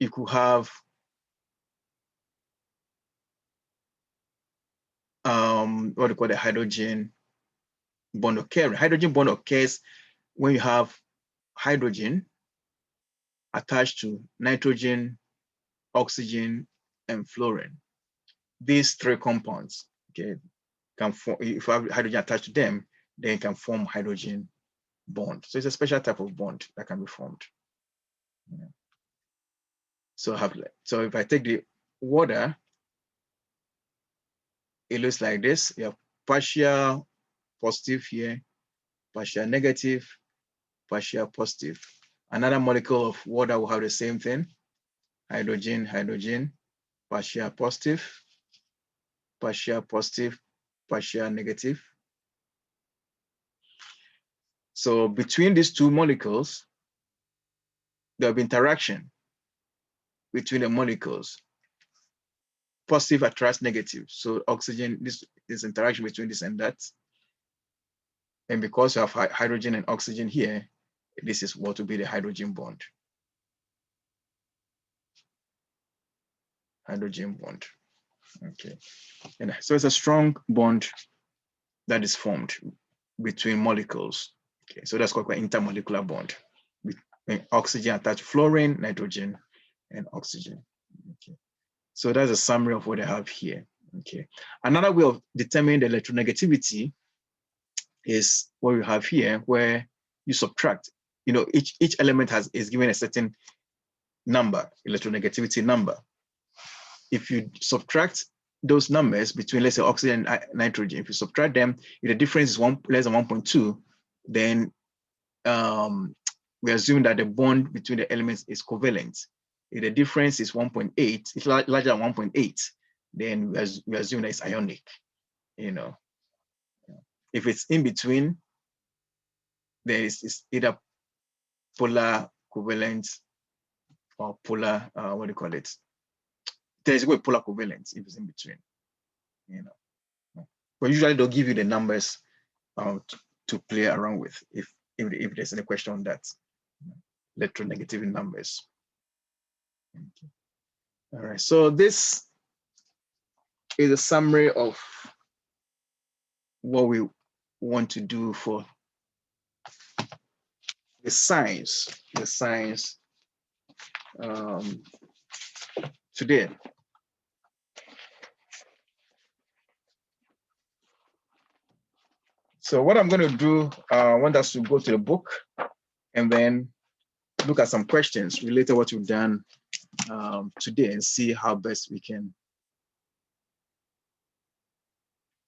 you could have what we call the hydrogen bond occurring. Hydrogen bond occurs when you have hydrogen attached to nitrogen, oxygen, and fluorine. These three compounds, okay, can form, if you have hydrogen attached to them, then it can form hydrogen bond. So it's a special type of bond that can be formed. Yeah. So if I take the water, it looks like this. You have partial positive here, partial negative, partial positive. Another molecule of water will have the same thing. Hydrogen, hydrogen, partial positive, partial positive, partial negative. So between these two molecules, there'll be interaction between the molecules. Positive attracts negative. So oxygen, this interaction between this and that. And because you have hydrogen and oxygen here, this is what will be the hydrogen bond. Hydrogen bond. Okay. And so it's a strong bond that is formed between molecules. Okay, so that's called an intermolecular bond between oxygen attached to fluorine, nitrogen, and oxygen. Okay. So that's a summary of what I have here. Okay. Another way of determining the electronegativity is what we have here, where you subtract. You know, each element is given a certain number, electronegativity number. If you subtract those numbers between, let's say, oxygen and nitrogen, if you subtract them, if the difference is less than 1.2, then we assume that the bond between the elements is covalent. If the difference is 1.8, it's larger than 1.8, then we assume that it's ionic. You know, if it's in between, then it's either polar covalent or polar, what do you call it? There's a polar covalent if it's in between. You know, but usually they'll give you the numbers to play around with if there's any question on that. Electronegativity numbers. Okay. All right, so this is a summary of what we want to do for the science today. So what I'm going to do, I want us to go to the book and then look at some questions related to what we've done today and see how best we can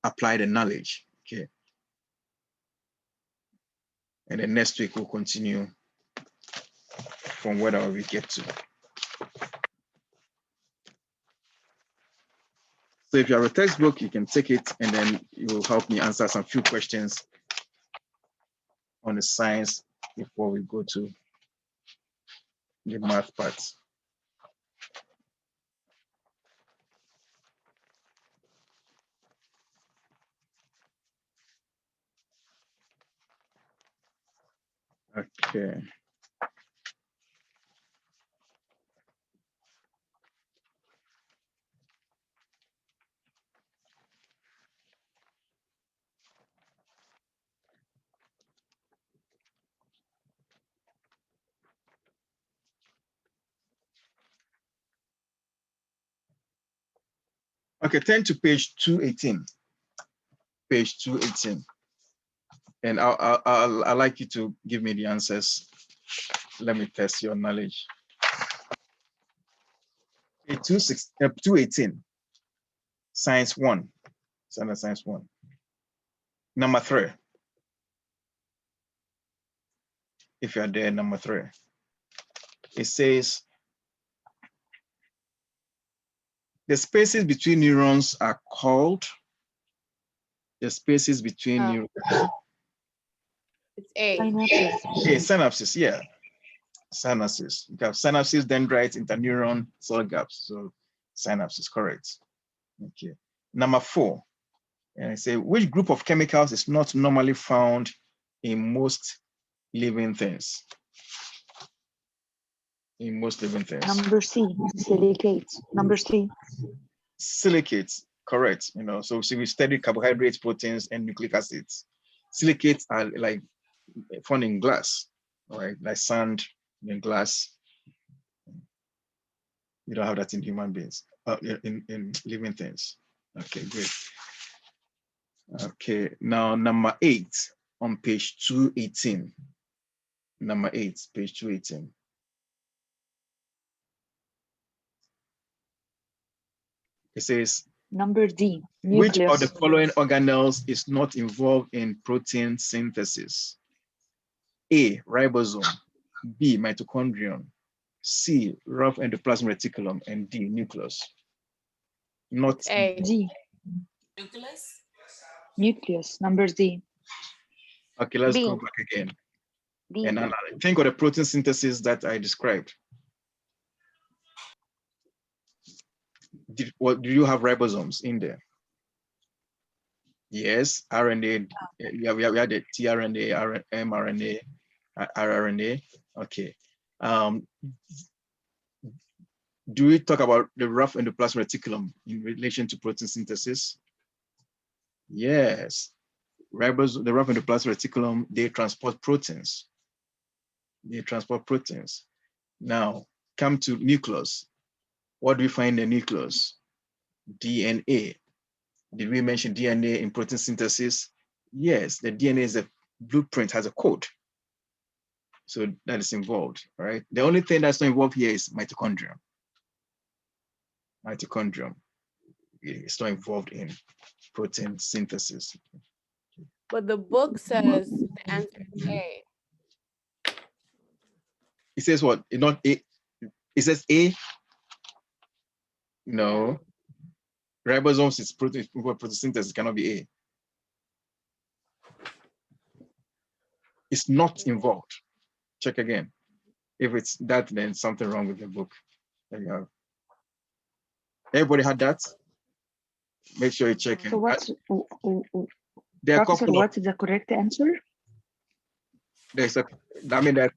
apply the knowledge. Okay. And then next week we'll continue from wherever we get to. So if you have a textbook, you can take it and then it will help me answer some few questions on the science before we go to the math part. Okay. Okay, turn to page 218. Page 218. And I'd like you to give me the answers. Let me test your knowledge. Page 218. Science 1. Science 1. Number 3. If you're there, number 3. It says, the spaces between neurons are called the spaces between neurons.
It's A.
Synapses.
Okay, synapses, yeah. Synapses. You have synapses, dendrites, interneuron, cell gaps. So synapses, correct. Okay. Number 4. And I say, which group of chemicals is not normally found in most living things? In most living things.
Number C, silicates. Number C.
Silicates, correct. You know, so we study carbohydrates, proteins, and nucleic acids. Silicates are like found in glass, all right, like sand in glass. You don't have that in human beings, in living things. Okay, great. Okay, now number 8 on page 218. Number 8, page 218. It says,
Number D,
which of the
nucleus.
following organelles is not involved in protein synthesis? A, ribosome, B, mitochondrion, C, rough endoplasmic reticulum, and D, nucleus. Not
A.
D,
Nucleus?
nucleus. Number D.
Okay, let's
B.
go back again.
D.
And think of the protein synthesis that I described. Do you have ribosomes in there? Yes, RNA. We had the tRNA, mRNA, rRNA. Okay. Do we talk about the rough endoplasmic reticulum in relation to protein synthesis? Yes. The rough endoplasmic reticulum, they transport proteins. They transport proteins. Now, come to nucleus. What do we find in the nucleus? DNA. Did we mention DNA in protein synthesis? Yes, the DNA is a blueprint, has a code. So that is involved, right? The only thing that's not involved here is mitochondrion. Mitochondrion is not involved in protein synthesis.
But the book says the answer is A.
It says what? It not A. It says A. No. Ribosomes is protein synthesis, cannot be A. It's not involved. Check again. If it's that, then something wrong with the book. There you have. Everybody had that? Make sure you check it.
So what's
There are a
Professor,
couple of,
what's the correct answer?
there are a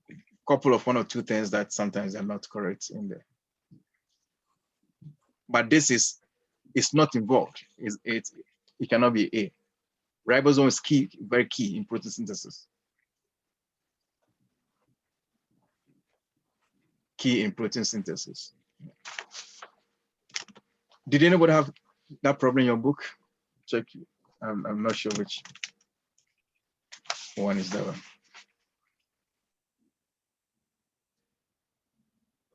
couple of 1 or 2 things that sometimes are not correct in there. But this is, it's not involved. It cannot be A. Ribosome is key, very key in protein synthesis. Key in protein synthesis. Did anybody have that problem in your book? Check. I'm not sure which one is that one.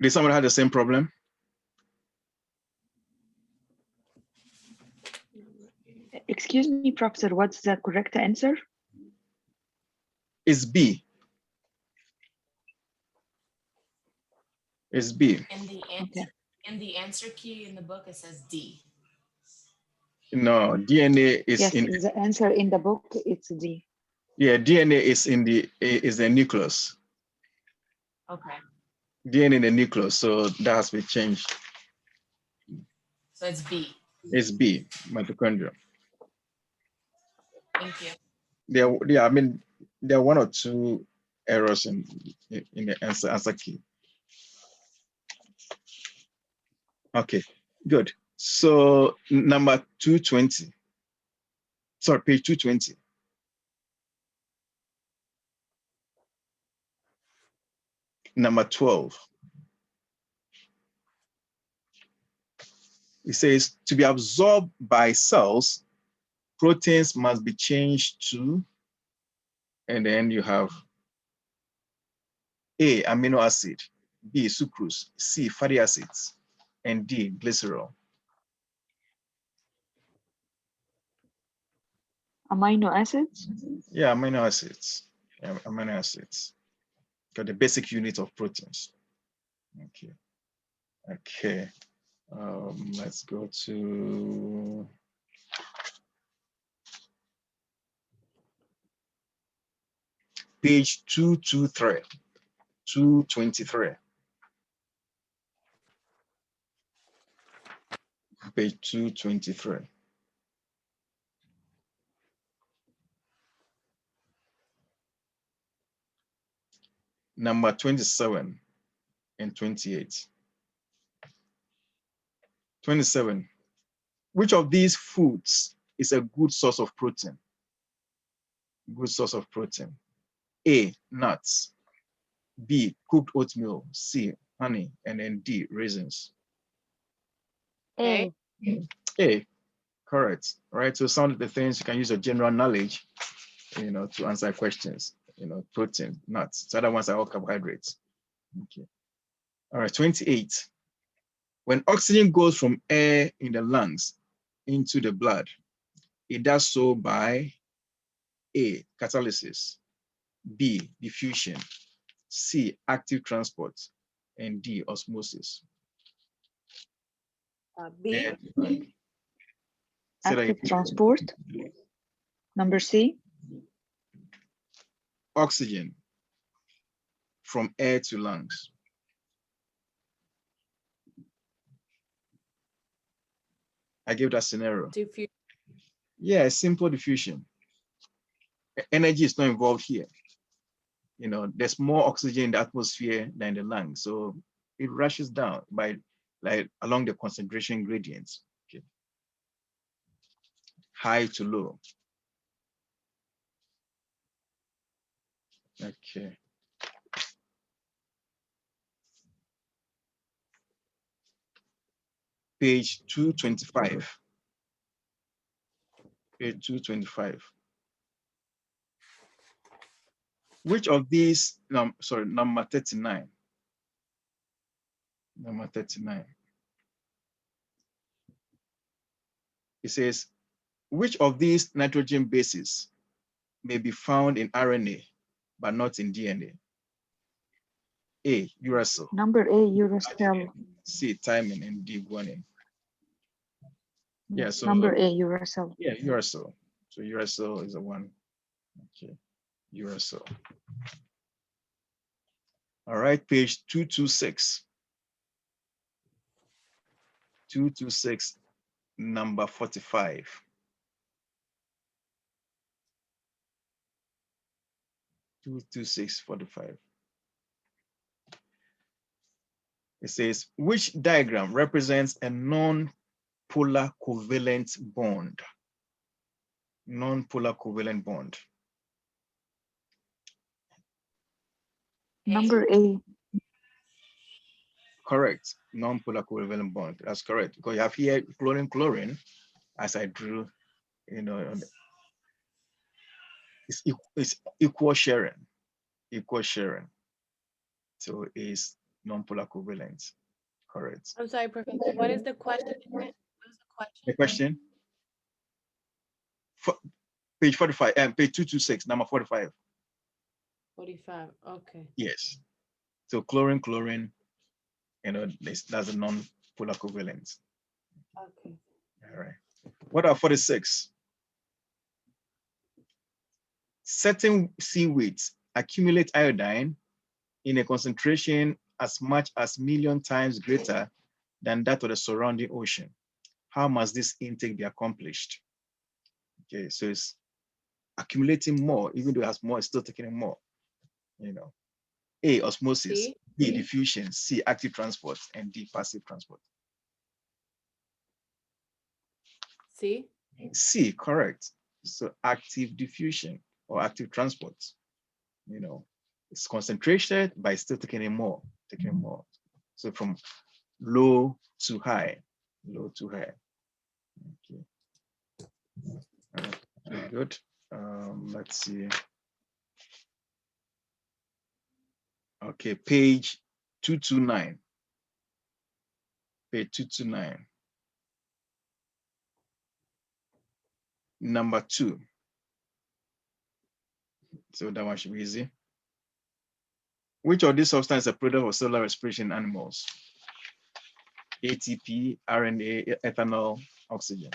Did someone have the same problem?
Excuse me, Professor, what's the correct answer?
It's B. It's B.
In the answer key in the book, it says D.
No, DNA is
Yes,
in.
the answer in the book, it's D.
Yeah, DNA is in the nucleus.
Okay.
DNA in the nucleus, so that has been changed.
So it's B.
It's B, mitochondria.
Thank you.
I mean, there are 1 or 2 errors in the answer key. Okay, good. So number 220. Sorry, page 220. Number 12. It says to be absorbed by cells, proteins must be changed to, and then you have A, amino acid, B, sucrose, C, fatty acids, and D, glycerol.
Amino acids?
Yeah, amino acids. Yeah, amino acids. Got the basic unit of proteins. Okay. Okay. Let's go to page 223. 223. Page 223. Number 27 and 28. 27. Which of these foods is a good source of protein? Good source of protein. A, nuts. B, cooked oatmeal. C, honey. And then D, raisins.
A.
A, correct. Right. So some of the things you can use your general knowledge, to answer questions. Protein, nuts. So other ones are all carbohydrates. Okay. All right. 28. When oxygen goes from air in the lungs into the blood, it does so by A, catalysis, B, diffusion, C, active transport, and D, osmosis.
B.
Active transport. Number C.
Oxygen from air to lungs. I gave that scenario.
Diffusion.
Yeah, simple diffusion. Energy is not involved here. There's more oxygen in the atmosphere than in the lungs. So it rushes down along the concentration gradients. Okay. High to low. Okay. Page 225. Page 225. Which of these, number 39. Number 39. It says, which of these nitrogen bases may be found in RNA, but not in DNA? A, uracil.
Number A, uracil.
C, thymine, and D, guanine. Yeah, so
number A, uracil.
Yeah, uracil. So uracil is the one. Okay, uracil. All right, page 226. 226, number 45. Two, 45. It says, which diagram represents a non-polar covalent bond? Non-polar covalent bond.
Number A.
Correct. Non-polar covalent bond. That's correct. Because you have here chlorine, as I drew, it's equal sharing. Equal sharing. So it's non-polar covalent. Correct.
I'm sorry, Professor. What is the question? What is the question?
The question? Page 45, and page 226, number 45.
45. Okay.
Yes. So chlorine, that's a non-polar covalent.
Okay.
All right. What are 46? Certain seaweeds accumulate iodine in a concentration as much as 1,000,000 times greater than that of the surrounding ocean. How must this intake be accomplished? Okay, so it's accumulating more, even though it has more, it's still taking in more. A, osmosis,
C.
B, diffusion, C, active transport, and D, passive transport.
C.
C, correct. So active diffusion or active transport. It's concentrated, but it's still taking in more, So from low to high. low to high. Okay. All right. Very good. Let's see. Okay, page 229. Page 229. Number 2. So that one should be easy. Which of these substances are product of cellular respiration in animals? ATP, RNA, ethanol, oxygen.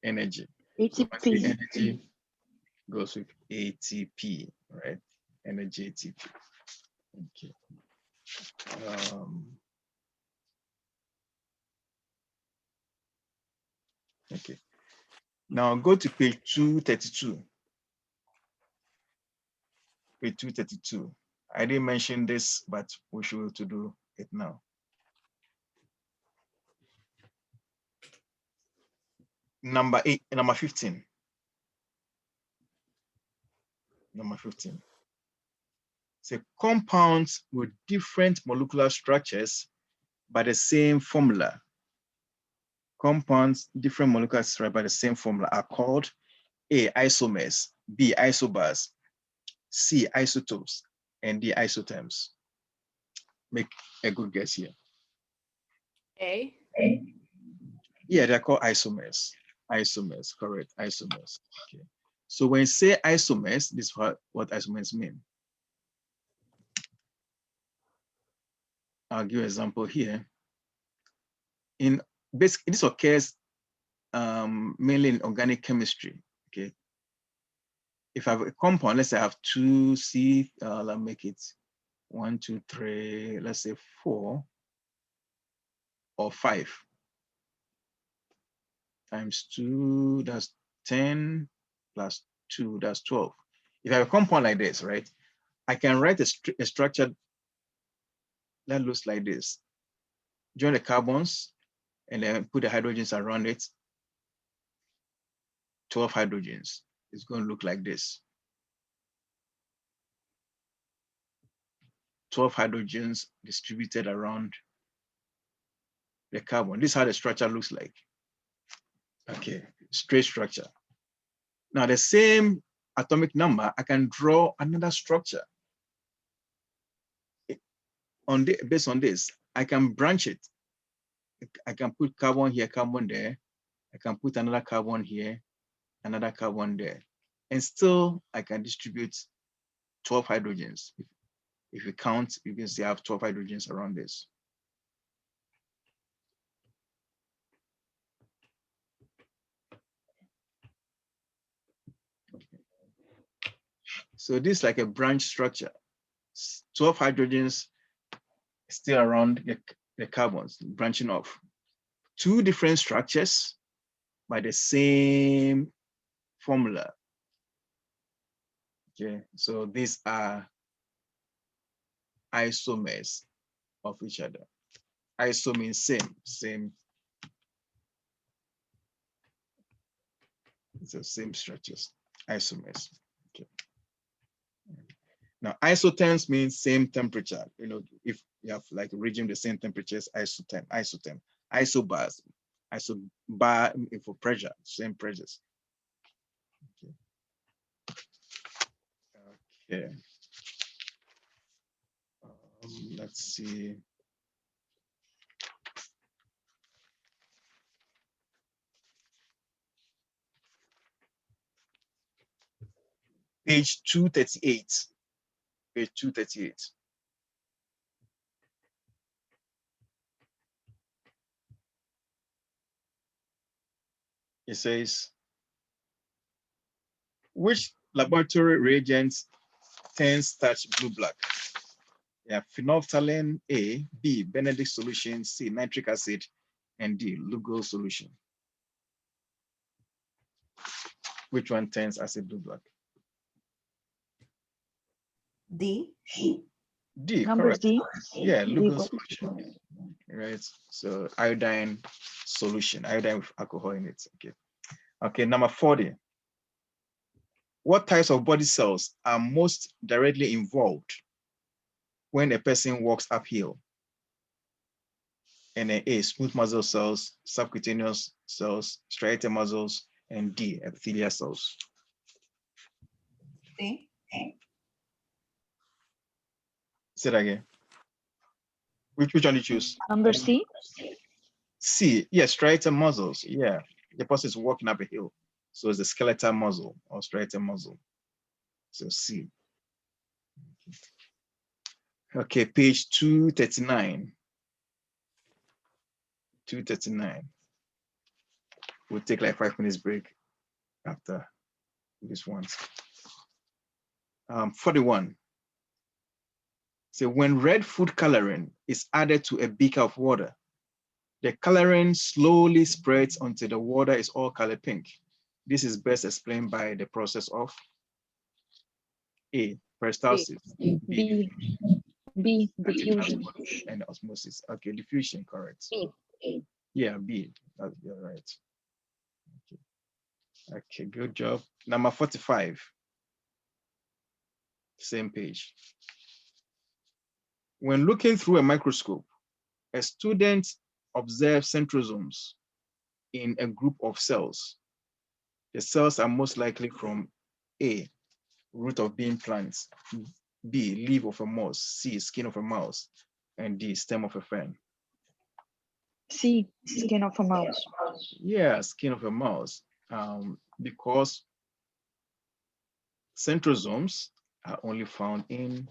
Energy. So when I say
ATP.
energy goes with ATP, right? Energy ATP. Okay. Okay. Now go to page 232. Page 232. I didn't mention this, but we should to do it now. Number 15. Number 15. So compounds with different molecular structures by the same formula. Compounds, different molecular structures by the same formula are called A, isomers, B, isobars, C, isotopes, and D, isotherms. Make a good guess here.
A.
Yeah, they're called isomers. Isomers, correct, isomers. Okay. So when you say isomers, this is what isomers mean. I'll give you an example here. In basically, this occurs mainly in organic chemistry. Okay. If I have a compound, let's say I have 2C, I'll make it 1, 2, 3, let's say 4 or 5 times 2, that's 10 plus 2, that's 12. If I have a compound like this, right, I can write a structure that looks like this. Join the carbons and then put the hydrogens around it. 12 hydrogens. It's going to look like this. 12 hydrogens distributed around the carbon. This is how the structure looks like. Okay, straight structure. Now the same atomic number, I can draw another structure. Based on this, I can branch it. I can put carbon here, carbon there. I can put another carbon here, another carbon there. And still I can distribute 12 hydrogens. If you count, you can see I have 12 hydrogens around this. So this is like a branch structure. 12 hydrogens still around the carbons, branching off. 2 different structures by the same formula. Okay, so these are isomers of each other. Iso means same. It's the same structures, isomers. Okay. Now, isotherms means same temperature. You know, if you have like a regime the same temperatures, isotherm. Isobars, isobar for pressure, same pressures. Okay. Okay. Let's see. Page 238. Page 238. It says, which laboratory reagents turns starch blue-black? Yeah, phenolphthalein A, B, Benedict solution, C, nitric acid, and D, Lugo solution. Which one turns acid blue-black?
D.
D,
Number
correct.
D.
Yeah, Lugo
D.
solution. Right. So iodine solution, iodine with alcohol in it. Okay. Okay, number 40. What types of body cells are most directly involved when a person walks uphill? And then A, smooth muscle cells, subcutaneous cells, striated muscles, and D, epithelial cells.
C.
Say that again. Which one do you choose?
Number C.
C, yes, striated muscles. Yeah, the person is walking up a hill. So it's the skeletal muscle or striated muscle. So C. Okay, page 239. 239. We'll take like 5 minutes break after this one. 41. So when red food coloring is added to a beaker of water, the coloring slowly spreads until the water is all color pink. This is best explained by the process of A, peristalsis, B,
Diffusion.
and osmosis. Okay, diffusion, correct.
B.
Yeah, B, you're right. Okay, good job. Number 45, same page. When looking through a microscope, a student observes centrosomes in a group of cells. The cells are most likely from A, root of bean plants, B, leaf of a moss, C, skin of a mouse, and D, stem of a fern.
C. Skin of a mouse.
Yeah, skin of a mouse, because centrosomes are only found in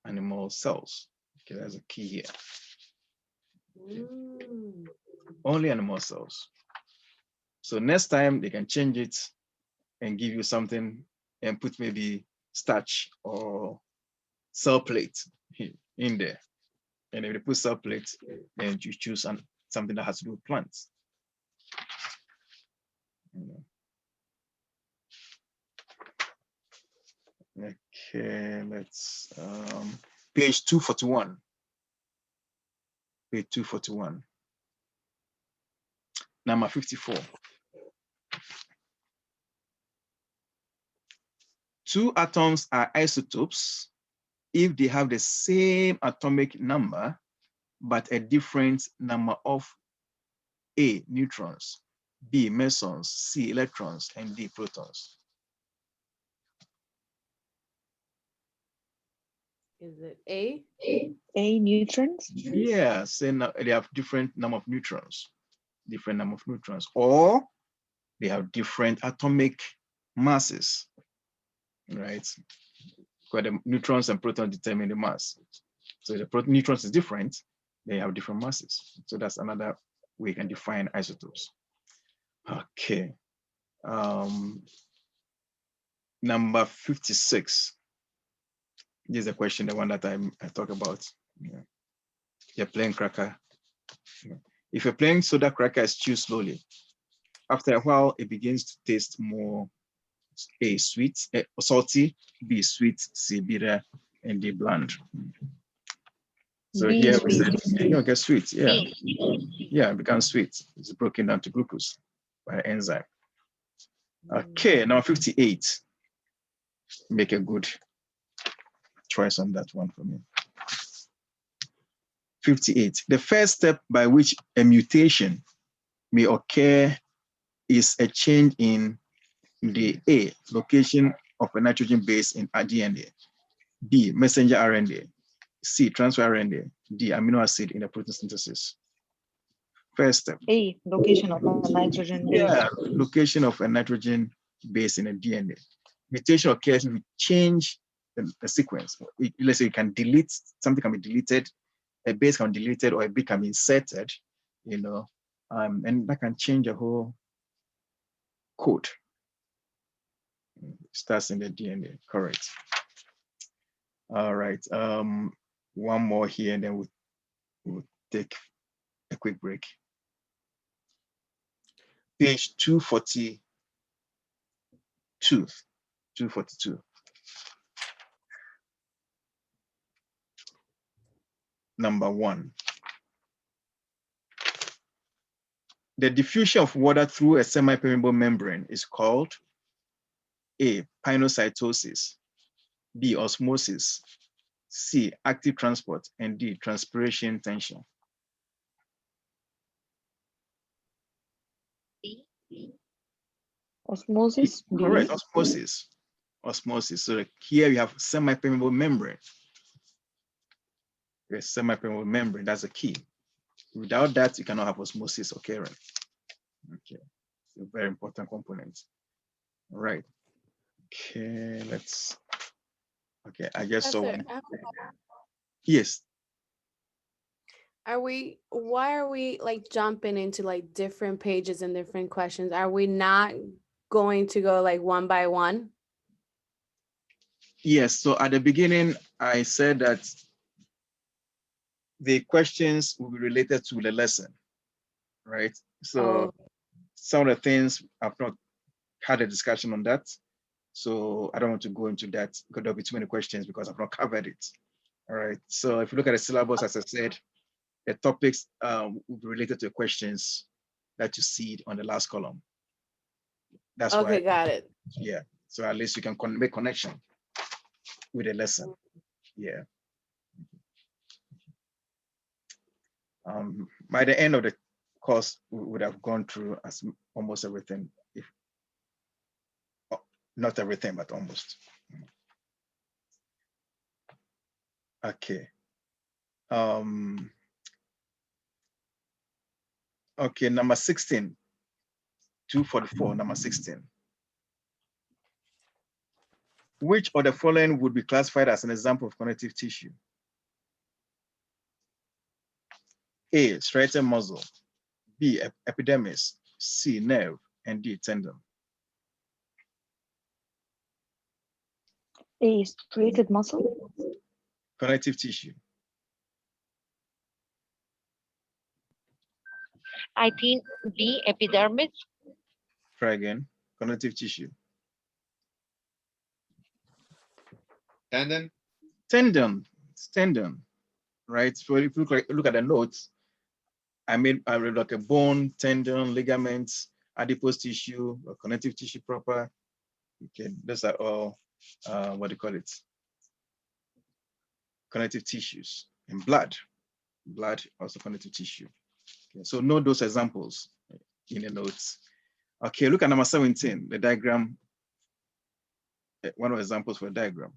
animal cells. Okay, that's a key here. Only animal cells. So next time they can change it and give you something and put maybe starch or cell plate in there. And if they put cell plate, then you choose something that has to do with plants. Okay, let's page 241. Page 241. Number 54. Two atoms are isotopes if they have the same atomic number, but a different number of A, neutrons, B, mesons, C, electrons, and D, protons.
Is it A?
A. Neutrons.
Yeah, say they have different number of neutrons, or they have different atomic masses, right? Because the neutrons and protons determine the mass. So the neutrons is different, they have different masses. So that's another way you can define isotopes. Okay. Number 56. This is a question, the one that I talk about. Yeah. You're playing cracker. Yeah. If you're playing soda cracker is chewed slowly, after a while, it begins to taste more A, sweet, salty, B, sweet, C, bitter, and D, bland. So
B,
here we
sweet.
said, you get sweet, yeah. Yeah, it becomes sweet. It's broken down to glucose by an enzyme. Okay, now 58. Make a good choice on that one for me. 58. The first step by which a mutation may occur is a change in the A, location of a nitrogen base in DNA, B, messenger RNA, C, transfer RNA, D, amino acid in the protein synthesis. First step.
A. Location of a nitrogen base.
Yeah, location of a nitrogen base in a DNA. Mutation occurs if we change the sequence. Let's say you can delete, something can be deleted, a base can be deleted, or a bit can be inserted, and that can change the whole code. It starts in the DNA, correct. All right, one more here, and then we'll take a quick break. Page 242. 242. Number 1. The diffusion of water through a semi-permeable membrane is called A, pinocytosis, B, osmosis, C, active transport, and D, transpiration tension.
Osmosis. B.
Correct, osmosis. Osmosis. So here we have semi-permeable membrane. Yes, semi-permeable membrane, that's the key. Without that, you cannot have osmosis occurring. Okay, a very important component. All right. Okay, let's. Okay, I guess so.
Professor,
Yes.
why are we like jumping into like different pages and different questions? Are we not going to go like one by one?
Yes. So at the beginning, I said that the questions will be related to the lesson, right? So some of the things I've not had a discussion on that. So I don't want to go into that because there'll be too many questions because I've not covered it. All right. So if you look at the syllabus, as I said, the topics will be related to the questions that you see on the last column. That's
Okay,
why,
got it.
yeah. So at least you can make connection with the lesson. Yeah. By the end of the course, we would have gone through almost everything, if not everything, but almost. Okay. Okay, number 16, 244, number 16. Which of the following would be classified as an example of connective tissue? A, striatal muscle, B, epidermis, C, nerve, and D, tendon.
A. Striated muscle.
Connective tissue.
I think B, epidermis.
Try again. Connective tissue.
Tendon.
Tendon. It's tendon, right? So if you look at the notes, I read like a bone, tendon, ligaments, adipose tissue, or connective tissue proper. Okay, those are all what do you call it? Connective tissues. And blood. Blood, also connective tissue. Okay, so note those examples in the notes. Okay, look at number 17, the diagram. One of the examples for a diagram.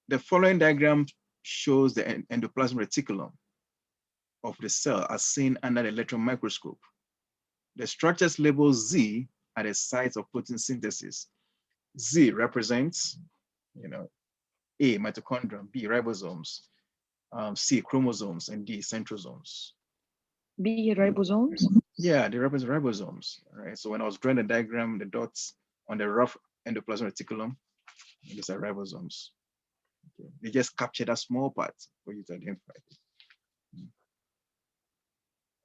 The following diagram shows the endoplasmic reticulum of the cell as seen under the electron microscope. The structures labeled Z are the sites of protein synthesis. Z represents, A, mitochondria, B, ribosomes, C, chromosomes, and D, centrosomes.
B. Ribosomes.
Yeah, they represent ribosomes. All right. So when I was drawing the diagram, the dots on the rough endoplasmic reticulum, these are ribosomes. Okay. They just capture that small part for you to identify.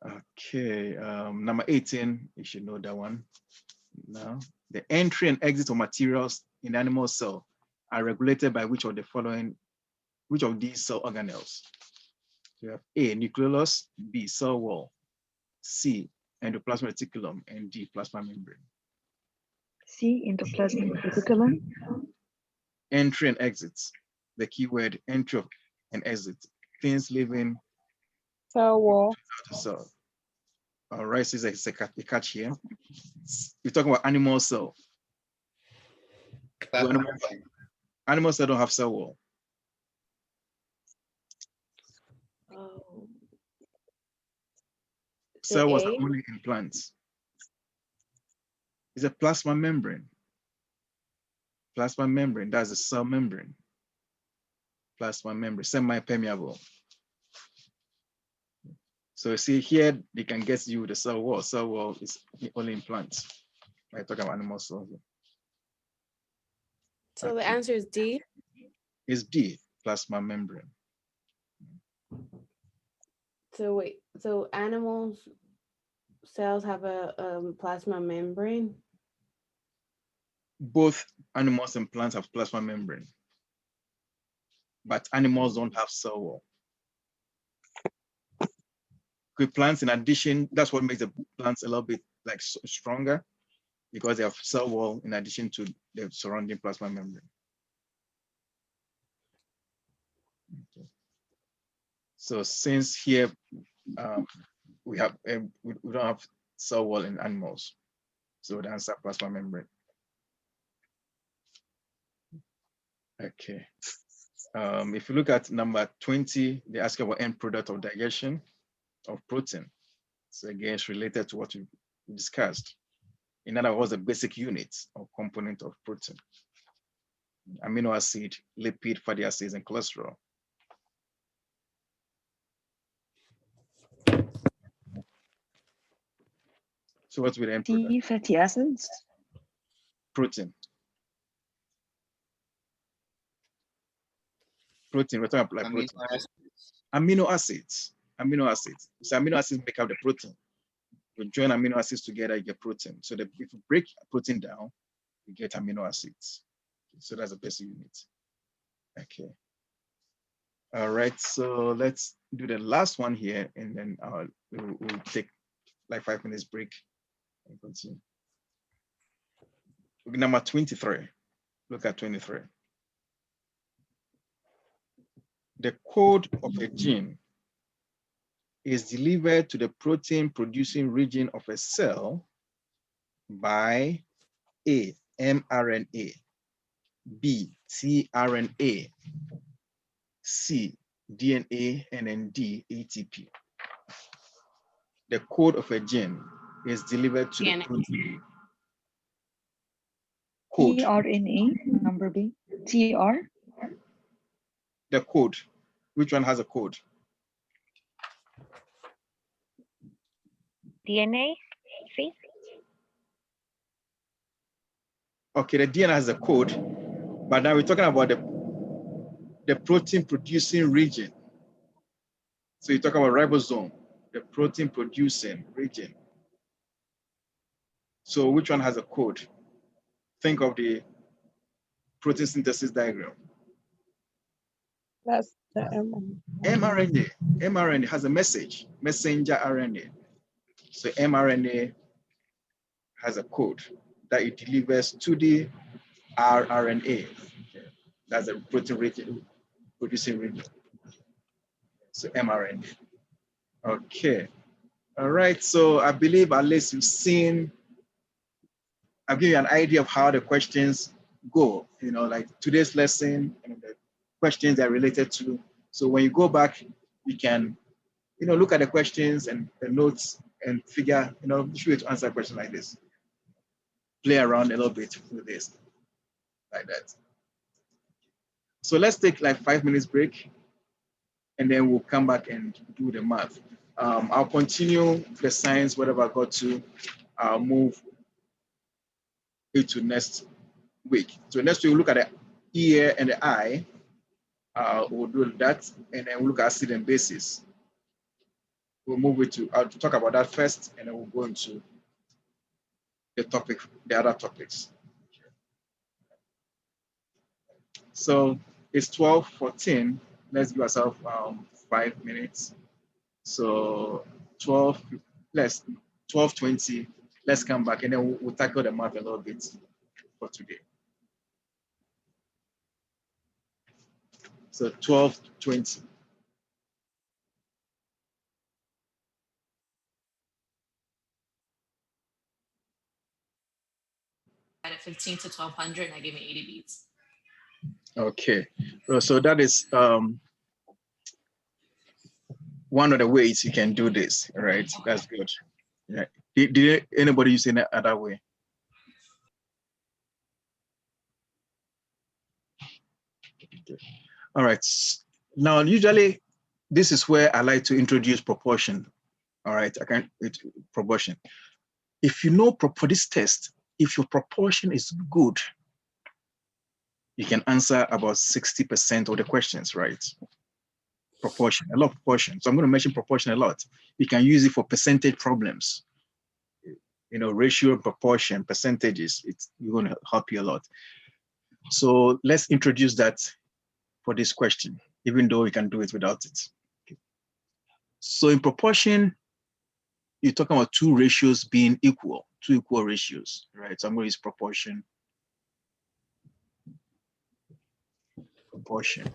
Okay, number 18, you should know that one. Now, the entry and exit of materials in the animal cell are regulated by which of these cell organelles? You have A, nucleolus, B, cell wall, C, endoplasmic reticulum, and D, plasma membrane.
C. Endoplasmic reticulum.
Entry and exits. The keyword entry and exit. Things living
Cell wall.
the cell. All right, so it's a catch here. We're talking about animal cell. Animal cell don't have cell wall.
Oh.
Cell walls are
A?
only in plants. It's a plasma membrane. Plasma membrane, that's a cell membrane. Plasma membrane, semi-permeable. So see here, they can get you the cell wall. Cell wall is only in plants. I'm talking about animal cells.
So the answer is D?
It's D, plasma membrane.
So wait, so animals cells have a plasma membrane?
Both animals and plants have plasma membrane, but animals don't have cell wall. With plants, in addition, that's what makes the plants a little bit like stronger, because they have cell wall in addition to the surrounding plasma membrane. Okay. So since here we don't have cell wall in animals. So the answer plasma membrane. Okay. If you look at number 20, they ask about end product of digestion of protein. So again, it's related to what we discussed. In other words, the basic unit or component of protein: amino acid, lipid, fatty acids, and cholesterol. So what's with the end product?
T fatty acids.
Protein. Protein, we're talking about like protein. Amino acids. Amino acids. So amino acids make up the protein. We join amino acids together, you get protein. So if you break protein down, you get amino acids. So that's the basic unit. Okay. All right, so let's do the last one here, and then we'll take like 5 minutes break and continue. Number 23. Look at 23. The code of a gene is delivered to the protein producing region of a cell by A, mRNA, B, tRNA, C, DNA, and then D, ATP. The code of a gene is delivered to the protein. Code.
tRNA, number B. TR.
The code. Which one has a code?
DNA, see?
Okay, the DNA has a code, but now we're talking about the protein producing region. So you talk about ribosome, the protein producing region. So which one has a code? Think of the protein synthesis diagram.
That's the M.
mRNA. mRNA has a message, messenger RNA. So mRNA has a code that it delivers to the rRNA. That's a protein region, producing region. So mRNA. Okay. All right. So I believe at least you've seen, I'll give you an idea of how the questions go. You know, like today's lesson and the questions that are related to. So when you go back, you can, you know, look at the questions and the notes and figure, you know, which way to answer a question like this. Play around a little bit with this, like that. So let's take like 5 minutes break, and then we'll come back and do the math. I'll continue the science, whatever I got to. I'll move it to next week. So next week, we'll look at the ear and the eye. We'll do that, and then we'll look at acid and bases. We'll move it to, I'll talk about that first, and then we'll go into the topic, the other topics. So it's 12:14. Let's give ourselves 5 minutes. So 12:20. Let's come back, and then we'll tackle the math a little bit for today. So 12:20.
At 15 to 1200, and that gave me 80 beats.
Okay, so that is one of the ways you can do this, right? That's good. Yeah. Did anybody use any other way? Okay. All right. Now, usually, this is where I like to introduce proportion. All right, I can proportion. If you know for this test, if your proportion is good, you can answer about 60% of the questions, right? Proportion, a lot of proportion. So I'm going to mention proportion a lot. You can use it for percentage problems. You know, ratio, proportion, percentages, it's going to help you a lot. So let's introduce that for this question, even though we can do it without it. Okay. So in proportion, you're talking about two ratios being equal, two equal ratios, right? So I'm going to use proportion. Proportion.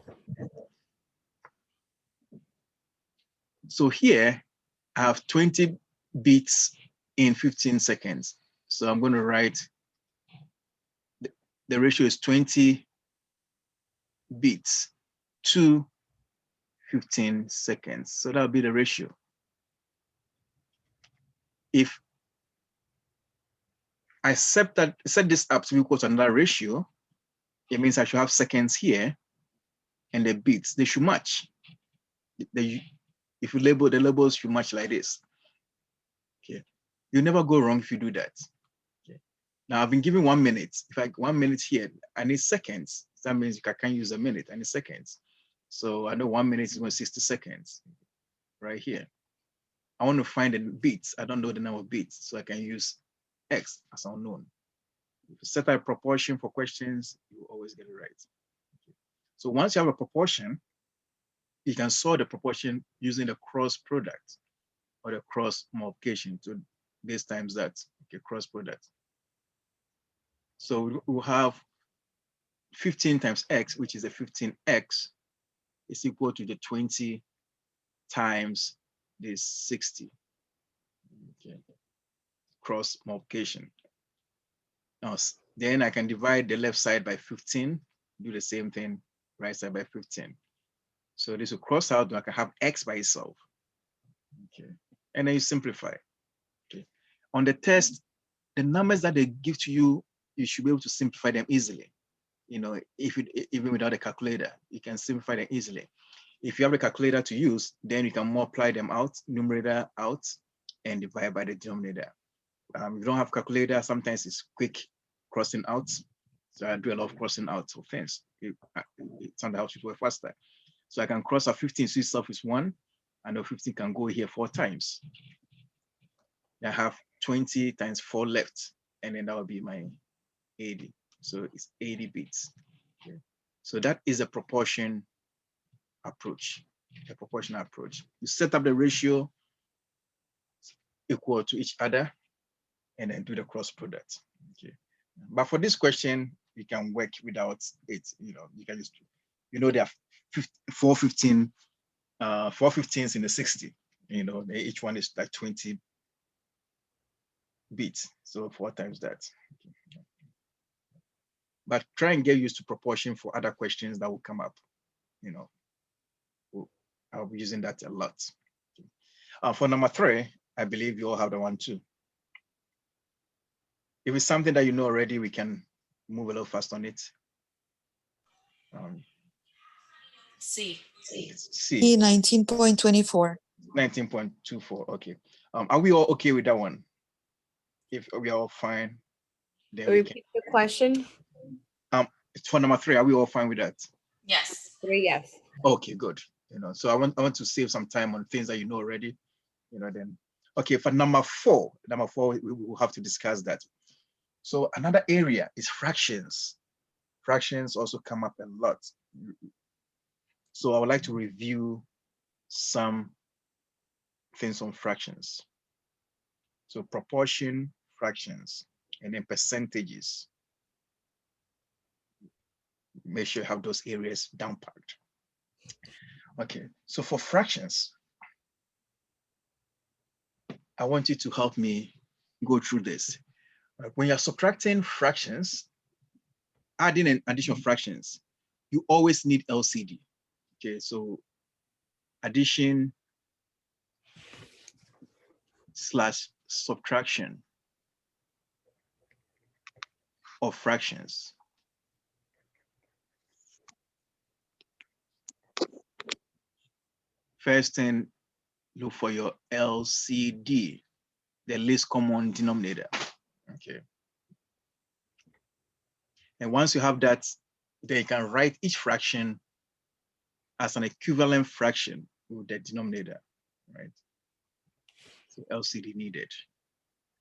So here I have 20 bits in 15 seconds. So I'm going to write the ratio is 20 beats to 15 seconds. So that'll be the ratio. If I set this up to be equal to another ratio, it means I should have seconds here and the beats, they should match. If you label, the labels should match like this. Okay. You never go wrong if you do that. Okay. Now I've been given 1 minute. If I 1 minute here, I need seconds. That means I can't use a minute, I need seconds. So I know 1 minute is going to 60 seconds right here. I want to find the beats. I don't know the number of beats, so I can use X as unknown. If you set a proportion for questions, you always get it right. Okay. So once you have a proportion, you can solve the proportion using the cross product or the cross multiplication to this times that, okay, cross product. So we'll have 15 times X, which is a 15X, is equal to the 20 times this 60. Okay. Cross multiplication. Now, then I can divide the left side by 15, do the same thing, right side by 15. So this will cross out, I can have X by itself. Okay. And then you simplify. Okay. On the test, the numbers that they give to you, you should be able to simplify them easily. You know, even without a calculator, you can simplify them easily. If you have a calculator to use, then you can multiply them out, numerator out, and divide by the denominator. If you don't have calculator, sometimes it's quick crossing out. So I do a lot of crossing out of things. It sometimes helps you work faster. So I can cross out 15, so itself is 1. I know 15 can go here 4 times. I have 20 times 4 left, and then that will be my 80. So it's 80 bits. Okay. So that is a proportion approach, a proportional approach. You set up the ratio equal to each other, and then do the cross product. Okay. But for this question, you can work without it. You know, you can just, you know, there are 4 15s in the 60. You know, each one is like 20 bits. So 4 times that. Okay. But try and get used to proportion for other questions that will come up. You know, I'll be using that a lot. Okay. For number 3, I believe you all have the one too. If it's something that you know already, we can move a little fast on it.
C.
C.
19.24.
19.24. Okay. Are we all okay with that one? If we are all fine, then we can.
Repeat the question.
For number 3, are we all fine with that?
Yes.
3, yes.
Okay, good. You know, so I want to save some time on things that you know already. You know, then. Okay, for number 4, we will have to discuss that. So another area is fractions. Fractions also come up a lot. So I would like to review some things on fractions. So proportion, fractions, and then percentages. Make sure you have those areas down packed. Okay, so for fractions, I want you to help me go through this. When you're subtracting fractions, adding and addition of fractions, you always need LCD. Okay, so addition / subtraction of fractions. First thing, look for your LCD, the least common denominator. Okay. And once you have that, then you can write each fraction as an equivalent fraction with the denominator, right? So LCD needed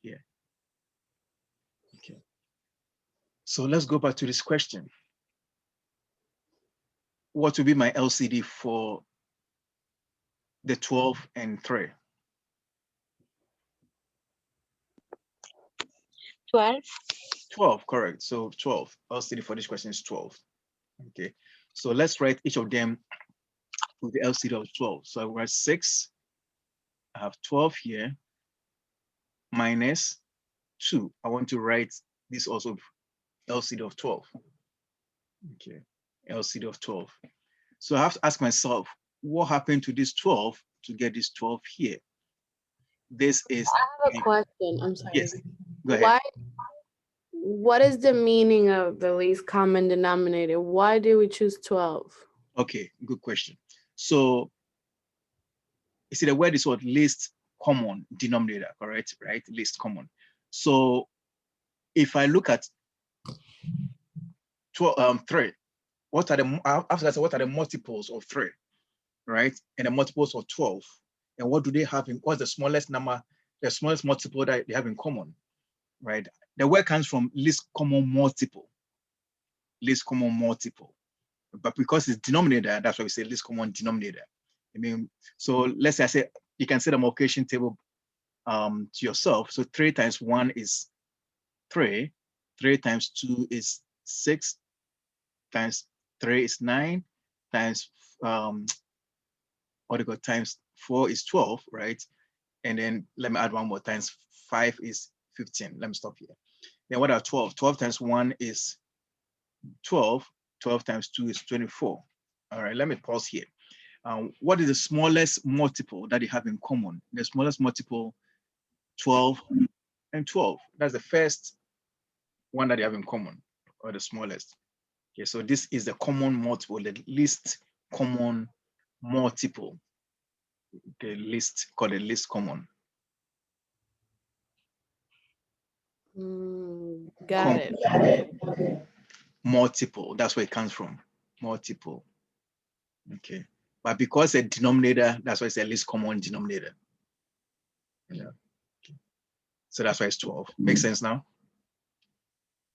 here. Okay. So let's go back to this question. What will be my LCD for the 12 and 3?
12.
12, correct. So 12. LCD for this question is 12. Okay. So let's write each of them with the LCD of 12. So I write 6. I have 12 here. minus 2. I want to write this also LCD of 12. Okay, LCD of 12. So I have to ask myself, what happened to this 12 to get this 12 here? This is.
I have a question. I'm sorry.
Yes, go ahead.
Why? What is the meaning of the least common denominator? Why do we choose 12?
Okay, good question. So you see the word is what? Least common denominator, correct? Right? Least common. So if I look at 3, what are the after that, what are the multiples of 3, right? And the multiples of 12. And what do they have in, what's the smallest number, the smallest multiple that they have in common, right? The word comes from least common multiple. Least common multiple. But because it's denominator, that's why we say least common denominator. I mean, so let's say I say, you can set a multiplication table to yourself. So 3 times 1 is 3. 3 times 2 is 6. Times 3 is 9. Times what do you call, times 4 is 12, right? And then let me add one more, times 5 is 15. Let me stop here. Then what are 12? 12 times 1 is 12. 12 times 2 is 24. All right, let me pause here. What is the smallest multiple that they have in common? The smallest multiple, 12 and 12. That's the first one that they have in common, or the smallest. Okay, so this is the common multiple, the least common multiple. Okay, called the least common.
Got it.
Multiple, that's where it comes from, multiple. Okay, but because a denominator, that's why it's a least common denominator. Yeah. Okay. So that's why it's 12. Makes sense now?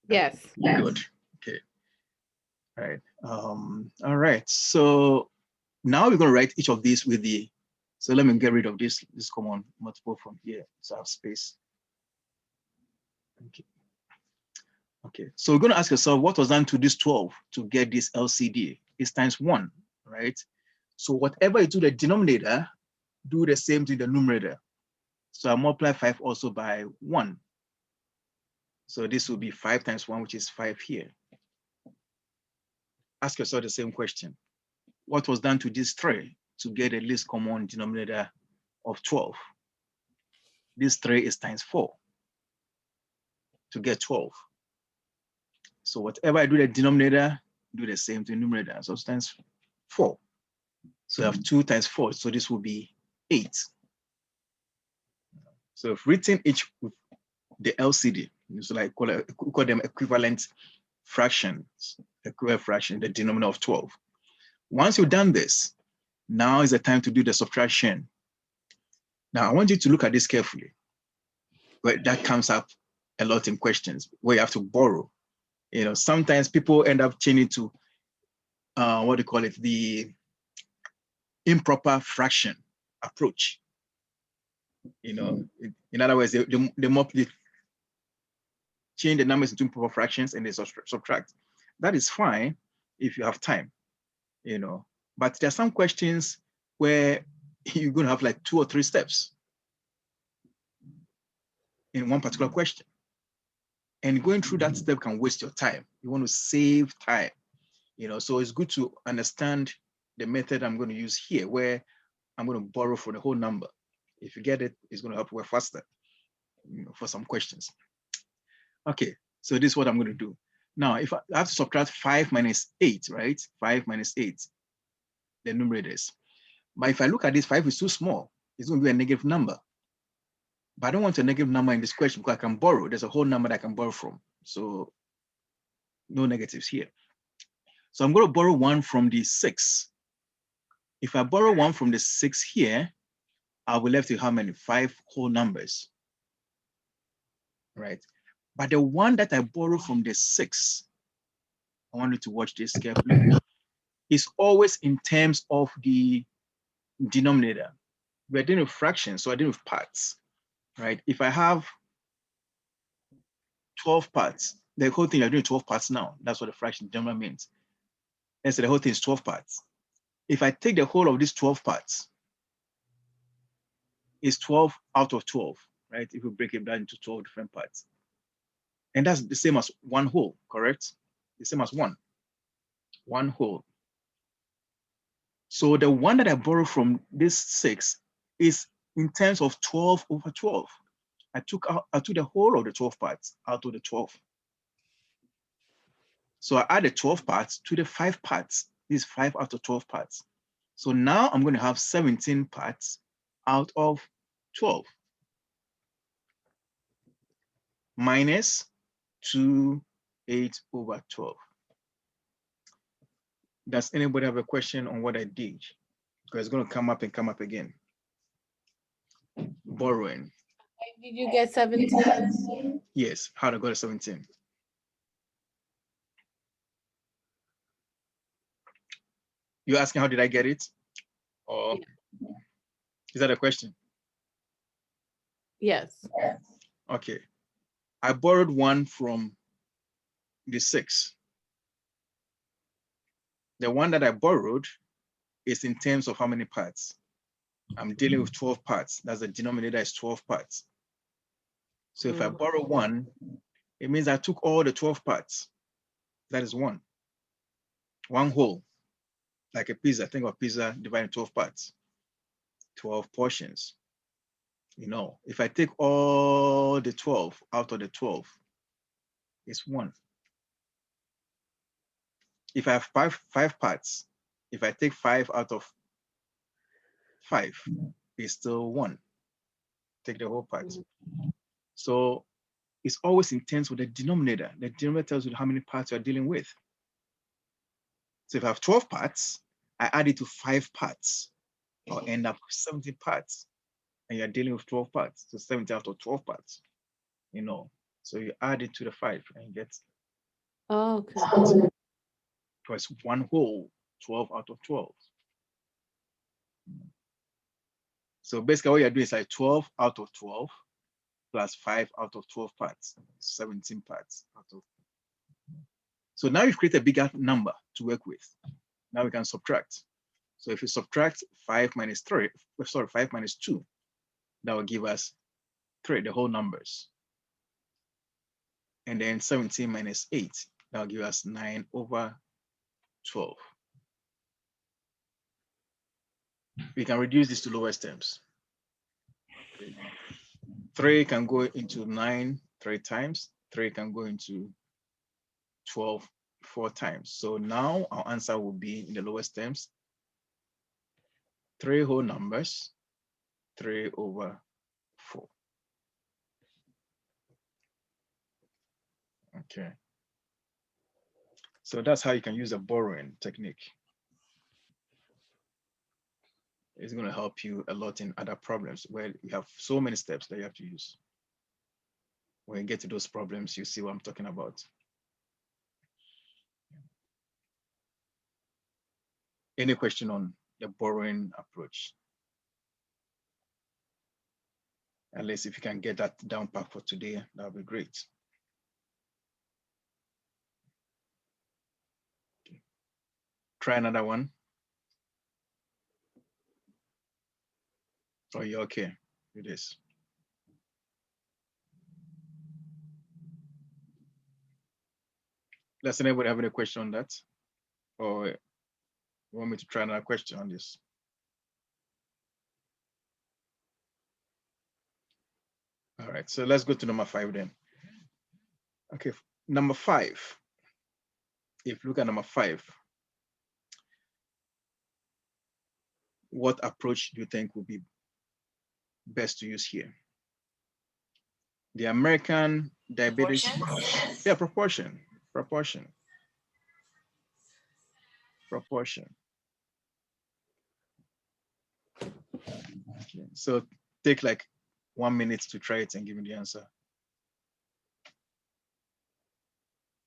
Yes.
Good. Okay. All right. All right. So now we're going to write each of these with the. So let me get rid of this common multiple from here. So I have space. Okay. Okay. So we're going to ask yourself, what was done to this 12 to get this LCD? It's times 1, right? So whatever you do the denominator, do the same to the numerator. So I multiply 5 also by 1. So this will be 5 times 1, which is 5 here. Ask yourself the same question. What was done to this 3 to get a least common denominator of 12? This 3 is times 4 to get 12. So whatever I do the denominator, do the same to the numerator. So it's times 4. So I have 2 times 4. So this will be 8. So I've written each with the LCD. So like call them equivalent fractions, equivalent fraction, the denominator of 12. Once you've done this, now is the time to do the subtraction. Now I want you to look at this carefully. Where that comes up a lot in questions where you have to borrow. You know, sometimes people end up changing to what do you call it, the improper fraction approach. You know, in other words, they change the numbers into improper fractions and they subtract. That is fine if you have time, you know, but there are some questions where you're going to have like 2 or 3 steps in one particular question. And going through that step can waste your time. You want to save time, you know, so it's good to understand the method I'm going to use here, where I'm going to borrow for the whole number. If you get it, it's going to help you work faster, you know, for some questions. Okay, so this is what I'm going to do. Now, if I have to subtract 5 minus 8, right? 5 minus 8, the numerator is. But if I look at this, 5 is too small. It's going to be a negative number. But I don't want a negative number in this question because I can borrow. There's a whole number that I can borrow from. So no negatives here. So I'm going to borrow 1 from the 6. If I borrow 1 from the 6 here, I'll be left with how many? 5 whole numbers, right? But the one that I borrow from the 6, I want you to watch this carefully, is always in terms of the denominator. We're dealing with fractions, so I deal with parts, right? If I have 12 parts, the whole thing, you're doing 12 parts now. That's what the fraction denominator means. And so the whole thing is 12 parts. If I take the whole of these 12 parts, it's 12 out of 12, right? If we break it down into 12 different parts. And that's the same as one whole, correct? The same as one whole. So the one that I borrowed from this 6 is in terms of 12 over 12. I took the whole of the 12 parts out of the 12. So I added 12 parts to the 5 parts. These 5 out of 12 parts. So now I'm going to have 17 parts out of 12. Minus 2, 8 over 12. Does anybody have a question on what I did? Because it's going to come up and come up again. Borrowing.
Did you get 17?
Yes, how to go to 17. You're asking how did I get it? Or is that a question?
Yes.
Okay. I borrowed 1 from the 6. The one that I borrowed is in terms of how many parts? I'm dealing with 12 parts. That's the denominator is 12 parts. So if I borrow 1, it means I took all the 12 parts. That is 1. One whole, like a pizza. Think of pizza divided into 12 parts, 12 portions. You know, if I take all the 12 out of the 12, it's 1. If I have five parts, if I take 5 out of 5, it's still 1. Take the whole part. So it's always in terms with the denominator. The denominator tells you how many parts you're dealing with. So if I have 12 parts, I add it to 5 parts. I'll end up with 70 parts. And you're dealing with 12 parts. So 70 out of 12 parts. You know, so you add it to the 5 and you get.
Okay.
So it's one whole, 12 out of 12. So basically what you're doing is like 12 out of 12 plus 5 out of 12 parts, 17 parts out of. So now you've created a bigger number to work with. Now we can subtract. So if you subtract 5 minus 3, sorry, 5 minus 2, that will give us 3, the whole numbers. And then 17 minus 8, that will give us 9 over 12. We can reduce this to lowest terms. 3 can go into 9 3 times. 3 can go into 12 4 times. So now our answer will be in the lowest terms. 3 whole numbers, 3 over 4. Okay. So that's how you can use a borrowing technique. It's going to help you a lot in other problems where you have so many steps that you have to use. When you get to those problems, you see what I'm talking about. Any question on the borrowing approach? At least if you can get that down pat for today, that would be great. Okay. Try another one. Oh, you're okay with this? Does anybody have any question on that? Or you want me to try another question on this? All right, so let's go to number 5 then. Okay, number 5. If you look at number 5, what approach do you think would be best to use here? The American diabetes.
Proportion?
Yeah, proportion. Okay, so take like 1 minute to try it and give me the answer.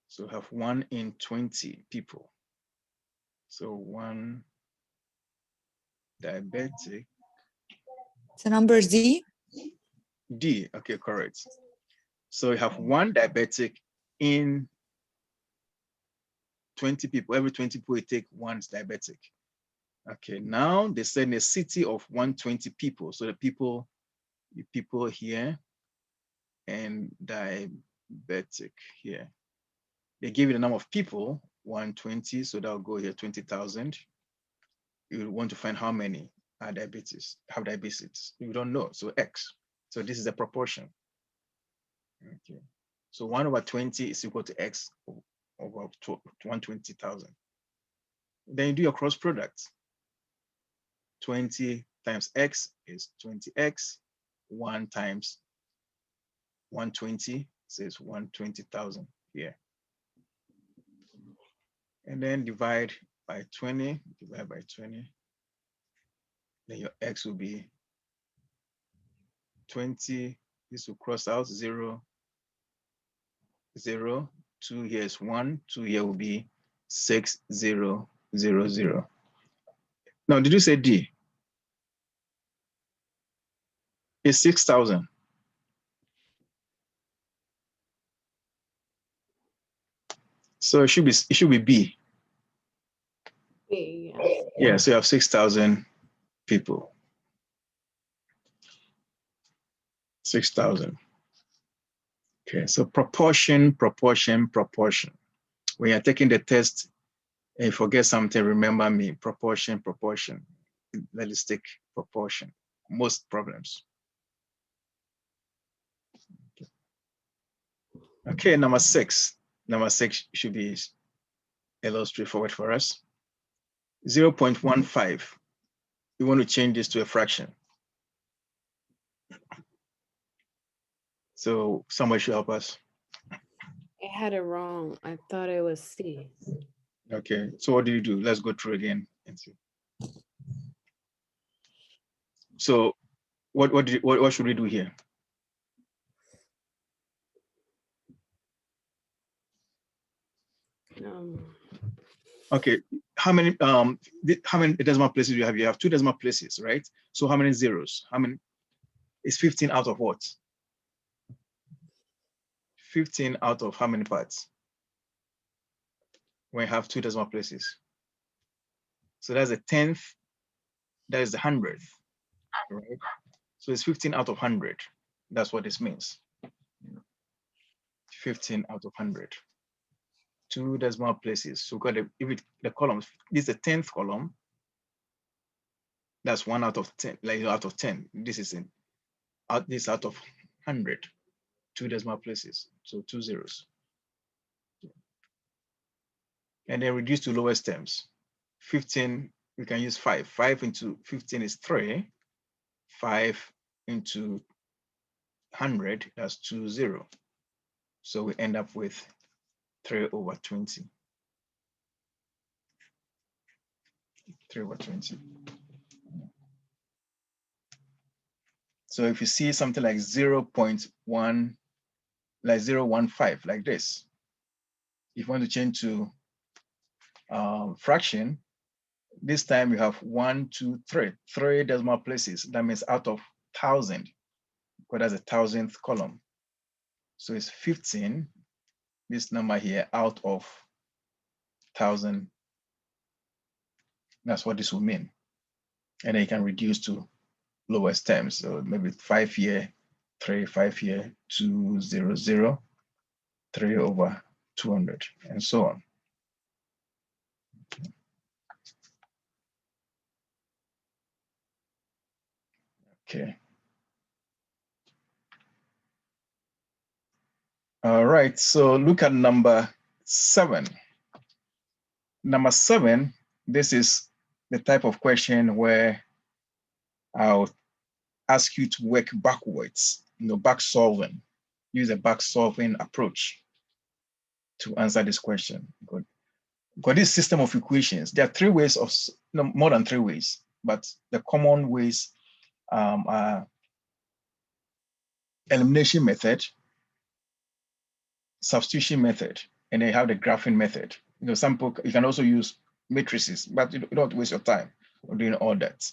So have 1 in 20 people. So 1 diabetic.
The number is D?
D, okay, correct. So you have 1 diabetic in 20 people. Every 20 people, you take 1 diabetic. Okay, now they said in a city of 120 people. So the people here and diabetic here. They give you the number of people, 120, so that'll go here, 20,000. You want to find how many are diabetes, have diabetes. You don't know, so X. So this is the proportion. Okay. So 1/20 is equal to X over 120,000. Then you do your cross product. 20 times X is 20X. 1 times 120 says 120,000 here. And then divide by 20, divide by 20. Then your X will be 20. This will cross out 0, 0. 2 here is 1. 2 here will be 6000. Now, did you say D? It's 6,000. So it should be B.
Yeah.
Yeah, so you have 6,000 people. 6,000. Okay, so proportion, proportion, proportion. When you're taking the test and you forget something, remember me, proportion, proportion. Let us take proportion. Most problems. Okay, number 6. Number 6 should be a little straightforward for us. 0.15. We want to change this to a fraction. So somebody should help us.
I had it wrong. I thought it was C.
Okay, so what do you do? Let's go through again and see. So what should we do here? Okay, how many decimal places do you have? You have 2 decimal places, right? So how many zeros? How many? It's 15 out of what? 15 out of how many parts? When you have 2 decimal places. So that's a 10th, that is the 100th, right? So it's 15 out of 100. That's what this means. 15 out of 100. 2 decimal places. So got the columns. This is the 10th column. That's 1 out of 10, like out of 10. This is this out of 100. 2 decimal places. So 2 zeros. And then reduce to lowest terms. 15, we can use 5. 5 into 15 is 3. 5 into 100, that's 20. So we end up with 3/20. 3/20. So if you see something like 0.1, like 0.15, like this, if you want to change to fraction, this time you have 1, 2, 3, 3 decimal places. That means out of 1,000, because that's a 1,000th column. So it's 15, this number here, out of 1,000. That's what this will mean. And then you can reduce to lowest terms. So maybe 5 here, 3, 5 here, 200, 3/200, and so on. Okay. All right, so look at number 7. Number 7, this is the type of question where I'll ask you to work backwards, back solving. Use a back solving approach to answer this question. Good. Because this system of equations, there are 3 ways of, more than 3 ways, but the common ways are elimination method, substitution method, and then you have the graphing method. Some people, you can also use matrices, but you don't waste your time doing all that.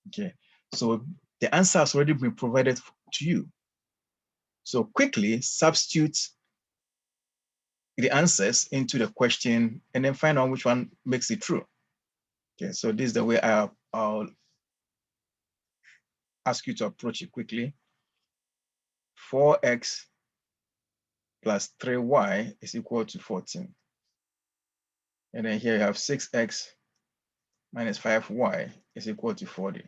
Okay, so the answer has already been provided to you. So quickly substitute the answers into the question and then find out which one makes it true. Okay, so this is the way I'll ask you to approach it quickly. 4x plus 3y is equal to 14. And then here you have 6x minus 5y is equal to 40.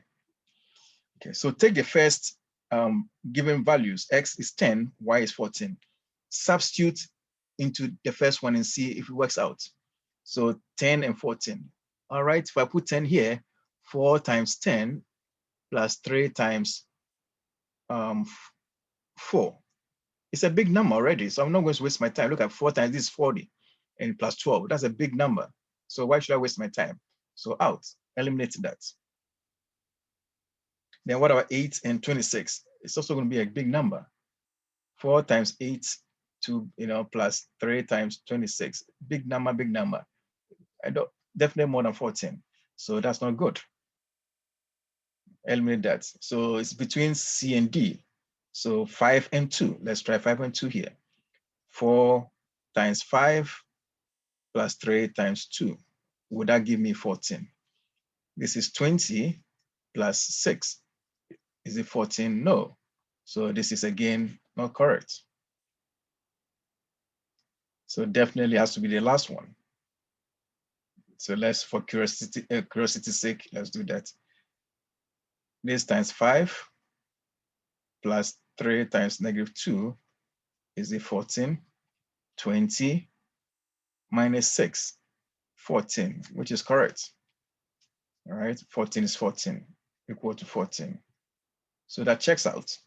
Okay, so take the first given values. X is 10, y is 14. Substitute into the first one and see if it works out. So 10 and 14. All right, if I put 10 here, 4 times 10 plus 3 times 4. It's a big number already, so I'm not going to waste my time. Look at 4 times this is 40 and plus 12. That's a big number. So why should I waste my time? So out, eliminate that. Then what about 8 and 26? It's also going to be a big number. 4 times 8 to plus 3 times 26. Big number, big number. I don't definitely more than 14. So that's not good. Eliminate that. So it's between C and D. So 5 and 2. Let's try 5 and 2 here. 4 times 5 plus 3 times 2. Would that give me 14? This is 20 plus 6. Is it 14? No. So this is again not correct. So definitely has to be the last one. So let's, for curiosity's sake, let's do that. This times 5 plus 3 times -2 is it 14? 20 minus 6, 14, which is correct. All right, 14 is 14, equal to 14. So that checks out.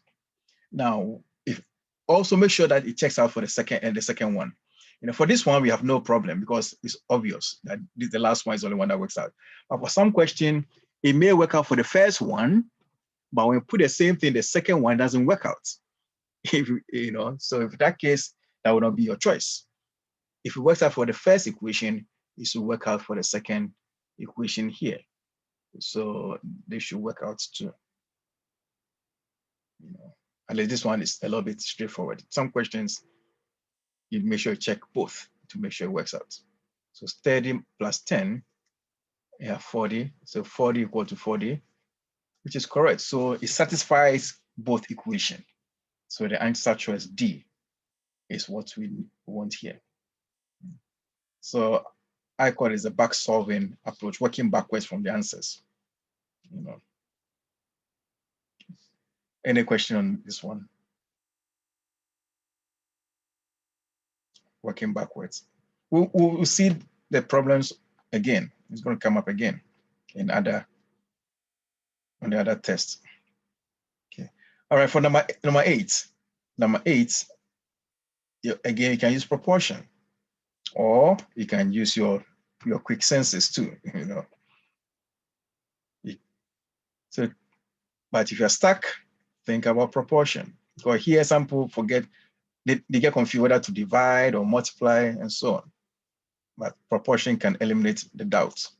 Now, if also make sure that it checks out for the second one. For this one, we have no problem because it's obvious that the last one is the only one that works out. But for some question, it may work out for the first one, but when we put the same thing, the second one doesn't work out. So if that case, that would not be your choice. If it works out for the first equation, it should work out for the second equation here. So they should work out too. At least this one is a little bit straightforward. Some questions, you make sure you check both to make sure it works out. So 30 plus 10, you have 40. So 40 equal to 40, which is correct. So it satisfies both equations. So the answer choice D is what we want here. So I call it a back solving approach, working backwards from the answers. Any question on this one? Working backwards. We'll see the problems again. It's going to come up again in on the other test. Okay. All right. For number 8. Number 8. Again, you can use proportion, or you can use your quick senses too. So, but if you're stuck, think about proportion. Because here some people forget. They get confused whether to divide or multiply and so on. But proportion can eliminate the doubts.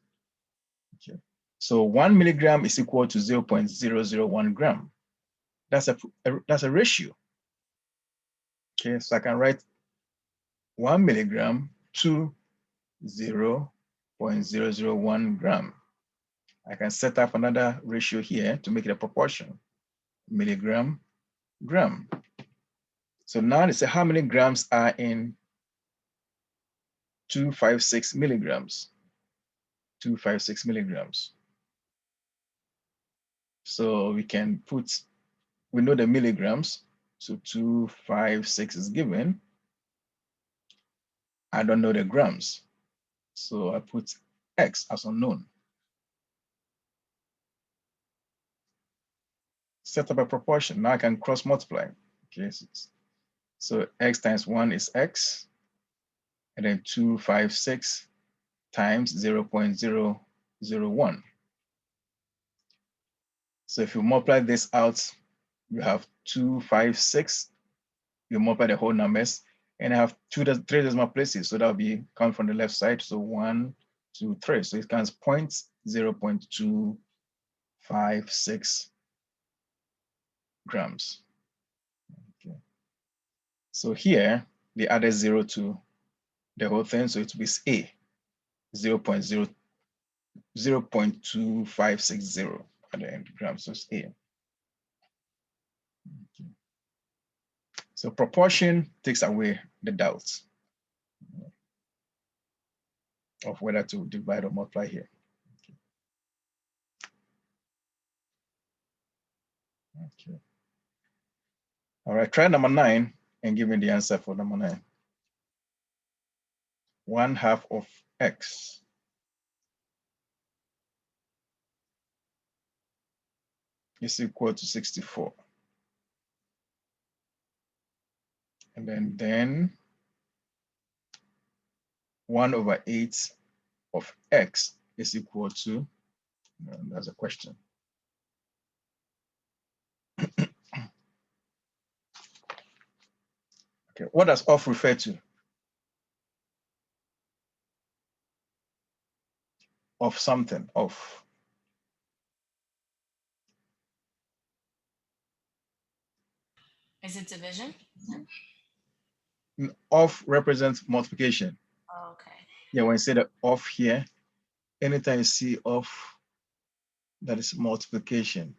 Okay. So 1 milligram is equal to 0.001 gram. That's a ratio. Okay, so I can write 1 milligram to 0.001 gram. I can set up another ratio here to make it a proportion. Milligram, gram. So now they say how many grams are in 256 milligrams. 256 milligrams. So we know the milligrams. So 256 is given. I don't know the grams. So I put X as unknown. Set up a proportion. Now I can cross multiply. Okay, so X times 1 is X. And then 256 times 0.001. So if you multiply this out, you have 256. You multiply the whole numbers, and I have 3 decimal places. So that will be count from the left side. So 1, 2, 3. So it counts 0.256 grams. Okay. So here they added 0 to the whole thing, so it will be A, 0.2560 at the end grams. So it's A. Okay. So proportion takes away the doubts of whether to divide or multiply here. Okay. All right, try number 9 and give me the answer for number 9. 1/2 of x is equal to 64. And then 1/8 of x is equal to, that's a question. Okay, what does off refer to? Of something, off.
Is it division?
Off represents multiplication.
Oh, okay.
Yeah, when you say the off here, anytime you see off, that is multiplication.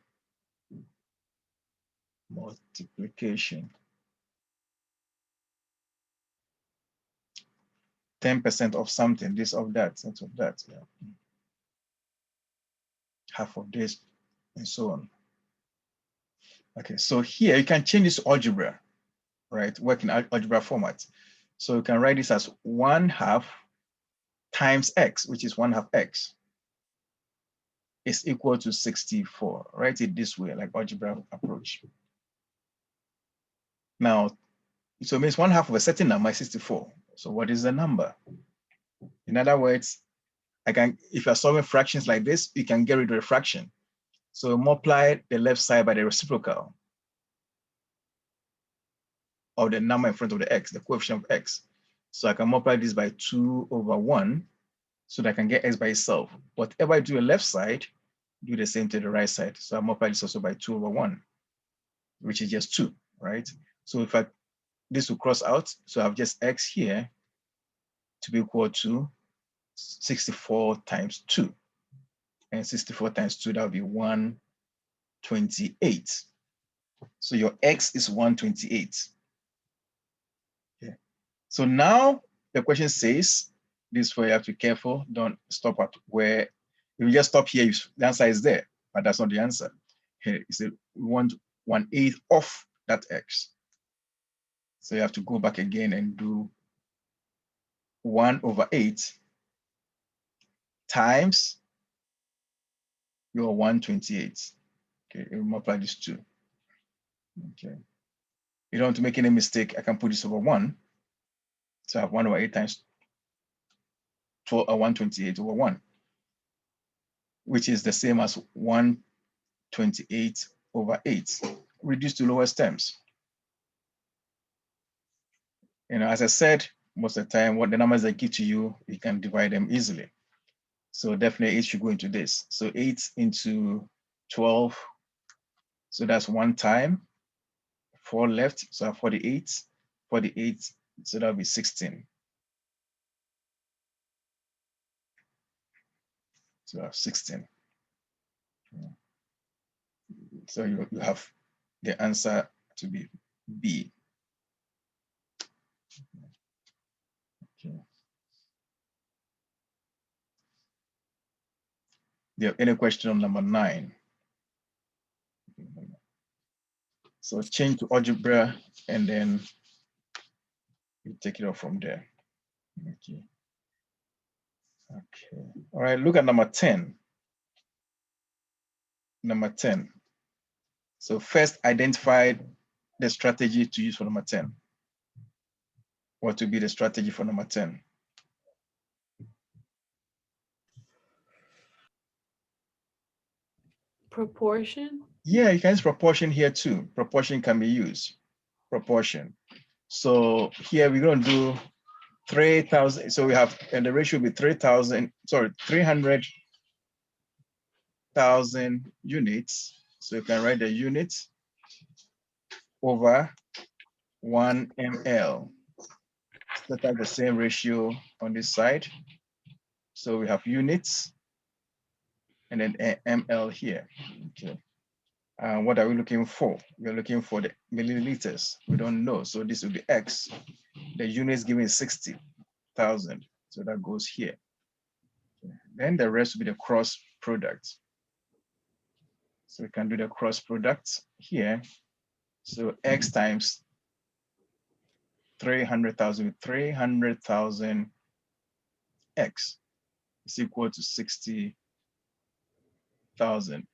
Multiplication. 10% of something, this of that, that of that. Yeah. Half of this, and so on. Okay, so here you can change this to algebra, right? Work in algebra format. So you can write this as 1/2 times x, which is 1/2 x, is equal to 64. Write it this way, like algebra approach. Now, so it means 1/2 of a certain number is 64. So what is the number? In other words, I can, if you're solving fractions like this, you can get rid of the fraction. So multiply the left side by the reciprocal of the number in front of the x, the coefficient of x. So I can multiply this by 2/1 so that I can get x by itself. Whatever I do on the left side, do the same to the right side. So I multiply this also by 2/1, which is just 2, right? So if this will cross out, so I have just x here to be equal to 64 times 2. And 64 times 2, that would be 128. So your x is 128. Okay. So now the question says, this is where you have to be careful. Don't stop at where, if you just stop here, the answer is there, but that's not the answer. Here, it's we want 1/8 of that x. So you have to go back again and do 1/8 times your 128. Okay, you multiply these two. Okay. You don't want to make any mistake. I can put this over 1. So I have 1/8 times 128/1, which is the same as 128/8, reduced to lowest terms. You know, as I said, most of the time, what the numbers I give to you, you can divide them easily. So definitely 8 should go into this. So 8 into 12, so that's 1 time, 4 left, so I have 48, 48, so that'll be 16. So I have 16. So you have the answer to be B. Okay. Do you have any question on number 9? So change to algebra and then you take it off from there. Okay. Okay. All right, look at number 10. Number 10. So first identify the strategy to use for number 10. What would be the strategy for number 10?
Proportion?
Yeah, you can use proportion here too. Proportion can be used. Proportion. So here we're going to do 3,000. So we have, and the ratio will be 300,000 units. So you can write the units over 1 ml. Set up the same ratio on this side. So we have units and then ml here. Okay. What are we looking for? We're looking for the milliliters. We don't know. So this will be X. The units given is 60,000. So that goes here. Then the rest will be the cross product. So we can do the cross product here. So X times 300,000, 300,000 X is equal to 60,000,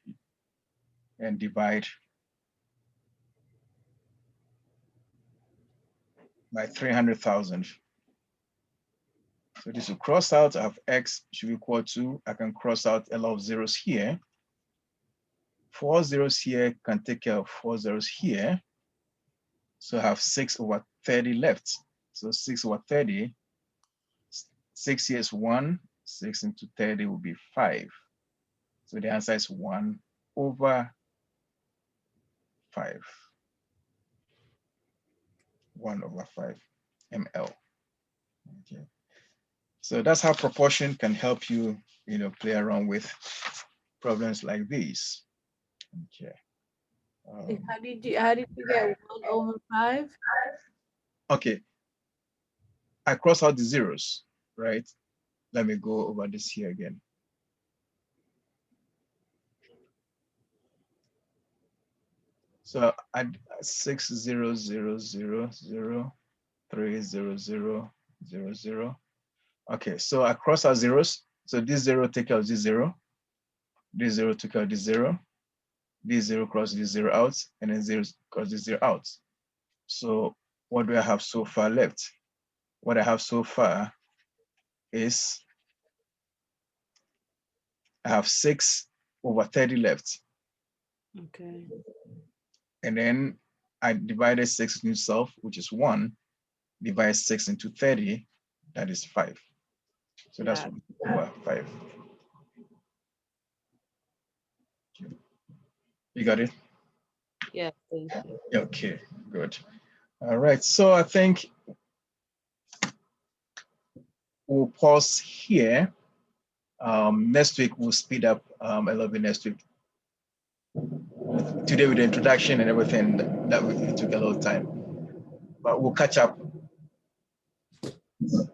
and divide by 300,000. So this will cross out. I have X should be equal to, I can cross out a lot of zeros here. 4 zeros here can take care of 4 zeros here. So I have 6/30 left. So 6/30, 6 here is 1, 6 into 30 will be 5. So the answer is 1/5. 1/5 ml. Okay. So that's how proportion can help you, play around with problems like these. Okay.
How did you get 1/5?
Okay. I cross out the zeros, right? Let me go over this here again. So I 600030000. Okay, so I cross out zeros. So this zero take out this zero. This zero took out this zero. This zero cross this zero out, and then zero cross this zero out. So what do I have so far left? What I have so far is I have 6/30 left.
Okay.
And then I divided 6 into itself, which is 1, divide 6 into 30, that is 5. So that's 1/5. You got it?
Yeah, thank you.
Okay, good. All right, so I think we'll pause here. Next week, we'll speed up a little bit next week. Today with the introduction and everything, it took a little time. But we'll catch up next